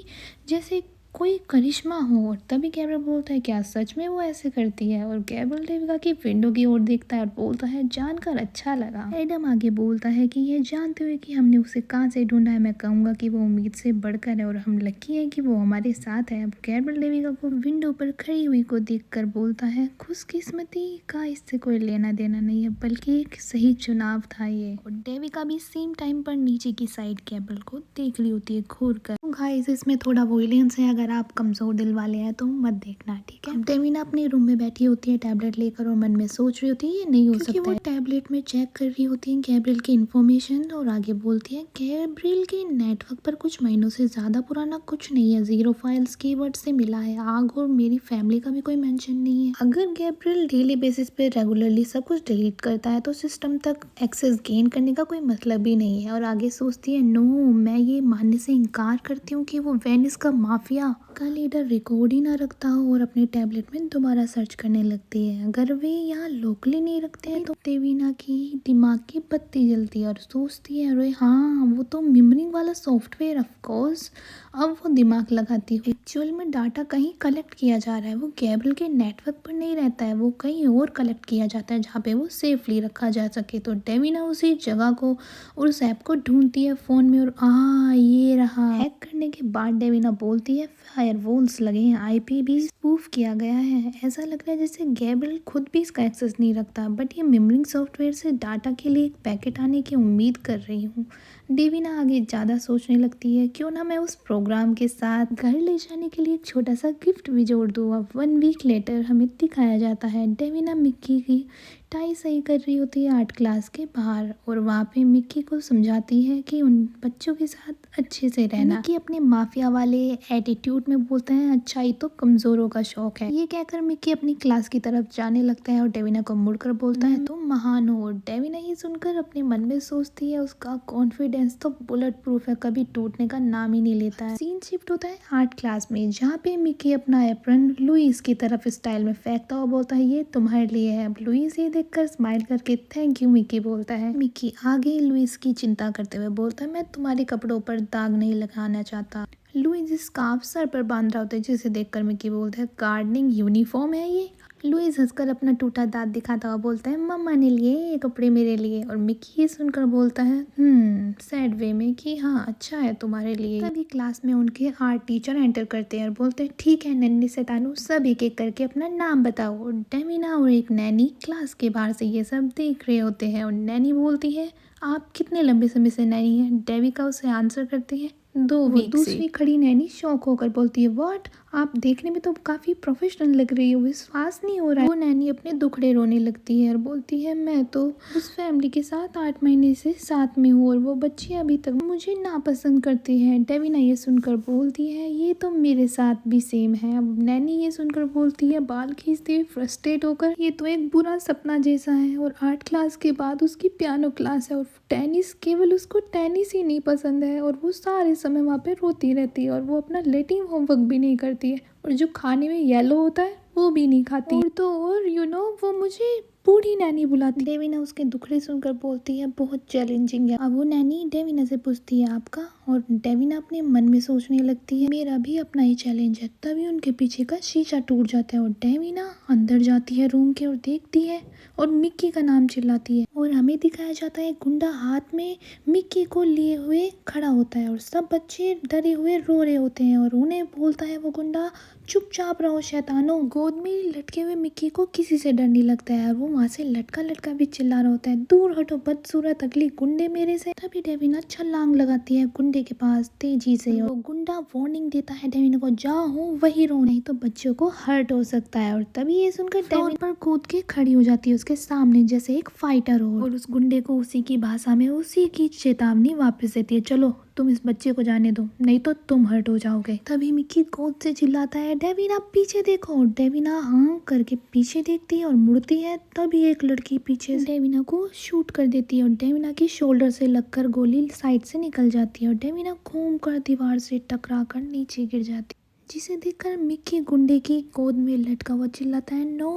जैसे कोई करिश्मा हो। और तभी गैब्रियल बोलता है क्या सच में वो ऐसे करती है? और गैब्रियल डेविका की विंडो की ओर देखता है और बोलता है जानकर अच्छा लगा। एडम आगे बोलता है कि ये जानते हुए कि हमने उसे कहाँ से ढूंढा है, मैं कहूँगा कि वो उम्मीद से बढ़कर है और हम लकी हैं कि वो हमारे साथ है। अब गैब्रियल डेविका को विंडो पर खड़ी हुई को देखकर बोलता है खुशकिस्मती का इससे कोई लेना देना नहीं है, बल्कि एक सही चुनाव था ये। और डेविका भी सेम टाइम पर नीचे की साइड गैब्रियल को देख ली होती है घूर कर। गाइस इसमें थोड़ा वॉयलेंस है, अगर आप कमजोर दिल वाले हैं तो मत देखना, ठीक है। डेविना अपने रूम में बैठी होती है टैबलेट लेकर और मन में सोच रही होती है ये नहीं हो सकता। वो टैबलेट में चेक कर रही होती है गैब्रियल की इन्फॉर्मेशन और आगे बोलती है गैब्रियल के नेटवर्क पर कुछ महीनों से ज्यादा पुराना कुछ नहीं है, 0 फाइल्स कीवर्ड से मिला है, आग और मेरी फैमिली का भी कोई मेंशन नहीं है। अगर गैब्रियल डेली बेसिस पे रेगुलरली सब कुछ डिलीट करता है तो सिस्टम तक एक्सेस गेन करने का कोई मतलब ही नहीं है। और आगे सोचती है नो, मैं ये मानने से इनकार करती हूँ कि वो वेनिस का माफिया का लीडर रिकॉर्ड ही ना रखता हो, और अपने टैबलेट में दोबारा सर्च करने लगती है। अगर वे यहाँ लोकली नहीं रखते हैं तो देवीना की दिमाग की बत्ती जलती है और सोचती है अरे हाँ वो तो मिमरिंग वाला सॉफ्टवेयर ऑफ कोर्स। अब वो दिमाग लगाती है एक्चुअल में डाटा कहीं कलेक्ट किया जा रहा है, वो गैब्रियल के नेटवर्क पर नहीं रहता है, वो कहीं और कलेक्ट किया जाता है जहाँ पे वो सेफली रखा जा सके। तो डेविना उसी जगह को और उस ऐप को ढूंढती है फोन में और ये रहा। हैक करने के बाद डेविना बोलती है फायरवॉल्स लगे हैं, आईपी भी स्पूफ किया गया है। ऐसा लग रहा है जैसे गैब्रियल खुद भी इसका एक्सेस नहीं रखता, बट ये मिमरिंग सॉफ्टवेयर से डाटा के लिए एक पैकेट आने की उम्मीद कर रही हूँ। डेविना आगे ज़्यादा सोचने लगती है क्यों ना मैं उस प्रोग्राम के साथ घर ले जाने के लिए एक छोटा सा गिफ्ट भी जोड़ दूँ। अब 1 वीक लेटर हमें दिखाया जाता है डेविना मिक्की की टाई सही कर रही होती है आर्ट क्लास के बाहर, और वहाँ पे मिक्की को समझाती है कि उन बच्चों के साथ अच्छे से रहना। मिक्की अपने माफिया वाले एटीट्यूड में बोलता है अच्छाई तो कमजोरों का शौक है। ये कहकर मिक्की अपनी क्लास की तरफ जाने लगता है और डेविना को मुड़कर बोलता है तुम महान हो। और डेविना ये सुनकर अपने मन में सोचती है उसका कॉन्फिडेंस तो बुलेट प्रूफ है, कभी टूटने का नाम ही नहीं लेता है। सीन शिफ्ट होता है आर्ट क्लास में जहाँ पे मिक्की अपना एप्रन लुइस की तरफ स्टाइल में फेंकता हुआ बोलता है ये तुम्हारे लिए है। अब लुइस ये देखकर स्माइल करके थैंक यू मिक्की बोलता है। मिक्की आगे लुइस की चिंता करते हुए बोलता है मैं तुम्हारे कपड़ों पर दाग नहीं लगाना चाहता। लुइस स्कार्फ सर पर बांध रहा होता है जिसे देखकर मिक्की बोलता है गार्डनिंग यूनिफॉर्म है ये। लुइस हंसकर अपना टूटा दांत दिखाता हुआ बोलता है मम्मा ने लिए ये कपड़े मेरे लिए। और मिक्की ये सुनकर बोलता है सैड वे में कि हाँ अच्छा है तुम्हारे लिए। तभी क्लास में उनके आर्ट टीचर एंटर करते हैं और बोलते हैं ठीक है नन्ही शैतानू सब एक एक करके अपना नाम बताओ। और डेविना और एक नैनी क्लास के बाहर से ये सब देख रहे होते हैं और नैनी बोलती है आप कितने लंबे समय से नैनी है? डेविका उसे आंसर करती है 2 वीक से। दूसरी खड़ी नैनी शौक होकर बोलती है व्हाट, आप देखने में तो काफी प्रोफेशनल लग रही हो, विश्वास नहीं हो रहा है। वो नैनी अपने दुखड़े रोने लगती है और बोलती है मैं तो उस फैमिली के साथ 8 महीने से साथ में हूँ और वो बच्चे अभी तक मुझे नापसंद करते हैं। डेविना ये सुनकर बोलती है ये तो मेरे साथ भी सेम है। अब नैनी ये सुनकर बोलती है बाल खींचते हुए फ्रस्ट्रेट होकर ये तो एक बुरा सपना जैसा है। और आर्ट क्लास के बाद उसकी पियानो क्लास है और टेनिस, केवल उसको टेनिस ही नहीं पसंद है और वो सारे समय वहाँ पे रोती रहती है और वो अपना लेटिंग होमवर्क भी नहीं करती है। और जो खाने में येलो होता है वो भी नहीं खाती। और तो और वो मुझे बूढ़ी नैनी बुलाती। डेविना उसके दुखड़े सुनकर बोलती है बहुत चैलेंजिंग है। अब वो नैनी डेविना से पूछती है आपका, और डेविना अपने मन में सोचने लगती है मेरा भी अपना ही चैलेंज है। तभी उनके पीछे का शीशा टूट जाता है और डेविना अंदर जाती है रूम के और देखती है और मिक्की का नाम चिल्लाती है। और हमें दिखाया जाता है गुंडा हाथ में मिक्की को लिए हुए खड़ा होता है और सब बच्चे डरे हुए रो रहे होते हैं और उन्हें बोलता है वो गुंडा चुपचाप रहो शैतानो। गोद में लटके हुए मिक्की को किसी से डर नहीं लगता है और वो वहाँ से लटका लटका भी चिल्ला रहा होता है दूर हटो बदसूरत अगली गुंडे मेरे से। तभी डेविना छलांग लगाती है गुंडे के पास तेजी से और गुंडा वार्निंग देता है डेविना को जहाँ हो वही रो, नहीं तो बच्चों को हर्ट हो सकता है। और तभी ये सुनकर डेविना पर कूद के खड़ी हो जाती है उसके सामने जैसे एक फाइटर हो और उस गुंडे को उसी की भाषा में उसी की चेतावनी वापस देती है चलो तुम इस बच्चे को जाने दो नहीं तो तुम हर्ट हो जाओगे। तभी मिक्की गोद से चिल्लाता है डेविना पीछे देखो। डेविना हाँ करके पीछे देखती है और मुड़ती है तभी एक लड़की पीछे से डेविना को शूट कर देती है और डेविना की शोल्डर से लगकर गोली साइड से निकल जाती है और डेविना घूम कर दीवार से टकरा कर नीचे गिर जाती है, जिसे देखकर मिक्की गुंडे की गोद में लटका हुआ चिल्लाता है नो।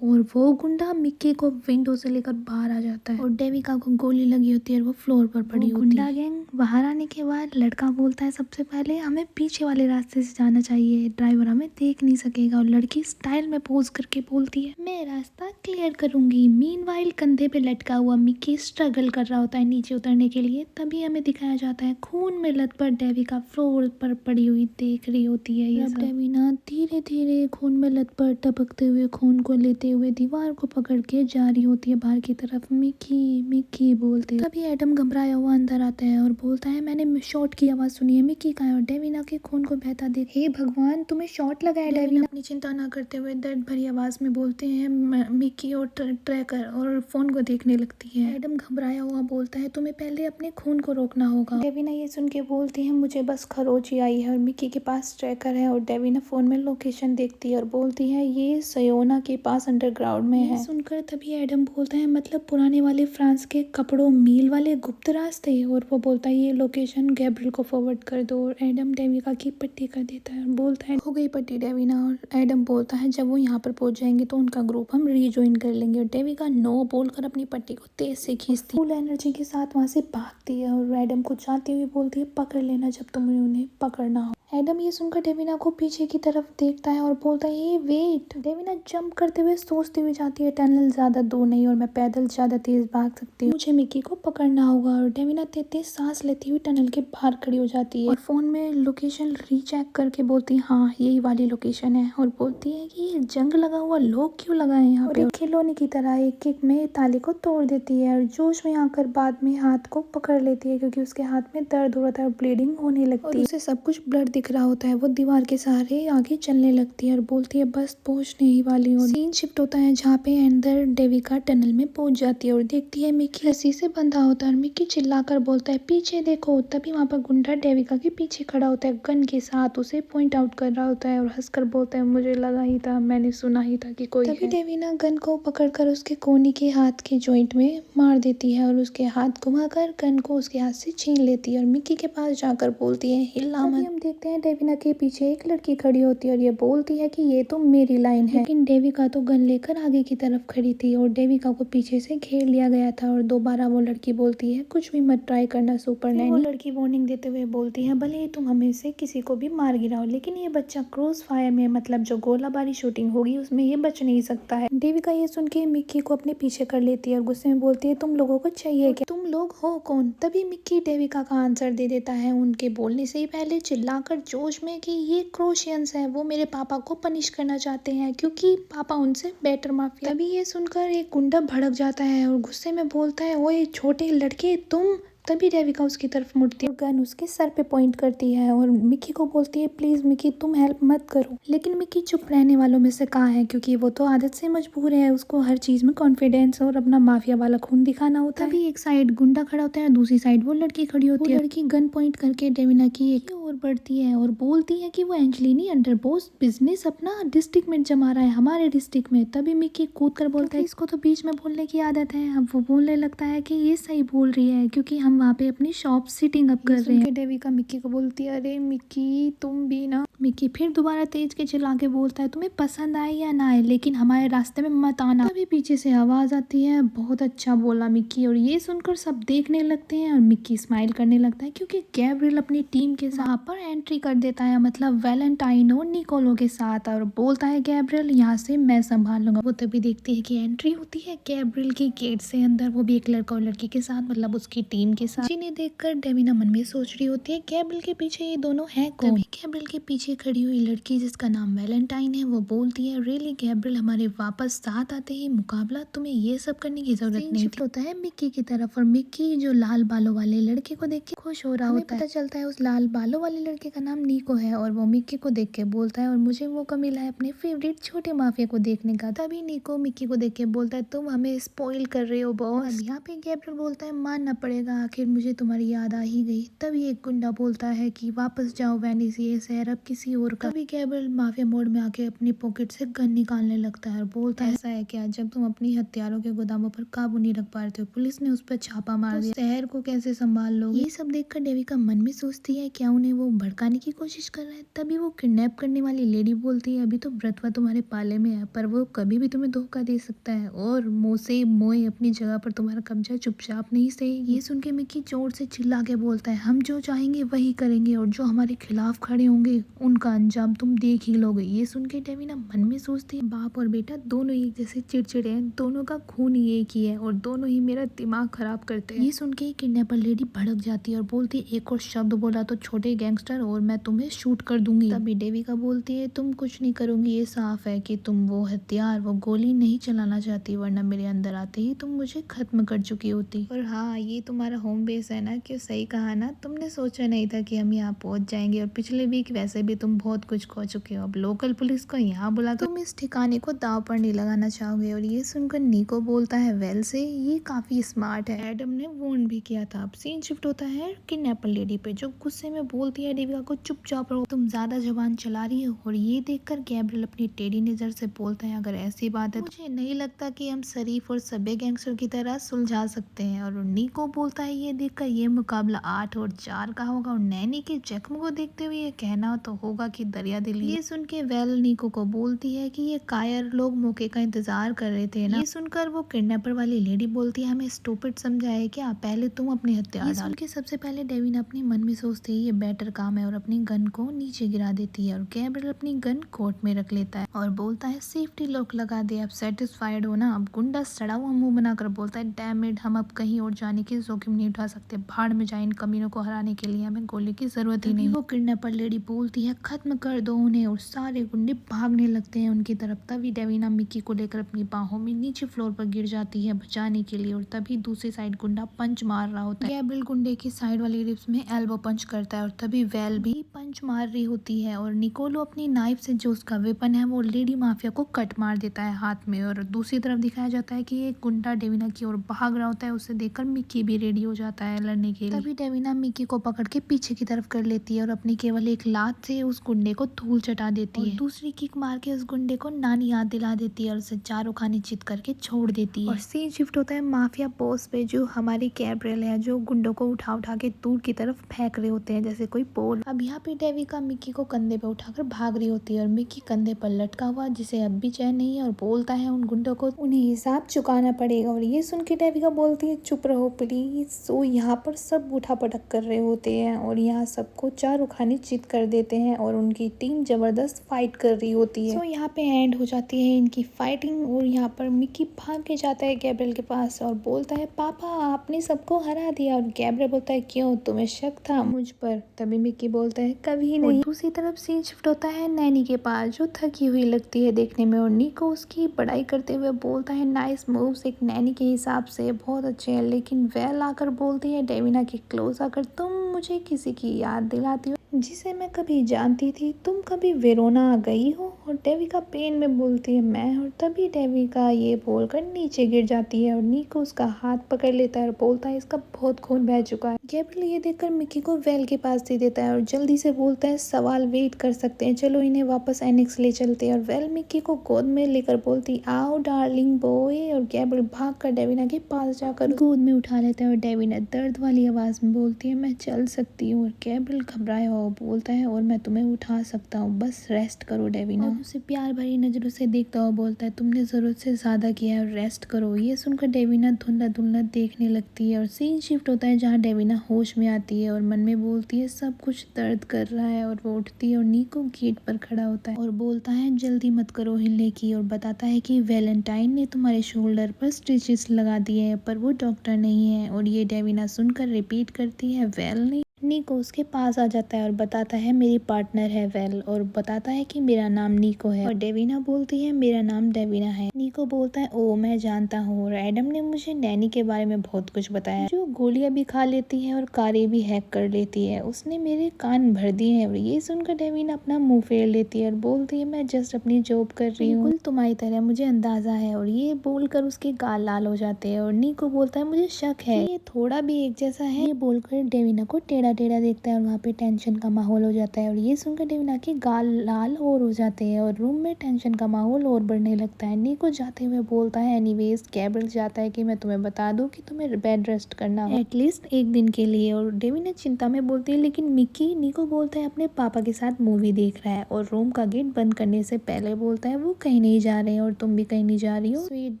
और वो गुंडा मिक्की को विंडो से लेकर बाहर आ जाता है और डेविका को गोली लगी होती है और वो फ्लोर पर पड़ी होती है। गुंडा गैंग बाहर आने के बाद लड़का बोलता है सबसे पहले हमें पीछे वाले रास्ते से जाना चाहिए, ड्राइवर हमें देख नहीं सकेगा। और लड़की स्टाइल में पोज करके बोलती है मैं रास्ता क्लियर करूंगी। मीनवाइल कंधे पे लटका हुआ मिक्की स्ट्रगल कर रहा होता है नीचे उतरने के लिए। तभी हमें दिखाया जाता है खून में लथपथ डेविका फ्लोर पर पड़ी हुई देख रही होती है। अब डेविना धीरे धीरे खून में लथपथ टपकते हुए खून को लेते हुए दीवार को पकड़ के जा रही होती है बाहर की तरफ मिक्की मिक्की बोलते। तभी एडम घबराया हुआ अंदर आता है और बोलता है मैंने शॉट की आवाज सुनी है मिक्की कहाँ है। और डेविना के खून को बहता देख हे भगवान तुम्हें शॉट लगा है। डेविना अपनी चिंता न करते हुए दर्द भरी आवाज में बोलते हैं मिक्की और ट्रैकर और फोन को देखने लगती है। एडम घबराया हुआ बोलता है तुम्हें पहले अपने खून को रोकना होगा। डेविना ये सुन के बोलती है मुझे बस खरोच ही आई है और मिक्की के पास ट्रैकर है। और डेविना फोन में लोकेशन देखती है और बोलती है ये सयोना के पास अंडरग्राउंड में है। सुनकर तभी एडम बोलता है मतलब पुराने वाले फ्रांस के कपड़ों मील वाले गुप्त रास्ते। और वो बोलता है ये लोकेशन गैब्रियल को फॉरवर्ड कर दो। और एडम डेविका की पट्टी कर देता है और बोलता है हो गई पट्टी डेविना। और एडम बोलता है जब वो यहाँ पर पहुंच जाएंगे तो उनका ग्रुप हम रीजॉइन कर लेंगे। और डेविका नो बोलकर अपनी पट्टी को तेज से खींचती फुल एनर्जी के साथ वहां से भागती है और एडम को जाती हुई बोलती है पकड़ लेना जब तुम्हें उन्हें पकड़ना हो। एडम ये सुनकर डेविना को पीछे की तरफ देखता है और बोलता है ये वेट। डेविना जंप करते हुए सोचती हुई जाती है टनल ज्यादा दूर नहीं और मैं पैदल ज्यादा तेज भाग सकती हूँ, मुझे मिक्की को पकड़ना होगा। और डेविना तेज सांस लेती हुई टनल के बाहर खड़ी हो जाती है और फोन में लोकेशन रीचेक करके बोलती है हाँ यही वाली लोकेशन है। और बोलती है कि ये जंग लगा हुआ लोग क्यों लगाए यहाँ पे। खिलौने की तरह एक एक में ताले को तोड़ देती है और जोश में आकर बाद में हाथ को पकड़ लेती है क्योंकि उसके हाथ में दर्द हो रहा था और ब्लीडिंग होने लगती है। उसे सब कुछ ब्लड दिख रहा होता है। वो दीवार के सहारे आगे चलने लगती है और बोलती है बस पहुंचने ही वाली हूँ। सीन शिफ्ट होता है जहाँ पे अंदर डेविका टनल में पहुंच जाती है और देखती है मिक्की रस्सी से बंधा होता है और मिक्की चिल्लाकर बोलता है पीछे देखो। तभी वहाँ पर गुंडा डेविका के पीछे खड़ा होता है गन के साथ उसे पॉइंट आउट कर रहा होता है और हंसकर बोलता है मुझे लगा ही था मैंने सुना ही था कि कोई। तभी डेविना गन को पकड़कर उसके कोनी के हाथ के जॉइंट में मार देती है और उसके हाथ घुमाकर गन को उसके हाथ से छीन लेती है और मिक्की के पास जाकर बोलती है हिला मत। हम देखते हैं डेविना के पीछे एक लड़की खड़ी होती है और ये बोलती है कि ये तो मेरी लाइन है। लेकिन डेविका तो गन लेकर आगे की तरफ खड़ी थी और डेविका को पीछे से घेर लिया गया था। और दोबारा वो लड़की बोलती है कुछ भी मत ट्राई करना सुपर नैनी। वो लड़की वार्निंग देते हुए बोलती है भले ही तुम हमें से किसी को भी मार गिराओ लेकिन ये बच्चा क्रॉस फायर में मतलब जो गोलाबारी शूटिंग होगी उसमें ये बच नहीं सकता है। डेविका ये सुन के मिक्की को अपने पीछे कर लेती है और गुस्से में बोलती है तुम लोगों को चाहिए क्या, तुम लोग हो कौन। तभी मिक्की डेविका का आंसर दे देता है उनके बोलने से ही पहले चिल्लाकर जोश में कि ये क्रोशियंस हैं वो मेरे पापा को पनिश करना चाहते हैं क्योंकि पापा उनसे बेटर माफिया। तभी ये सुनकर एक गुंडा भड़क जाता है और गुस्से में बोलता है ओए छोटे लड़के तुम। तभी डेविका उसकी तरफ मुड़ती है, गन उसके सर पे पॉइंट करती है और मिक्की को बोलती है प्लीज मिक्की तुम हेल्प मत करो। लेकिन मिक्की चुप रहने वालों में से कहाँ है क्योंकि वो तो आदत से मजबूर है, उसको हर चीज में कॉन्फिडेंस और अपना माफिया वाला खून दिखाना होता है। तभी एक साइड गुंडा खड़ा होता है और दूसरी साइड वो लड़की खड़ी होती है। लड़की गन पॉइंट करके डेविना की एक और बढ़ती है और बोलती है कि वो एंजेलिनी अंडरबॉस बिजनेस अपना डिस्ट्रिक्ट में जमा रहा है, हमारे डिस्ट्रिक्ट में। तभी मिक्की कूद कर बोलता है इसको तो बीच में बोलने की आदत है। अब वो बोलने लगता है कि ये सही बोल रही है क्योंकि हम वहाँ पे अपनी शॉप सिटिंग अप कर रहे हैं। डेविका मिक्की को बोलती है अरे मिक्की तुम भी ना। मिक्की फिर दोबारा तेज के चिल्ला के बोलता है तुम्हें पसंद आए या ना आए लेकिन हमारे रास्ते में मत आना। तभी पीछे से आवाज आती है बहुत अच्छा बोला मिक्की। और ये सुनकर सब देखने लगते हैं और मिक्की स्माइल करने लगता है क्योंकि गैब्रियल अपनी टीम के साथ पर एंट्री कर देता है, मतलब वैलेंटाइन और निकोलो के साथ। और बोलता है गैब्रियल यहाँ से मैं संभाल लूंगा। वो तभी देखती है कि एंट्री होती है गैब्रियल की गेट से अंदर, वो भी एक लड़का और लड़की के साथ, मतलब उसकी टीम के साथ। जिन्हें देखकर डेविना मन में सोच रही होती है गैब्रियल के पीछे ये दोनों हैं कौन। तभी गैब्रियल के पीछे खड़ी हुई लड़की जिसका नाम वैलेंटाइन है वो बोलती है रियली गैब्रियल हमारे वापस साथ आते ही मुकाबला, तुम्हें ये सब करने की जरूरत नहीं थी। होता है मिक्की की तरफ और मिक्की जो लाल बालों वाले लड़के को देख के खुश हो रहा होता है। पता चलता है उस लाल बालों वाले लड़के का नाम निको है और वो मिक्की को देख के बोलता है और मुझे मौका मिला है अपने फेवरेट छोटे माफिया को देखने का। तभी निको मिक्की को देख के बोलता है तुम हमें स्पॉइल कर रहे हो बॉस। अब यहाँ पे गैब्रियल बोलता है मानना पड़ेगा, आखिर मुझे तुम्हारी याद आ ही गई। तभी एक गुंडा बोलता है कि वापस जाओ वेनिस, ये शहर अब किसी और का। तभी गैब्रियल माफिया मोड में आके अपनी पॉकेट से गन निकालने लगता है और बोलता है ऐसा है क्या, जब तुम अपनी हथियारों के गोदामों पर काबू नहीं रख पा रहे थे पुलिस ने उस पर छापा मार दिया, शहर को कैसे संभाल लोगे। ये सब देखकर डेविका मन में सोचती है क्या उन्हें वो भड़काने की कोशिश कर रहा है। तभी वो किडनैप करने वाली लेडी बोलती है अभी तो व्रतवा तुम्हारे पाले में है पर वो कभी भी तुम्हें धोखा दे सकता है और मोसे मोए अपनी जगह पर तुम्हारा कब्जा चुपचाप नहीं सही। ये सुन के मिक्की जोर से चिल्ला के बोलता है हम जो चाहेंगे वही करेंगे और जो हमारे खिलाफ खड़े होंगे उनका अंजाम तुम देख ही लोगे। ये सुन के डेविना मन में सोचती है बाप और बेटा दोनों एक जैसे चिड़चिड़े हैं, दोनों का खून एक ही है और दोनों ही मेरा दिमाग खराब करते हैं। ये सुन के किडनैपर लेडी भड़क जाती है और बोलती है एक और शब्द बोला तो छोटे गैंगस्टर और मैं तुम्हें शूट कर दूंगी। तभी डेविका बोलती है तुम कुछ नहीं करोगी, ये साफ है कि तुम वो हथियार वो गोली नहीं चलाना चाहती वरना मेरे अंदर आते ही तुम मुझे खत्म कर चुकी होती। और हाँ ये तुम्हारा होम बेस है ना, क्यों सही कहा ना, तुमने सोचा नहीं था कि हम यहाँ पहुंच जाएंगे और पिछले वीक वैसे भी तुम बहुत कुछ खो चुके हो, अब लोकल पुलिस को यहाँ बुला तुम इस ठिकाने को दाव पर नहीं लगाना चाहोगे। और ये सुनकर निको बोलता है वेल से ये काफी स्मार्ट है, एडम ने वॉर्न भी किया था। अब सीन शिफ्ट होता है किडनैपर लेडी पे जो गुस्से में बोलती है डेविका को चुपचाप रहो, तुम ज्यादा जबान चला रही हो। और ये देखकर गैब्रियल अपनी टेढ़ी नजर से बोलता है अगर ऐसी बात है मुझे नहीं लगता कि हम शरीफ और सभ्य गैंगस्टर की तरह सुलझा सकते हैं। और निको बोलता है ये देखकर ये मुकाबला 8 और 4 का होगा और नैनी के जख्म को देखते हुए ये कहना तो होगा कि दरिया दिली। ये सुन के वेल निको को बोलती है कि ये कायर लोग मौके का इंतजार कर रहे थे ना। ये सुनकर वो किडनैपर वाली लेडी बोलती है हमें स्टूपिड समझा है क्या, पहले तुम अपने हथियार डाल। के सबसे पहले डेविन अपने मन में सोचती है ये बेटर काम है और अपनी गन को नीचे गिरा देती है और गैब्रियल अपनी गन कोट में रख लेता है और बोलता है सेफ्टी लॉक लगा दे। अब सेटिस्फाइड हो ना। अब गुंडा सड़ा हुआ मुंह बनाकर बोलता है डैम इट, हम अब कहीं और जाने की जोखिम नहीं उठा सकते, भाड़ में जाए इन कमीनों को हराने के लिए हमें गोली की जरूरत ही नहीं। वो किडनैपर लेडी बोलती है खत्म कर दो उन्हें और सारे गुंडे भागने लगते हैं उनकी तरफ। तभी डेविना मिक्की को लेकर अपनी बाहों में नीचे फ्लोर पर गिर जाती है बचाने के लिए और तभी दूसरी साइड गुंडा पंच मार रहा होता है। गैब्रियल गुंडे की साइड वाली रिब्स में एल्बो पंच करता है और तभी वेल भी पंच मार रही होती है और निकोलो अपनी नाइफ से जो उसका वेपन है वो लेडी माफिया को कट मार देता है हाथ में। और दूसरी तरफ दिखाया जाता है कि एक गुंडा डेविना की ओर भाग रहा होता है, उसे देखकर मिक्की भी रेडी हो जाता है लड़ने के लिए। तभी डेविना मिक्की को पकड़ के पीछे की तरफ कर लेती है और अपनी केवल एक लात से उस गुंडे को धूल चटा देती है। दूसरी किक मार के उस गुंडे को नानी याद दिला देती है और उसे चारों खाने चित करके छोड़ देती है। और सीन शिफ्ट होता है माफिया बॉस पे जो हमारी गैब्रियल है जो गुंडों को उठा उठा के दूर की तरफ फेंक रहे होते हैं जैसे कोई पोल। अब यहाँ पे डेविका मिक्की को कंधे पे उठाकर भाग रही होती है और मिक्की कंधे पर लटका हुआ जिसे अब भी चैन नहीं है और बोलता है उन गुंडों को उन्हें हिसाब चुकाना पड़ेगा। और ये सुन के डेविका बोलती है चुप रहो प्लीज। सो यहाँ पर सब उठा पटक कर रहे होते हैं और यहाँ सबको चारों खाने चित कर देते हैं और उनकी टीम जबरदस्त फाइट कर रही होती है। सो यहाँ पे एंड हो जाती है इनकी फाइटिंग और यहाँ पर मिक्की भाग के जाता है गैब्रियल के पास और बोलता है पापा आपने सबको हरा दिया। और गैब्रियल बोलता है क्यों, तुम्हें शक था मुझ पर। तभी मिक्की बोलता है कभी नहीं। दूसरी तरफ सीन शिफ्ट होता है नैनी के पास जो थकी हुई लगती है देखने में और निको उसकी बड़ाई करते हुए बोलता है नाइस मूव्स, एक नैनी के हिसाब से बहुत अच्छे हैं। लेकिन वेल आकर बोलती है डेविना के क्लोज आकर तुम मुझे किसी की याद दिलाती हो जिसे मैं कभी जानती थी, तुम कभी वेरोना गई हो। और डेविका पेन में बोलती है मैं, और तभी डेविका ये बोलकर नीचे गिर जाती है और निको उसका हाथ पकड़ लेता है और बोलता है इसका बहुत खून बह चुका है। गैब्रियल ये देखकर मिक्की को वेल के पास दे देता है और जल्दी से बोलता है सवाल वेट कर सकते हैं, चलो इन्हें वापस एनेक्स ले चलते हैं। और वेल मिक्की को गोद में लेकर बोलती आओ डार्लिंग बॉय, और गैब्रियल भाग कर डेविना के पास जाकर गोद में उठा लेता है और डेविना दर्द वाली आवाज में बोलती है मैं चल सकती हूँ। और गैब्रियल घबराया हुआ बोलता है और मैं तुम्हें उठा सकता हूँ, बस रेस्ट करो डेविना। और उसे प्यार भरी नजरों से देखता हुआ बोलता है तुमने जरूरत से ज्यादा किया है और रेस्ट करो। ये सुनकर डेविना धुंधला धुंधला देखने लगती है और सीन शिफ्ट होता है जहाँ डेविना होश में आती है और मन में बोलती है सब कुछ दर्द कर रहा है। और वो उठती है और निको गेट पर खड़ा होता है और बोलता है जल्दी मत करो हिलने की, और बताता है कि वैलेंटाइन ने तुम्हारे शोल्डर पर स्टिचेस लगा दिए हैं पर वो डॉक्टर नहीं है। और ये डेविना सुनकर रिपीट करती है वेल नहीं। निको उसके पास आ जाता है और बताता है मेरी पार्टनर है वेल, और बताता है कि मेरा नाम निको है। और डेविना बोलती है मेरा नाम डेविना है। निको बोलता है ओ मैं जानता हूँ, और एडम ने मुझे नैनी के बारे में बहुत कुछ बताया, जो गोलियां भी खा लेती है और कारें भी हैक कर लेती है, उसने मेरे कान भर दिए हैं। और ये सुनकर डेविना अपना मुंह फेर लेती है और बोलती है मैं जस्ट अपनी जॉब कर रही हूँ, बिल्कुल तुम्हारी तरह मुझे अंदाजा है। और ये बोलकर उसके गाल लाल हो जाते हैं और निको बोलता है मुझे शक है ये थोड़ा भी एक जैसा है। ये बोलकर डेविना को टेढ़ा टेढ़ा देखता है और वहाँ पे टेंशन का माहौल हो जाता है। और ये सुनकर डेविना के गाल लाल और हो जाते हैं और रूम में टेंशन का माहौल और बढ़ने लगता है। निको जाते हुए बोलता है एनीवेज गैब्रियल चाहता है कि मैं तुम्हें बता दूं कि तुम्हें बेड रेस्ट करना हो एटलीस्ट एक दिन के लिए। और डेविना चिंता में बोलती है लेकिन मिक्की, निको बोलता है अपने पापा के साथ मूवी देख रहा है और रूम का गेट बंद करने से पहले बोलता है वो कहीं नहीं जा रहे हैं और तुम भी कहीं नहीं जा रही हो, स्वीट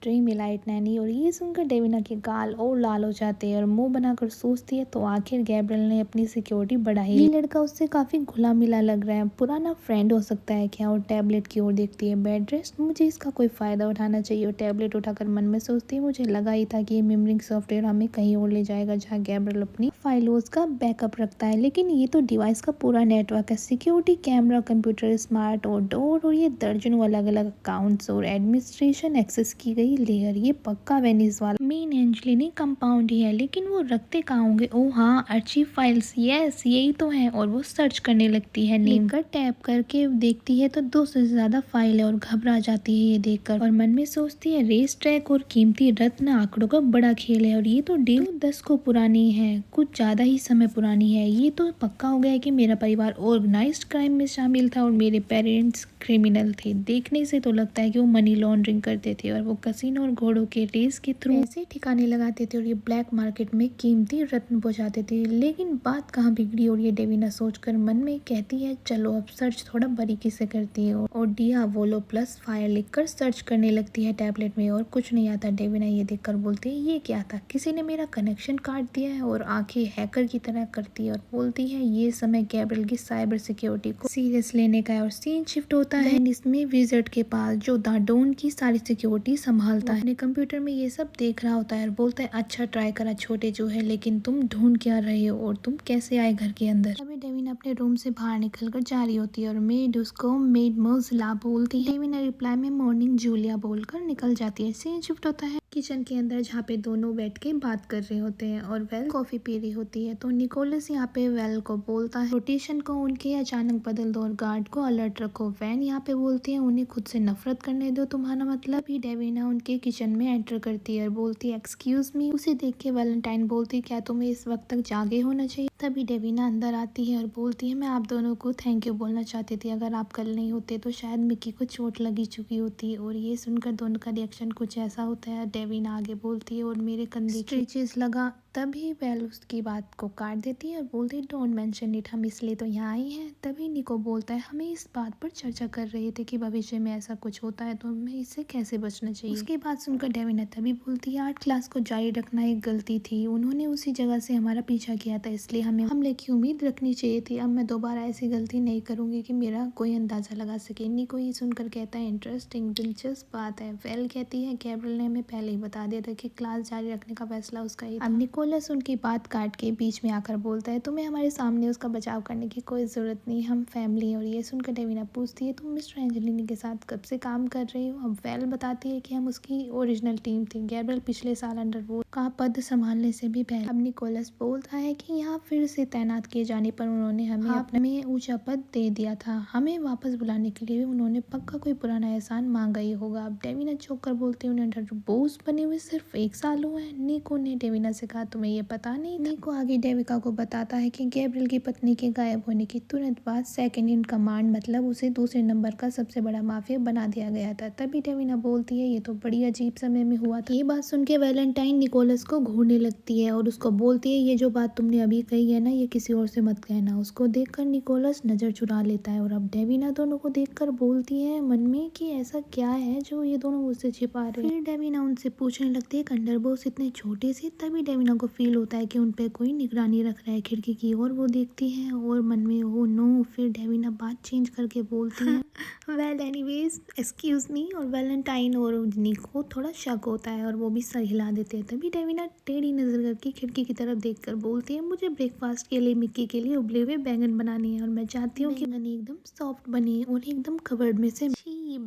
ड्रीम इलाइट नैनी। और ये सुनकर डेविना के गाल और लाल हो जाते हैं और मुंह बनाकर सोचती है तो आखिर गैब्रियल ने अपनी सिक्योरिटी बढ़ा ही। ये लड़का उससे काफी घुला मिला लग रहा है, पुराना फ्रेंड हो सकता है क्या। और टैबलेट की ओर देखती है बेड रेस्ट, मुझे इसका कोई फायदा उठाना चाहिए। और टैबलेट उठाकर मन में सोचती है मुझे लगा ही था कि ये मेमोरिंग सॉफ्टवेयर हमें कहीं और ले जाएगा जहाँ गैब्रियल अपनी फाइलों का बैकअप रखता है, लेकिन ये तो डिवाइस का पूरा नेटवर्क है, सिक्योरिटी कैमरा, कंप्यूटर, स्मार्ट और डोर, और ये दर्जनों अलग अलग अकाउंट्स और एडमिनिस्ट्रेशन एक्सेस की गई लेयर। ये पक्का वेनिस वाला मेन एंजलिनी कंपाउंड ही है, लेकिन वो रखते कहाँ होंगे। ओ हाँ आर्चिव फाइल्स, यस यही तो है। और वो सर्च करने लगती है, लेकर टैप करके देखती है तो 200 से ज्यादा फाइल है और घबरा जाती है ये देखकर, और मन में सोचती है रेस ट्रैक और कीमती रत्न आंकड़ों का बड़ा खेल है। और ये तो डील 10 को पुरानी है, कुछ ज्यादा ही समय पुरानी है। ये तो पक्का हो गया है कि मेरा परिवार ऑर्गेनाइज्ड क्राइम में शामिल था और मेरे पेरेंट्स क्रिमिनल थे। देखने से तो लगता है कि वो मनी लॉन्ड्रिंग करते थे और वो कसिनो और घोड़ों के रेस के थ्रू ऐसे ठिकाने लगाते थे और ये ब्लैक मार्केट में कीमती रत्न पहुंचाते थे। लेकिन बात कहाँ बिगड़ी, और ये डेविना सोचकर मन में कहती है चलो अब सर्च थोड़ा बारीकी से करती है। और डियावोलो प्लस फायर लिखकर सर्च करने लगती है टैबलेट में और कुछ नहीं आता। डेविना ये देखकर बोलती है ये क्या था, किसी ने मेरा कनेक्शन काट दिया है, और आंखें हैकर की तरह करती है और बोलती है ये समय गैब्रियल की साइबर सिक्योरिटी को सीरियस लेने का है। और सीन शिफ्ट होता है इसमें विजर्ड के पास जो दाडोन की सारी सिक्योरिटी संभालता है। अपने कंप्यूटर में ये सब देख रहा होता है और बोलता है अच्छा ट्राई करा छोटे जो है, लेकिन तुम ढूंढ क्या रहे हो और तुम कैसे आए घर के अंदर। अभी डेविना अपने रूम से बाहर निकलकर जा रही होती है और मेड उसको मेड मोज़िला बोलती है। डेविना रिप्लाई में मॉर्निंग जूलिया बोलकर निकल जाती है। सीन शिफ्ट होता है किचन के अंदर जहाँ पे दोनों बैठ के बात कर रहे होते हैं और वेल कॉफी पी रही होती है। तो निकोलस यहाँ पे वेल को बोलता है रोटेशन को उनके अचानक बदल दो और गार्ड को अलर्ट रखो। वैन यहाँ पे बोलती है उन्हें खुद से नफरत करने दो तुम्हारा मतलब। ही डेविना उनके किचन में एंटर करती है और बोलती है एक्सक्यूज मी। उसे देख के वैलेंटाइन बोलती है क्या तुम्हें इस वक्त तक जागे होना चाहिए। तभी डेविना अंदर आती है और बोलती है मैं आप दोनों को थैंक यू बोलना चाहती थी, अगर आप कल नहीं होते तो शायद मिक्की को चोट लगी चुकी होती। और ये सुनकर दोनों का रिएक्शन कुछ ऐसा होता है। डेविना आगे बोलती है और मेरे कंधे स्ट्रेचेस लगा। तभी वेल उसकी बात को काट देती है और बोलती है डोंट मेंशन इट, हम इसलिए तो यहाँ आए हैं। तभी निको बोलता है हमें इस बात पर चर्चा कर रहे थे कि भविष्य में ऐसा कुछ होता है तो हमें इससे कैसे बचना चाहिए। उसकी बात सुनकर डेविना तभी बोलती है आर्ट क्लास को जारी रखना एक गलती थी, उन्होंने उसी जगह से हमारा पीछा किया था, इसलिए हमें हमले की उम्मीद रखनी चाहिए थी। अब मैं दोबारा ऐसी गलती नहीं करूंगी कि मेरा कोई अंदाजा लगा सके। निको ये सुनकर कहता है इंटरेस्टिंग, दिलचस्प बात है। वेल कहती है गैब्रियल ने हमें पहले ही बता दिया था कि क्लास जारी रखने का फैसला उसका ही था। अब निको निकोलस उनकी बात काट के बीच में आकर बोलता है, तुम्हें हमारे सामने उसका बचाव करने की कोई ज़रूरत नहीं, हम फैमिली हैं। और ये सुनकर डेविना पूछती है, तुम मिस्टर एंजेलिनी के साथ कब से काम कर रही हो? अब वेल बताती है कि हम उसकी ओरिजिनल टीम थी। गैब्रियल पिछले साल अंडरवुड का पद संभालने से भी पहले। अब निकोलस बोलता है कि यहाँ फिर से तैनात किए जाने पर उन्होंने हमें अपने ऊंचा पद दे दिया था, हमें वापस बुलाने के लिए उन्होंने पक्का कोई पुराना एहसान मांगा ही होगा। अब डेविना चौंक कर बोलती है, उन्हें अंडरबॉस बने हुए सिर्फ 1 साल हुआ है। निको ने डेविना से कहा, तुम्हें ये पता नहीं? निको आगे डेविका को बताता है कि गैब्रियल की पत्नी के गायब होने की तुरंत बाद सेकंड इन कमांड मतलब उसे दूसरे नंबर का सबसे बड़ा माफिया बना दिया गया था। तभी डेविना बोलती है, ये तो बड़ी अजीब समय में हुआ था। ये बात सुन के वैलेंटाइन निकोलस को घूरने लगती है और उसको बोलती है, ये जो बात तुमने अभी कही है ना, ये किसी और से मत कहना। उसको देखकर निकोलस नजर चुरा लेता है और अब डेविना दोनों को देखकर बोलती है मन में कि ऐसा क्या है जो ये दोनों मुझसे छिपा रहे हैं। फिर डेविना उनसे पूछने लगती है, अंडरबॉस इतने छोटे से? तभी डेविना को फील होता है कि उन पे कोई निगरानी रख रहा है। खिड़की की ओर वो देखती है और मन में ओ नो। फिर डेविना बात चेंज करके बोलती है, वेल एनीवेज एक्सक्यूज मी। और वैलेंटाइन और निको थोड़ा शक होता है और वो भी सर हिला देते हैं। तभी डेविना टेढ़ी नजर करके खिड़की की तरफ देखकर बोलती है, मुझे ब्रेकफास्ट के लिए मिक्की के लिए उबले हुए बैंगन बनाने हैं और मैं चाहती हूँ कि बैंगन एकदम सॉफ्ट बने और एकदम कवर्ड में से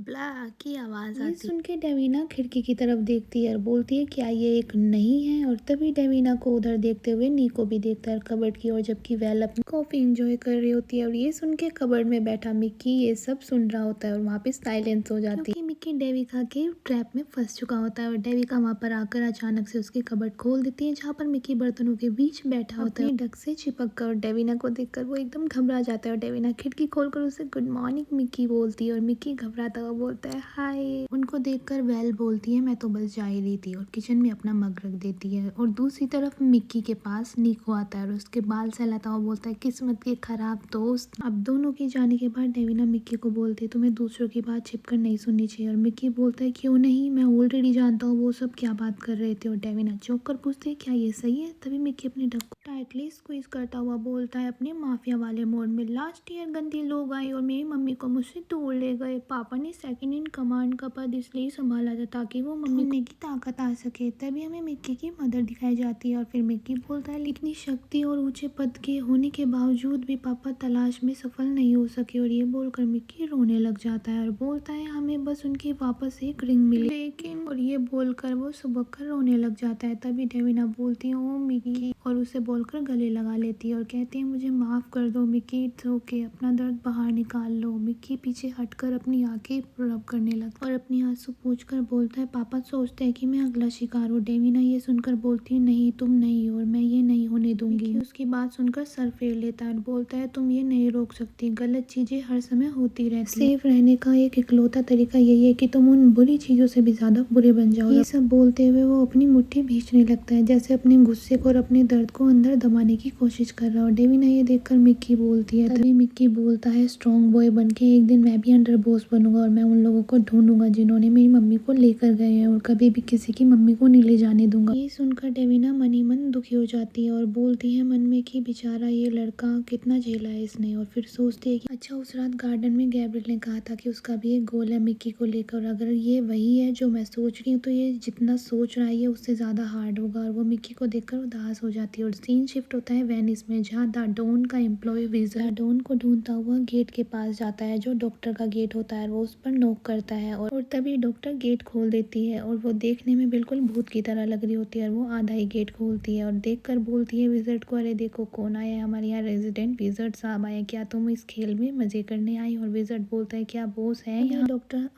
ब्ला की आवाज आती है। सुन के डेविना खिड़की की तरफ देखती है और बोलती है, क्या ये एक नहीं है? और तभी डेविना को उधर देखते हुए निको भी देखता है कबर्ड की ओर, जबकि वेल अपनी कॉफी एंजॉय कर रही होती है। और ये सुन के कबर्ड में बैठा मिक्की ये सब सुन रहा होता है और वहाँ पे साइलेंस हो जाती है क्योंकि मिक्की डेविका के ट्रैप में फंस चुका होता है। और डेविका वहाँ पर आकर अचानक से उसकी कबर्ड खोल देती है, जहाँ पर मिक्की बर्तनों के बीच बैठा होता है डक से चिपक कर। डेविना को देखकर वो एकदम घबरा जाता है और डेविना खिड़की खोलकर उसे गुड मॉर्निंग मिक्की बोलती है और मिक्की घबराता हुआ बोलता है, हाय। उनको देखकर वेल बोलती है, मैं तो बस जा ही रही थी, और किचन में अपना मग रख देती है। और दूसरी तरफ मिक्की के पास निको आता है और उसके बाल सहलाता हुआ बोलता है, किस्मत के खराब दोस्त। अब दोनों के जाने के बाद डेविना मिक्की को बोलती है, तुम्हें दूसरों की बात छिपकर नहीं सुननी चाहिए। और मिक्की बोलता है, क्यों नहीं, मैं ऑलरेडी जानता हूँ वो सब क्या बात कर रहे थे। और डेविना चौंक कर पूछती है, क्या ये सही है? तभी मिक्की अपने ढक को टाइटली स्क्वीज करता हुआ बोलता है अपने माफिया वाले मोड में, लास्ट ईयर गंदे लोग आए और मेरी मम्मी को मुझसे दूर ले गए। पापा ने सेकंड इन कमांड का पद इसलिए संभाला था ताकि वो मम्मी की ताकत आ सके। तभी हमें मिक्की की मदर दिखाई जाती है और फिर मिक्की बोलता है, इतनी शक्ति और ऊंचे पद के होने के बावजूद भी पापा तलाश में सफल नहीं हो सके। और ये बोलकर मिक्की रोने लग जाता है और बोलता है, हमें बस उनकी वापस एक रिंग मिली लेकिन। और ये बोलकर वो सुबह कर रोने लग जाता है। तभी डेविना बोलती है, ओ मिक्की, और उसे बोलकर गले लगा लेती है और कहती है, मुझे माफ कर दो मिक्की, इट्स ओके, अपना दर्द बाहर निकाल लो। मिक्की पीछे हटकर अपनी आंखें रब करने लगता है और अपनी आंसू पोंछकर बोलता है, पापा सोचते हैं कि मैं अगला शिकार हूँ। डेविना ये सुनकर बोलती है, नहीं तुम नहीं हो और मैं ये नहीं होने दूंगी। उसकी बात सुनकर सर फेर लेता है और बोलता है, तुम ये नहीं रोक सकती, गलत चीजें हर समय होती रहती। सेफ रहने का एक इकलौता तरीका यही है कि तुम उन बुरी चीजों से भी ज्यादा बुरे बन जाओ। ये सब बोलते हुए वो अपनी मुट्ठी भींचने लगता है, जैसे अपने गुस्से को और अपने दर्द को अंदर दबाने की कोशिश कर रहा है। और डेविना ये देखकर मिक्की बोलती है, तभी मिक्की बोलता है, स्ट्रॉन्ग बॉय बन के एक दिन मैं भी अंडर बॉस बनूंगा और मैं उन लोगों को ढूंढूंगा जिन्होंने मेरी मम्मी को लेकर गए हैं और कभी भी किसी की मम्मी को नहीं ले जाने दूंगा। ये सुनकर डेविना मन ही मन दुखी हो जाती है और बोलती है मन में कि बेचारा ये लड़का कितना झेला है इसने। और फिर सोचती है कि अच्छा, उस रात गार्डन में गैब्रियल ने कहा था कि उसका भी एक गोल है मिक्की को लेकर, अगर ये वही है जो मैं सोच रही हूँ तो ये जितना सोच रहा है ये उससे ज्यादा हार्ड होगा। और वो मिक्की को देखकर उदास हो जाती है और सीन शिफ्ट होता है वेनिस में, जहाँ दाडोन का एम्प्लॉय विजर दाडोन को ढूंढता हुआ गेट के पास जाता है जो डॉक्टर का गेट होता है। वो उस पर नॉक करता है और तभी डॉक्टर गेट खोल देती है और वो देखने में बिल्कुल भूत की तरह लग रही होती है। और वो आधा ही गेट खोलती है और देखकर बोलती है विजर्ड को, अरे देखो कौन आया है, हमारे यहाँ रेजिडेंट विजर्ड साहब आए, क्या तुम इस खेल में मजे करने आई? और विजर्ड बोलता है, क्या बॉस है यहाँ? डॉक्टर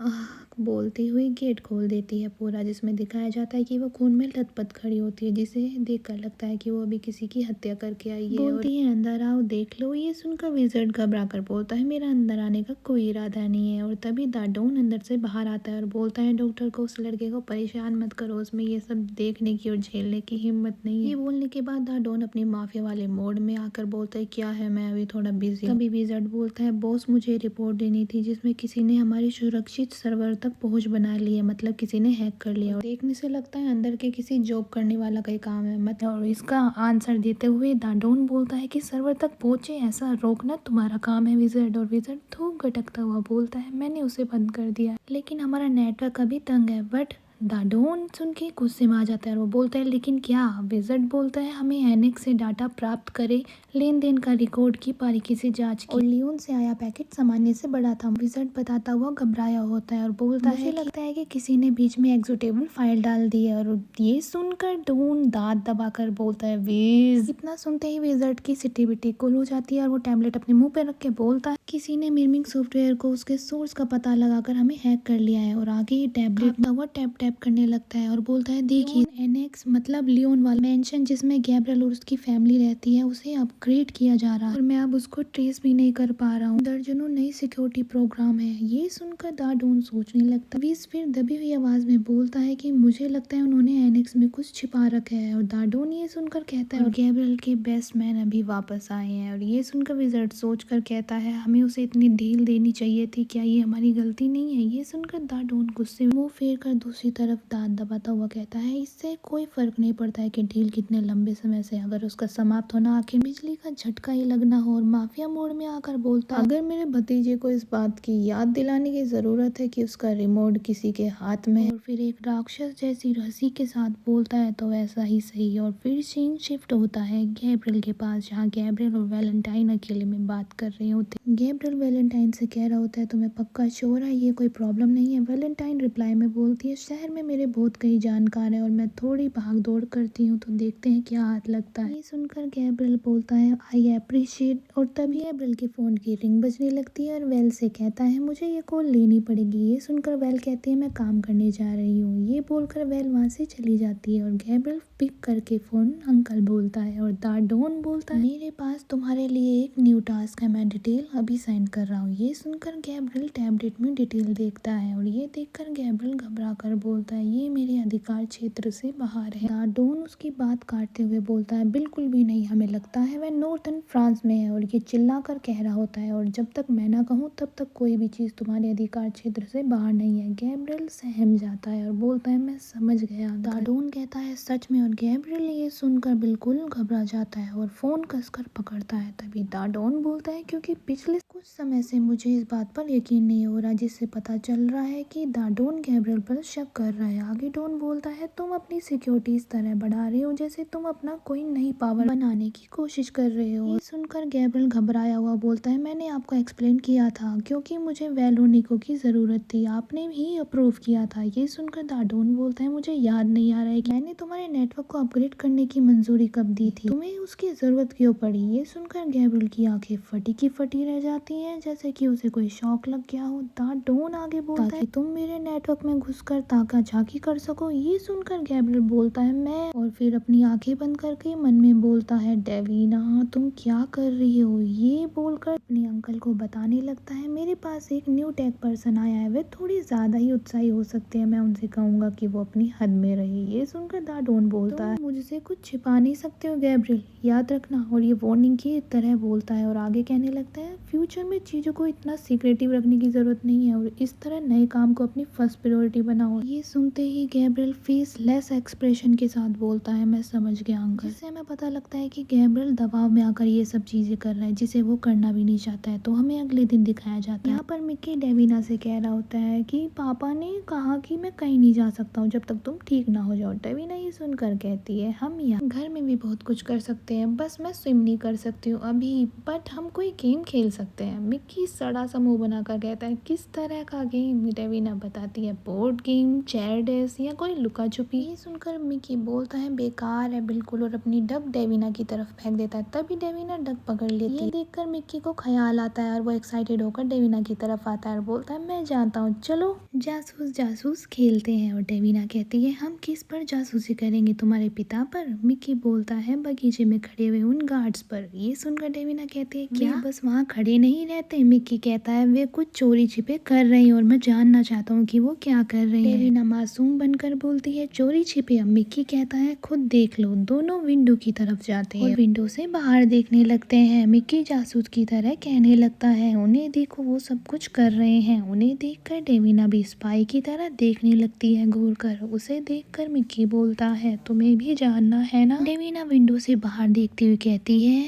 बोलती हुई गेट खोल देती है पूरा, जिसमें दिखाया जाता है कि वो खून में लथपथ खड़ी होती है, जिसे देखकर लगता है कि वो अभी किसी की हत्या करके आई है। बोलती है, अंदर आओ देख लो। ये सुनकर विजर्ड घबरा कर बोलता है, मेरा अंदर आने का कोई इरादा नहीं है। और तभी दाडोन अंदर से बाहर आता है और बोलता है, डॉक्टर को उस लड़के को परेशान मत करो, उसमें ये सब देखने की और झेलने की हिम्मत नहीं है। ये बोलने के बाद दाडोन अपने माफिया वाले मोड में आकर बोलता है, क्या है, मैं अभी थोड़ा बिजी हूँ। तभी विजर्ड बोलता है, बॉस मुझे रिपोर्ट देनी थी जिसमें किसी ने हमारी सुरक्षित सर्वर तक पहुंच बना ली है, मतलब किसी ने हैक कर लिया। और देखने से लगता है अंदर के किसी जॉब करने वाला का ही काम है मतलब। और इसका आंसर देते हुए दाडोन बोलता है कि सर्वर तक पहुंचे ऐसा रोकना तुम्हारा काम है विजर्ड। और विजर्ड थूक गटकता हुआ बोलता है, मैंने उसे बंद कर दिया लेकिन हमारा नेटवर्क अभी तंग है, बट दाडोन सुन के गुस्से में आ जाता है और वो बोलता है लेकिन क्या। विज़र्ड बोलता है हमें एनेक्स से डाटा प्राप्त करे, लेन देन का रिकॉर्ड की बारीकी से जांच की और लियोन से आया पैकेट सामान्य से बड़ा था। विज़र्ड बताता हुआ घबराया होता है और बोलता है मुझे लगता है कि किसी ने बीच में एग्जीक्यूटेबल फाइल डाल दी है। और ये सुनकर डोन दांत दबाकर बोलता है विज। इतना सुनते ही विज़र्ड की सिटी कुल हो जाती है और वो टैबलेट अपने मुंह पे रख के बोलता है किसी ने मिरमिंग सॉफ्टवेयर को उसके सोर्स का पता लगाकर हमें हैक कर लिया है। और आगे ही टैबलेट में वो टैप टैप करने लगता है और बोलता है देखिए एनेक्स मतलब लियोन वाला मेंशन जिसमें गैब्रियल और उसकी फैमिली रहती है उसे अपग्रेड किया जा रहा है और मैं अब उसको ट्रेस भी नहीं कर पा रहा हूँ। दर्जनों नई सिक्योरिटी प्रोग्राम है। ये सुनकर दाडोन सोचने लगता। विज फिर दबी हुई आवाज में बोलता है कि मुझे लगता है उन्होंने एनेक्स में कुछ छिपा रखा है। और दाडोन ये सुनकर कहता है और गैब्रियल के बेस्ट मैन अभी वापस आए हैं। और ये सुनकर विज़र्ड सोच कर कहता है हमें उसे इतनी ढील देनी चाहिए थी, क्या ये हमारी गलती नहीं है। ये सुनकर दाडोन गुस्से में मुंह फेर कर दूसरी तरफ दांत दबाता हुआ कहता है इससे कोई फर्क नहीं पड़ता है कि ढील कितने लंबे समय से अगर उसका समाप्त होना आखिर बिजली का झटका ही लगना हो। और माफिया मोड में आकर बोलता अगर मेरे भतीजे को इस बात की याद दिलाने की जरूरत है कि उसका रिमोट किसी के हाथ में। और फिर एक राक्षस जैसी हंसी के साथ बोलता है तो ऐसा ही सही। और फिर सीन शिफ्ट होता है गैब्रियल के पास जहाँ गैब्रियल और वैलेंटाइन अकेले में बात कर रहे होते। गैब्रियल वैलेंटाइन से कह रहा होता है तुम्हें पक्का श्योर है ये कोई प्रॉब्लम नहीं है। वैलेंटाइन रिप्लाई में बोलती है शहर में मेरे बहुत कई जानकार हैं और मैं थोड़ी भाग दौड़ करती हूँ तो देखते हैं क्या हाथ लगता है। ये सुनकर गैब्रियल बोलता है आई अप्रिशिएट। और तभी गैब्रियल के फोन की रिंग बजने लगती है और वेल से कहता है मुझे ये कॉल लेनी पड़ेगी। ये सुनकर वेल कहती है मैं काम करने जा रही हूँ। ये बोलकर वेल वहाँ से चली जाती है और गैब्रियल पिक करके फोन अंकल बोलता है और दाडोन बोलता है मेरे पास तुम्हारे लिए एक न्यू टास्क है, मैं डिटेल अभी सेंड कर रहा हूँ। ये सुनकर गैब्रियल टैबलेट में डिटेल देखता है और ये देखकर गैब्रियल घबरा कर बोलता है ये मेरे अधिकार क्षेत्र से बाहर है। दाडोन उसकी बात काटते हुए बोलता है बिल्कुल भी नहीं, हमें लगता है वह नॉर्थन फ्रांस में है। और ये चिल्ला कर कह रहा होता है और जब तक मैं ना कहूँ तब तक कोई भी चीज तुम्हारे अधिकार क्षेत्र से बाहर नहीं है। गैब्रियल सहम जाता है और बोलता है मैं समझ गया। दाडोन कहता है सच में। और गैब्रियल ये सुनकर बिल्कुल घबरा जाता है और फोन कसकर पकड़ता है। तभी दाडोन बोलता है क्योंकि पिछले कुछ समय से मुझे इस बात पर यकीन नहीं हो रहा जिससे पता चल रहा है कि दाडोन गैब्रियल पर शक कर रहा है। आगे डोन बोलता है तुम अपनी सिक्योरिटी इस तरह बढ़ा रहे हो जैसे तुम अपना कोई नई पावर बनाने की कोशिश कर रहे हो। ये सुनकर गैब्रियल घबराया हुआ बोलता है मैंने आपको एक्सप्लेन किया था क्योंकि मुझे वेल और निको की जरूरत थी, आपने ही अप्रूव किया था। ये सुनकर दाडोन बोलता है मुझे याद नहीं आ रहा है कि मैंने तुम्हारे नेटवर्क को अपग्रेड करने की मंजूरी कब दी थी, तुम्हें उसकी जरूरत क्यों पड़ी। ये सुनकर गैब्रियल की आंखें फटी की फटी रह जाती हैं जैसे कि उसे कोई शौक लग गया हो। दाडोन आगे बोलता है तुम मेरे नेटवर्क में घुसकर ताका झाकी कर सको। ये सुनकर गैब्रियल बोलता है मैं। और फिर अपनी आंखें बंद करके मन में बोलता है डेविना तुम क्या कर रही हो। ये बोलकर अपने अंकल को बताने लगता है मेरे पास एक न्यू टेक पर्सन आया है, वे थोड़ी ज्यादा ही उत्साही हो सकते हैं, मैं उनसे कहूंगा कि वो अपनी हद में रहे। ये सुनकर दाडोन बोलता है मुझसे कुछ छिपा नहीं सकते हो गैब्रियल, याद रखना। और ये वार्निंग की तरह बोलता है और आगे कहने लगता है फ्यूचर में चीजों को इतना सीक्रेटिव रखने की जरूरत नहीं है और इस तरह नए काम को अपनी फर्स्ट प्रायोरिटी बनाओ। ये सुनते ही गैब्रियल फेस लेस एक्सप्रेशन के साथ बोलता है मैं समझ गया अंकल। जिससे हमें पता लगता है कि गैब्रियल दबाव में आकर ये सब चीजें कर रहा है जिसे वो करना भी नहीं चाहता है। तो हमें अगले दिन दिखाया जाता है यहाँ पर मिक्की डेविना से कह रहा होता है कि पापा ने कहा कि मैं कहीं नहीं जा सकता हूँ जब तक तुम ठीक ना हो जाओ। डेविना ये सुनकर कहती है हम यहाँ घर में भी बहुत कुछ कर सकते हैं, बस मैं स्विम नहीं कर सकती हूँ अभी, बट हम कोई गेम खेल सकते हैं। मिक्की सड़ा सा मुंह बनाकर कहता है किस तरह का गेम। डेविना बताती है बोर्ड गेम, चेयर रेस या कोई लुका छुपी। ये सुनकर मिक्की बोलता है बेकार है बिल्कुल और अपनी डक डेविना की तरफ फेंक देता है। तभी डेविना डक पकड़ लेती है। ये देखकर मिक्की को ख्याल आता है और वो एक्साइटेड होकर डेविना की तरफ आता है और बोलता है मैं जानता हूँ, चलो जासूस जासूस खेलते हैं। और डेविना कहती है हम किस पर जासूसी करेंगे, तुम्हारे पिता पर। मिक्की बोलता है बगीचे में खड़े हुए उन गार्ड्स पर। ये सुनकर डेविना कहती है क्या बस वहाँ खड़े नहीं रहते। मिक्की कहता है वे कुछ चोरी छिपे कर रहे हैं और मैं जानना चाहता हूँ कि वो क्या कर रहे हैं। डेविना मासूम बनकर बोलती है चोरी छिपे। अब मिक्की कहता है खुद देख लो। दोनों विंडो की तरफ जाते हैं और विंडो से बाहर देखने लगते हैं। मिक्की जासूस की तरह कहने लगता है उन्हें देखो वो सब कुछ कर रहे हैं। उन्हें देखकर डेविना भी स्पाई की तरह देखने लगती है घूर कर। उसे देखकर मिक्की बोलता है तुम्हें भी जानना है ना। डेविना विंडो से बाहर देखती हुई कहती है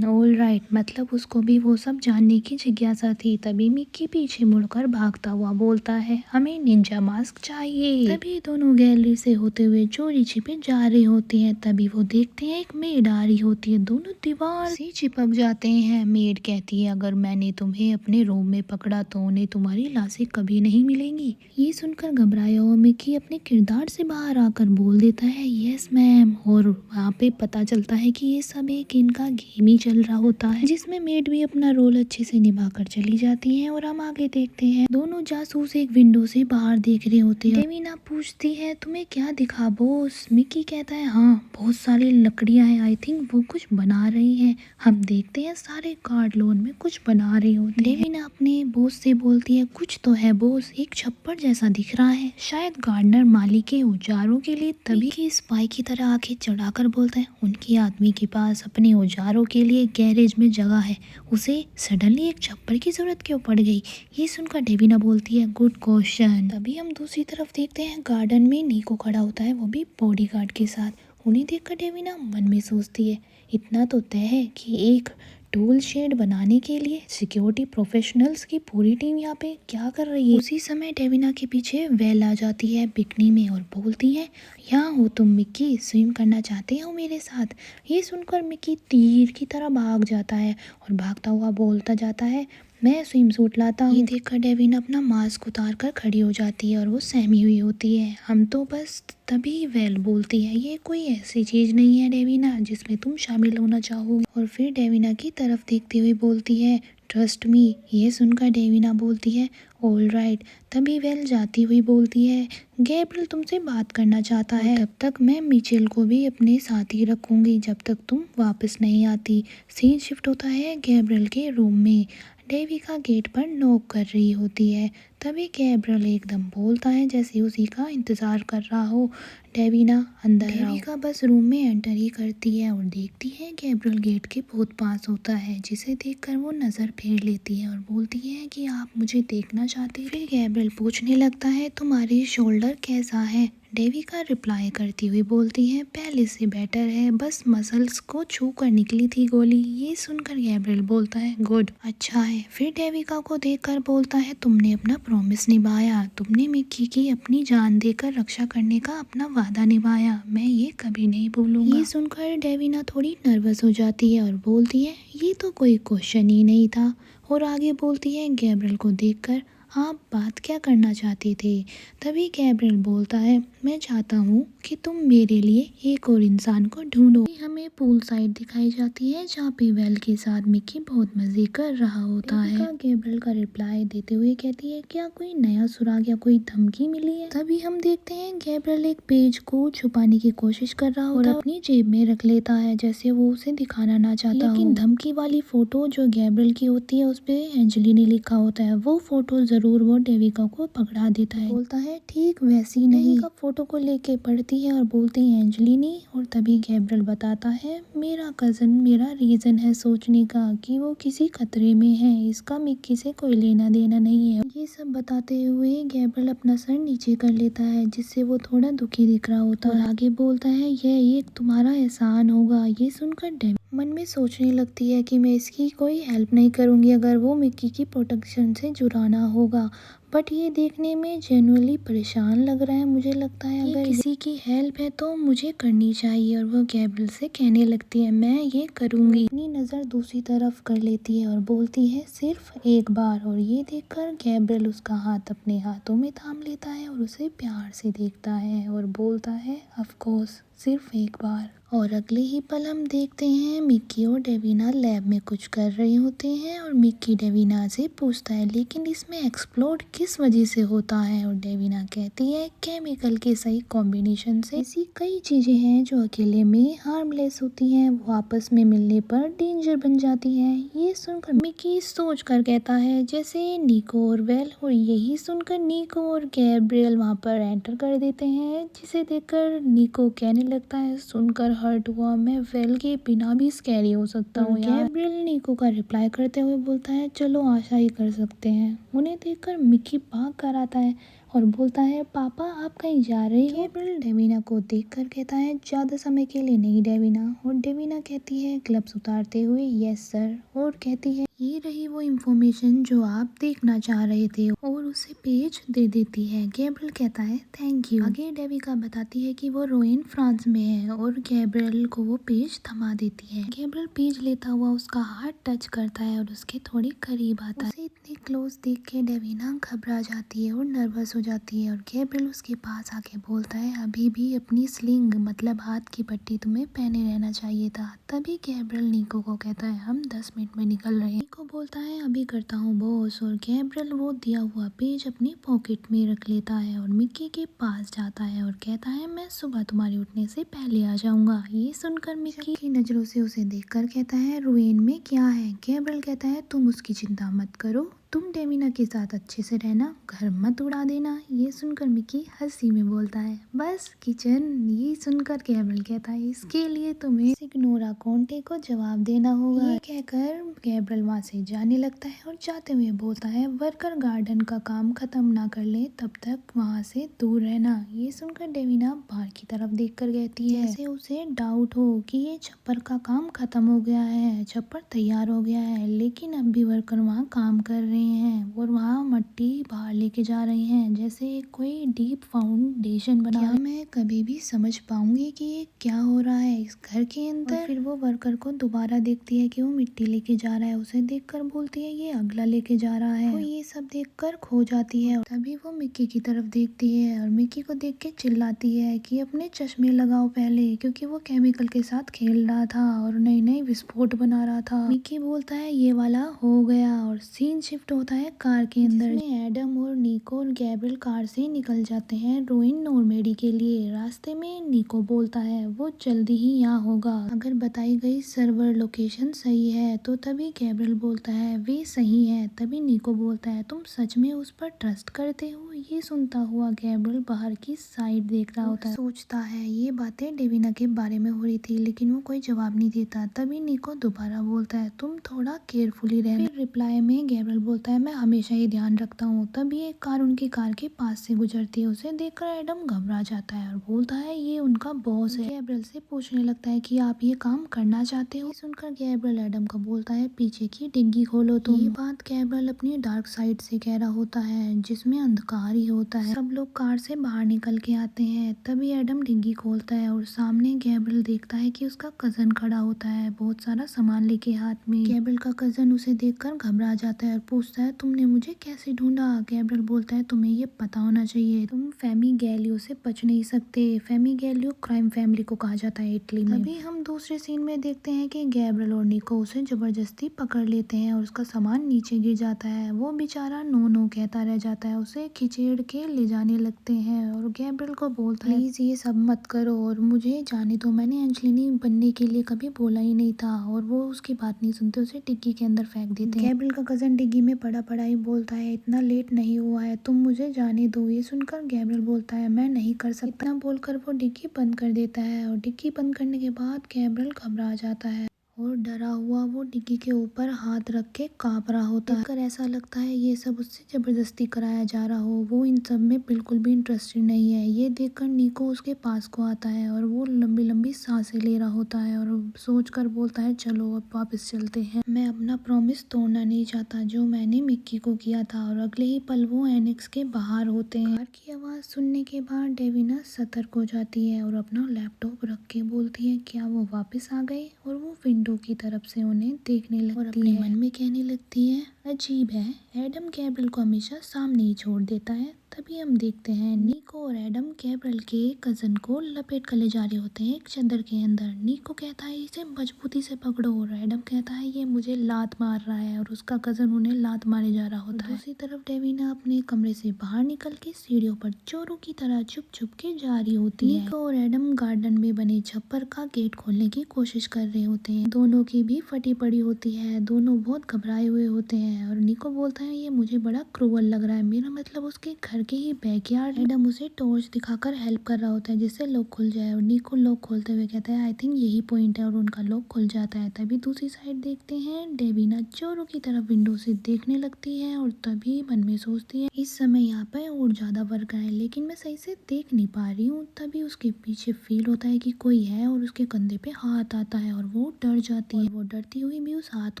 ऑल राइट, मतलब उसको भी वो सब जानने की जिज्ञासा थी। तभी मिक्की पीछे मुड़कर भागता हुआ बोलता है, हमें निंजा मास्क चाहिए। तभी दोनों गैलरी से होते हुए चोरी छिपे जा रहे होते हैं। तभी वो देखते हैं एक मेड आ रही होती है। दोनों दीवार से चिपक जाते हैं। मेड कहती है, अगर मैंने तुम्हें अपने रूम में पकड़ा तो उन्हें तुम्हारी लाशें कभी नहीं मिलेंगी। ये सुनकर घबराया हुआ मिक्की अपने किरदार से बाहर आकर बोल देता है, यस मैम। और वहाँ पे पता चलता है कि ये सब एक इनका गेम ही चल रहा होता है, जिसमें मेड भी अपना रोल अच्छे से निभाकर चली जाती है। और हम आगे देखते हैं दोनों जासूस एक विंडो से बाहर देख रहे होते हैं। डेविना पूछती है, तुम्हें क्या दिखा बॉस? मिक्की कहता है, हाँ बहुत सारी लकड़ियां हैं, आई थिंक वो कुछ बना रही हैं। हम देखते हैं सारे कार्ड लोन में कुछ बना रही होती है। डेविना अपने बॉस से बोलती है, कुछ तो है बॉस, एक छप्पर जैसा दिख रहा है, शायद गार्डनर माली के औजारों के लिए। तभी की स्पाई की तरह आंखें चढ़ाकर बोलता है, उनके आदमी के पास अपने औजारों के लिए गैरेज में जगह है, उसे सडनली एक छप्पर की जरूरत क्यों पड़ गई? ये सुनकर डेविना बोलती है, गुड क्वेश्चन। तभी हम दूसरी तरफ देखते हैं गार्डन में नीको खड़ा होता है, वो भी बॉडीगार्ड के साथ। उन्हें देखकर डेविना मन में सोचती है, इतना तो तय है कि एक टूल शेड बनाने के लिए सिक्योरिटी प्रोफेशनल्स की पूरी टीम यहाँ पे क्या कर रही है। उसी समय डेविना के पीछे वेल आ जाती है बिकनी में और बोलती है, यहाँ हो तुम मिक्की, स्विम करना चाहते हो मेरे साथ? ये सुनकर मिक्की तीर की तरह भाग जाता है और भागता हुआ बोलता जाता है, मैं स्विम सूट लाता हूँ। ये देखकर डेविना अपना मास्क उतार कर खड़ी हो जाती है और वो सहमी हुई होती है। हम तो बस तभी वेल बोलती है, ये कोई ऐसी चीज नहीं है डेविना जिसमें तुम शामिल होना चाहोगी। और फिर डेविना की तरफ देखते हुए बोलती है, ट्रस्ट मी। ये सुनकर डेविना बोलती है, ऑल राइट। तभी वेल जाती हुई बोलती है, गैब्रियल तुमसे बात करना चाहता है, तब तक मैं मिचेल को भी अपने साथ ही रखूंगी जब तक तुम वापस नहीं आती। सीन शिफ्ट होता है गैब्रियल के रूम में। डेविका गेट पर नॉक कर रही होती है। तभी गैब्रियल एकदम बोलता है जैसे उसी का इंतजार कर रहा हो, डेविना अंदर आओ। डेविका बस रूम में एंटर ही करती है और देखती है गैब्रियल गेट के बहुत पास होता है, जिसे देखकर वो नजर फेर लेती है और बोलती है कि आप मुझे देखना चाहते हैं। फिर गैब्रियल पूछने लगता है, तुम्हारी शोल्डर कैसा है? डेविका रिप्लाई करती हुई बोलती है, पहले से बेटर है, बस मसल्स को छू कर निकली थी गोली। ये सुनकर गैब्रियल बोलता है, गुड, अच्छा है। फिर डेविका को देखकर बोलता है, तुमने अपना प्रॉमिस निभाया, तुमने मिक्की की अपनी जान देकर रक्षा करने का अपना वादा निभाया, मैं ये कभी नहीं भूलूंगा। ये सुनकर डेविना थोड़ी नर्वस हो जाती है और बोलती है, ये तो कोई क्वेश्चन ही नहीं था। और आगे बोलती है, गैब्रियल को देखकर, आप बात क्या करना चाहते थे? तभी गैब्रियल बोलता है, मैं चाहता हूँ कि तुम मेरे लिए एक और इंसान को ढूंढो। हमें पूल साइड दिखाई जाती है जहाँ पे वेल के साथ मिक्की बहुत मजे कर रहा होता है। गैब्रियल का रिप्लाई देते हुए कहती है, क्या कोई नया सुराग या कोई धमकी मिली है? तभी हम देखते हैं गैब्रियल एक पेज को छुपाने की कोशिश कर रहा होता है और अपनी जेब में रख लेता है जैसे वो उसे दिखाना ना चाहता हो। लेकिन धमकी वाली फोटो जो गैब्रियल की होती है उस पे एंजेलिनी लिखा होता है, वो फोटो जरूर वो डेविका को पकड़ा देता है। बोलता है, ठीक वैसी नहीं। डेविका फोटो को लेके पढ़ती है और बोलती है, एंजेलिनी। और तभी गैब्रियल बताता है, मेरा कजन मेरा रीजन है सोचने का कि वो किसी खतरे में है, इसका मिक्की से कोई लेना देना नहीं है। ये सब बताते हुए गैब्रियल अपना सर नीचे कर लेता है जिससे वो थोड़ा दुखी दिख रहा होता है और आगे बोलता है, यह एक तुम्हारा एहसान होगा। ये सुनकर डेविल मन में सोचने लगती है कि मैं इसकी कोई हेल्प नहीं करूंगी अगर वो मिक्की की प्रोटेक्शन से जुड़ाना होगा। बट ये देखने में जेन्युइनली परेशान लग रहा है। मुझे लगता है अगर किसी की हेल्प है तो मुझे करनी चाहिए। और वो गैब्रियल से कहने लगती है, मैं ये करूंगी। अपनी नज़र दूसरी तरफ कर लेती है और बोलती है, सिर्फ एक बार। और ये देखकर गैब्रियल उसका हाथ अपने हाथों में थाम लेता है और उसे प्यार से देखता है और बोलता है, ऑफ कोर्स, सिर्फ एक बार। और अगले ही पल हम देखते हैं मिक्की और डेविना लैब में कुछ कर रहे होते हैं और मिक्की डेविना से पूछता है, लेकिन इसमें एक्सप्लोड किस वजह से होता है? और डेविना कहती है, केमिकल के सही कॉम्बिनेशन से। ऐसी कई चीजें हैं जो अकेले में हार्मलेस होती हैं, वो आपस में मिलने पर डेंजर बन जाती हैं। ये सुनकर मिक्की सोच कर कहता है, जैसे नीको और वेल। और यही सुनकर नीको और गैब्रियल वहाँ पर एंटर कर देते हैं, जिसे देखकर नीको कहने लगता है, सुनकर हर्ट हुआ, मैं वेल के बिना भी स्कैरी हो सकता हूँ यार। गैब्रियल नीको का रिप्लाई करते हुए बोलता है, चलो आशा ही कर सकते हैं। उन्हें देखकर मिक्की भाग कर आता है और बोलता है, पापा आप कहीं जा रहे हो? गैब्रियल डेविना को देखकर कहता है, ज्यादा समय के लिए नहीं डेविना। और डेविना कहती है ग्लव्स उतारते हुए, यस सर। और कहती है, ये रही वो इन्फॉर्मेशन जो आप देखना चाह रहे थे, और उसे पेज दे देती है। गैब्रियल कहता है थैंक यू। आगे डेविका बताती है कि वो रोइन फ्रांस में है और गैब्रियल को वो पेज थमा देती है। गैब्रियल पेज लेता हुआ उसका हाथ टच करता है और उसके थोड़ी करीब आता है। उसे इतने क्लोज देख के डेविना घबरा जाती है और नर्वस हो जाती है, और गैब्रियल उसके पास आके बोलता है अभी भी अपनी स्लिंग मतलब हाथ की पट्टी तुम्हें पहने रहना चाहिए था। तभी गैब्रियल निको को कहता है हम 10 मिनट में निकल रहे हैं। निको बोलता है अभी करता हूँ बॉस, और गैब्रियल वो दिया हुआ पेज अपनी पॉकेट में रख लेता है और मिक्की के पास जाता है और कहता है मैं सुबह तुम्हारे उठने से पहले आ जाऊंगा। ये सुनकर मिक्की की नजरों से उसे देखकर कहता है रोएन में क्या है। गैब्रियल कहता है तुम उसकी चिंता मत करो, तुम डेविना के साथ अच्छे से रहना, घर मत उड़ा देना। ये सुनकर मिक्की हंसी में बोलता है बस किचन। ये सुनकर गैब्रियल कहता है इसके लिए तुम्हें सिग्नोरा कोंटे को जवाब देना होगा। ये कहकर गैब्रियल वहाँ से जाने लगता है और जाते हुए बोलता है वर्कर गार्डन का काम खत्म ना कर ले तब तक वहाँ से दूर रहना। ये सुनकर डेविना बाहर की तरफ देख कर कहती है जैसे उसे डाउट हो कि ये छप्पर का काम खत्म हो गया है, छप्पर तैयार हो गया है, लेकिन अब भी वर्कर वहाँ काम कर रहे हैं और वहाँ मट्टी बाहर लेके जा रहे हैं जैसे कोई डीप फाउंडेशन बना। क्या मैं कभी भी समझ पाऊंगी कि ये क्या हो रहा है इस घर के अंदर। और फिर वो वर्कर को दोबारा देखती है कि वो मिट्टी लेके जा रहा है, उसे देखकर बोलती है ये अगला लेके जा रहा है। वो ये सब देखकर खो जाती है। तभी वो मिक्की की तरफ देखती है और मिक्की को देख के चिल्लाती है कि अपने चश्मे लगाओ पहले, क्योंकि वो केमिकल के साथ खेल रहा था और नई नई विस्फोट बना रहा था। मिक्की बोलता है ये वाला हो गया और सीन शिफ्ट होता है कार के अंदर, जिसमें एडम और निको और गैब्रियल कार से निकल जाते हैं रोइन नॉर्मेडी के लिए। रास्ते में निको बोलता है वो जल्दी ही यहाँ होगा, अगर बताई गई सर्वर लोकेशन सही है तो। तभी गैब्रियल बोलता है वे सही है। तभी निको बोलता है तुम सच में उस पर ट्रस्ट करते हो। ये सुनता हुआ गैब्रियल बाहर की साइड देख रहा होता है, सोचता है ये बातें डेविना के बारे में हो रही थी, लेकिन वो कोई जवाब नहीं देता। तभी निको दोबारा बोलता है तुम थोड़ा केयरफुली रहना। फिर रिप्लाई में गैब्रियल बोलता है मैं हमेशा ही ध्यान रखता हूँ। तभी एक कार उनकी कार के पास से गुजरती है, उसे देखकर एडम घबरा जाता है और बोलता है ये उनका बॉस है। गैब्रियल से पूछने लगता है कि आप ये काम करना चाहते हो। सुनकर गैब्रियल एडम को बोलता है पीछे की डिग्गी खोलो तुम। ये बात गैब्रियल अपनी डार्क साइड से कह रहा होता है जिसमें अंधकार ही होता है। सब लोग कार से बाहर निकल के आते हैं। तभी एडम डिग्गी खोलता है और सामने गैब्रियल देखता है कि उसका कजन खड़ा होता है बहुत सारा सामान लेके हाथ में। गैब्रियल का कजन उसे देखकर घबरा जाता है और पूछता है तुमने मुझे कैसे ढूंढा। गैब्रियल बोलता है तुम्हें ये पता होना चाहिए, तुम फेमी गैलियो से बच नहीं सकते। फेमी गैलियो क्राइम फैमिली को कहा जाता है इटली में। अभी हम दूसरे सीन में देखते हैं कि गैब्रियल और निको उसे जबरदस्ती पकड़ लेते हैं और उसका सामान नीचे गिर जाता है। वो बेचारा नो नो कहता रह जाता है, उसे खिचेड़ के ले जाने लगते हैं और गैब्रियल को बोलता है प्लीज ये सब मत करो और मुझे जाने दो, मैंने एंजेलिनी बनने के लिए कभी बोला ही नहीं था। और वो उसकी बात नहीं सुनते, उसे डिग्गी के अंदर फेंक देते हैं। गैब्रियल का कजन डिग्गी में पड़ा पड़ा ही बोलता है इतना लेट नहीं हुआ है, तुम मुझे जाने दो। ये सुनकर गैब्रियल बोलता है मैं नहीं कर सकता। इतना बोलकर वो डिग्गी बंद कर देता है और डिग्गी बंद करने के बाद गैब्रियल घबरा जाता है और डरा हुआ वो डिग्गी के ऊपर हाथ रख के कांप रहा होता है। देखकर ऐसा लगता है ये सब उससे जबरदस्ती कराया जा रहा हो। वो इन सब में बिल्कुल भी इंटरेस्टेड नहीं है। ये देखकर निको उसके पास को आता है और वो लंबी लंबी सांसें ले रहा होता है और सोचकर बोलता है चलो अब वापस चलते हैं, मैं अपना प्रॉमिस तोड़ना नहीं चाहता जो मैंने मिक्की को किया था। और अगले ही पल वो एनेक्स के बाहर होते हैं। कार की आवाज सुनने के बाद डेविना सतर्क हो जाती है और अपना लैपटॉप रख के बोलती है क्या वो वापस आ गए। और वो विंडो की तरफ से उन्हें देखने लगती है और अपने मन में कहने लगती है अजीब है, एडम गैब्रियल को हमेशा सामने ही छोड़ देता है। तभी हम देखते हैं निको और एडम गैब्रियल के कजन को लपेट कर ले जा रहे होते हैं एक चादर के अंदर। निको कहता है इसे मजबूती से पकड़ो और एडम कहता है ये मुझे लात मार रहा है और उसका कजन उन्हें लात मारे जा रहा होता है। दूसरी तरफ डेविना अपने कमरे से बाहर निकल के सीढ़ियों पर चोरों की तरह छुप छुप के जा रही होती है। निको और एडम गार्डन में बने छप्पर का गेट खोलने की कोशिश कर रहे होते हैं। दोनों की भी फटी पड़ी होती है, दोनों बहुत घबराए हुए होते हैं। है और निको बोलता है ये मुझे बड़ा क्रूअल लग रहा है, मेरा मतलब उसके घर के ही बैकयार्ड एडम उसे टॉर्च दिखाकर हेल्प कर रहा होता है जिससे लॉक खुल जाए और निको लॉक खोलते हुए कहता है आई थिंक यही पॉइंट है और उनका लॉक खुल जाता है। तभी दूसरी साइड देखते हैं डेविना चोरों की तरफ विंडो से देखने लगती है और तभी मन में सोचती है इस समय यहाँ पे और ज्यादा वर्क है लेकिन मैं सही से देख नहीं पा रही हूँ। तभी उसके पीछे फील होता है कि कोई है और उसके कंधे पे हाथ आता है और वो डर जाती है। वो डरती हुई भी उस हाथ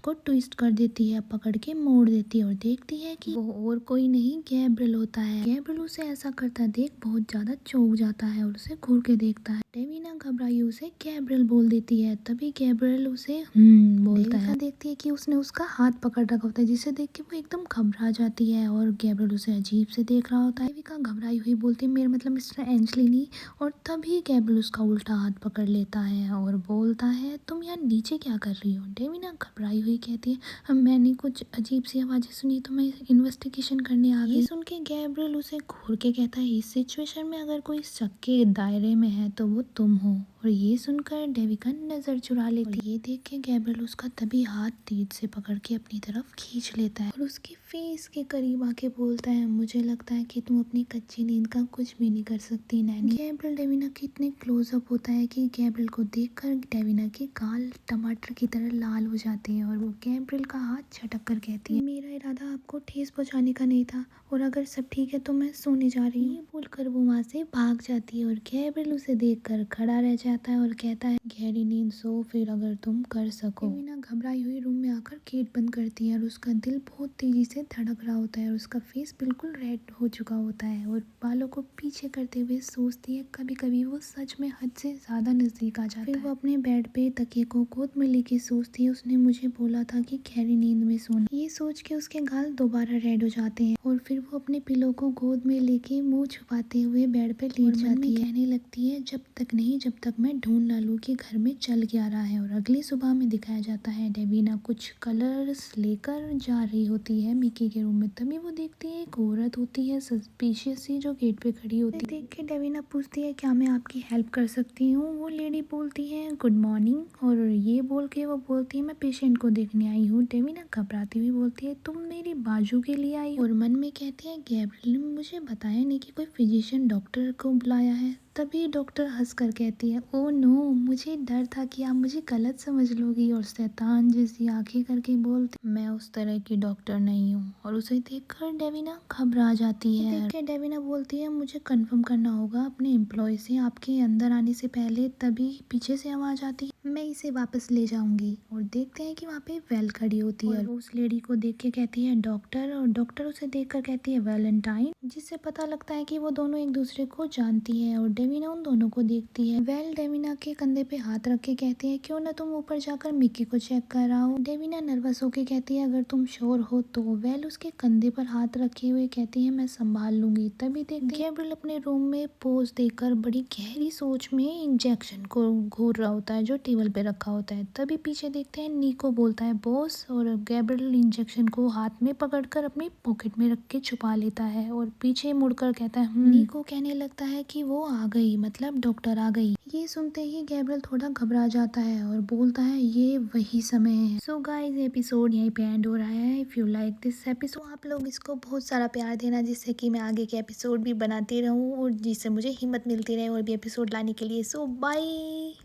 को ट्विस्ट कर देती है, पकड़ के मोड़ देती है और देखती है कि वो और कोई नहीं गैब्रियल होता है। गैब्रियल उसे ऐसा करता देख बहुत ज्यादा चौंक जाता है और उसे घूर के देखता है। डेविना घबराई उसे गैब्रियल बोल देती है। तभी गैब्रियल उसे बोलता है। देखती है कि उसने उसका हाथ पकड़ रखा होता है जिसे देख के वो एकदम घबरा जाती है और गैब्रियल उसे अजीब से देख रहा होता है। देविका घबराई हुई बोलती है मेरा मतलब मिस्टर एंजलिनी, और तभी गैब्रियल उसका उल्टा हाथ पकड़ लेता है और बोलता है तुम यहाँ नीचे क्या कर रही हो। डेविना घबराई हुई कहती है मैंने कुछ अजीब सी आवाजें सुनी तो मैं इन्वेस्टिगेशन करने आ गई। सुन के गैब्रियल उसे घूर के कहता है इस सिचुएशन में अगर कोई शक के दायरे में है तो वो तुम हो। और ये सुनकर डेविका नजर चुरा लेती है। ये देख के गैब्रियल उसका तभी हाथ तेज से पकड़ के अपनी तरफ खींच लेता है और उसकी फेस के करीब आके बोलता है मुझे लगता है कि तुम अपनी कच्ची नींद का कुछ भी नहीं कर सकती नैनी। गैब्रियल डेविना के इतने क्लोजअप होता है कि गैब्रियल को देखकर डेविना के गाल टमाटर की तरह लाल हो जाते हैं और वो गैब्रियल का हाथ झटक कर कहती है मेरा इरादा आपको ठेस पहुंचाने का नहीं था और अगर सब ठीक है तो मैं सोने जा रही हूँ। ये बोलकर वो वहाँ से भाग जाती है और गैब्रियल उसे देखकर खड़ा रह जाता है और कहता है गहरी नींद सो फिर अगर तुम कर सको। डेविना घबराई हुई रूम में आकर गेट बंद करती है और उसका दिल बहुत तेजी से धड़क रहा होता है और उसका फेस बिल्कुल रेड हो चुका होता है और बालों को पीछे करते हुए सोचती है कभी कभी वो सच में हद से ज्यादा नजदीक आ जाता है। फिर वो अपने बेड पे तकिए को गोद में लेके सोचती है उसने मुझे बोला था कि गहरी नींद में सोना। ये सोच के उसके गाल दोबारा रेड हो जाते हैं और फिर वो अपने पिलो को गोद में लेके मुंह छुपाते हुए बेड पे लेट जाती है। कहने लगती है जब तक नहीं जब तक मैं ढूंढ ना लूं कि घर में चल क्या रहा है। और अगली सुबह में दिखाया जाता है डेविना कुछ कलर्स लेकर जा रही होती है मिकी के रूम में। तभी वो देखती है एक औरत होती है सस्पिशियस सी जो गेट पे खड़ी होती है। देख के डेविना पूछती है क्या मैं आपकी हेल्प कर सकती हूँ। वो लेडी बोलती है गुड मॉर्निंग और ये बोल के वो बोलती है मैं पेशेंट को देखने आई हूँ। डेविना घबराती हुई बोलती है तुम मेरी बाजू के लिए आई हो। और मन में कहती है गैब्रियल ने मुझे बताया नहीं कि कोई फिजिशियन डॉक्टर को बुलाया है। तभी डॉक्टर हंसकर कहती है ओ नो मुझे डर था कि आप मुझे गलत समझ लोगी और शैतान जैसी आंखें करके बोलती मैं उस तरह की डॉक्टर नहीं हूँ। और उसे देखकर डेविना घबरा जाती है। देख के डेविना बोलती है मुझे कंफर्म करना होगा अपने एम्प्लॉय से आपके अंदर आने से पहले। तभी पीछे से आवाज आती है मैं इसे वापस ले जाऊंगी। और देखते हैं कि वहाँ पे वेल खड़ी होती है और वो उस लेडी को देख के कहती है डॉक्टर, और डॉक्टर उसे देखकर कहती है वैलेंटाइन, जिससे पता लगता है कि वो दोनों एक दूसरे को जानती है। और डेविना उन दोनों को देखती है। वेल डेविना के कंधे पे हाथ रख के कहती है क्यों ना तुम ऊपर जाकर मिक्की को चेक कर आओ। डेविना नर्वस होके कहती है अगर तुम श्योर हो तो। वेल उसके कंधे पर हाथ रखे हुए कहती है मैं संभाल लूंगी। तभी देखते गैब्रियल अपने रूम में पोज देकर बड़ी गहरी सोच में इंजेक्शन को घूर रहा होता है जो टेबल पे रखा होता है। तभी पीछे देखते हैं निको बोलता है बॉस, और गैब्रियल इंजेक्शन को हाथ में पकड़कर अपनी पॉकेट में रख के छुपा लेता है और पीछे मुड़कर कहता है निको कहने लगता है कि वो आ गई मतलब डॉक्टर आ गई। ये सुनते ही गैब्रियल थोड़ा घबरा जाता है और बोलता है ये वही समय है। सो गाइस एपिसोड यहीं पे एंड हो रहा है। If you like this episode आप लोग इसको बहुत सारा प्यार देना जिससे कि मैं आगे के एपिसोड भी बनाती रहूं और जिससे मुझे हिम्मत मिलती रहे और भी एपिसोड लाने के लिए। सो बाय।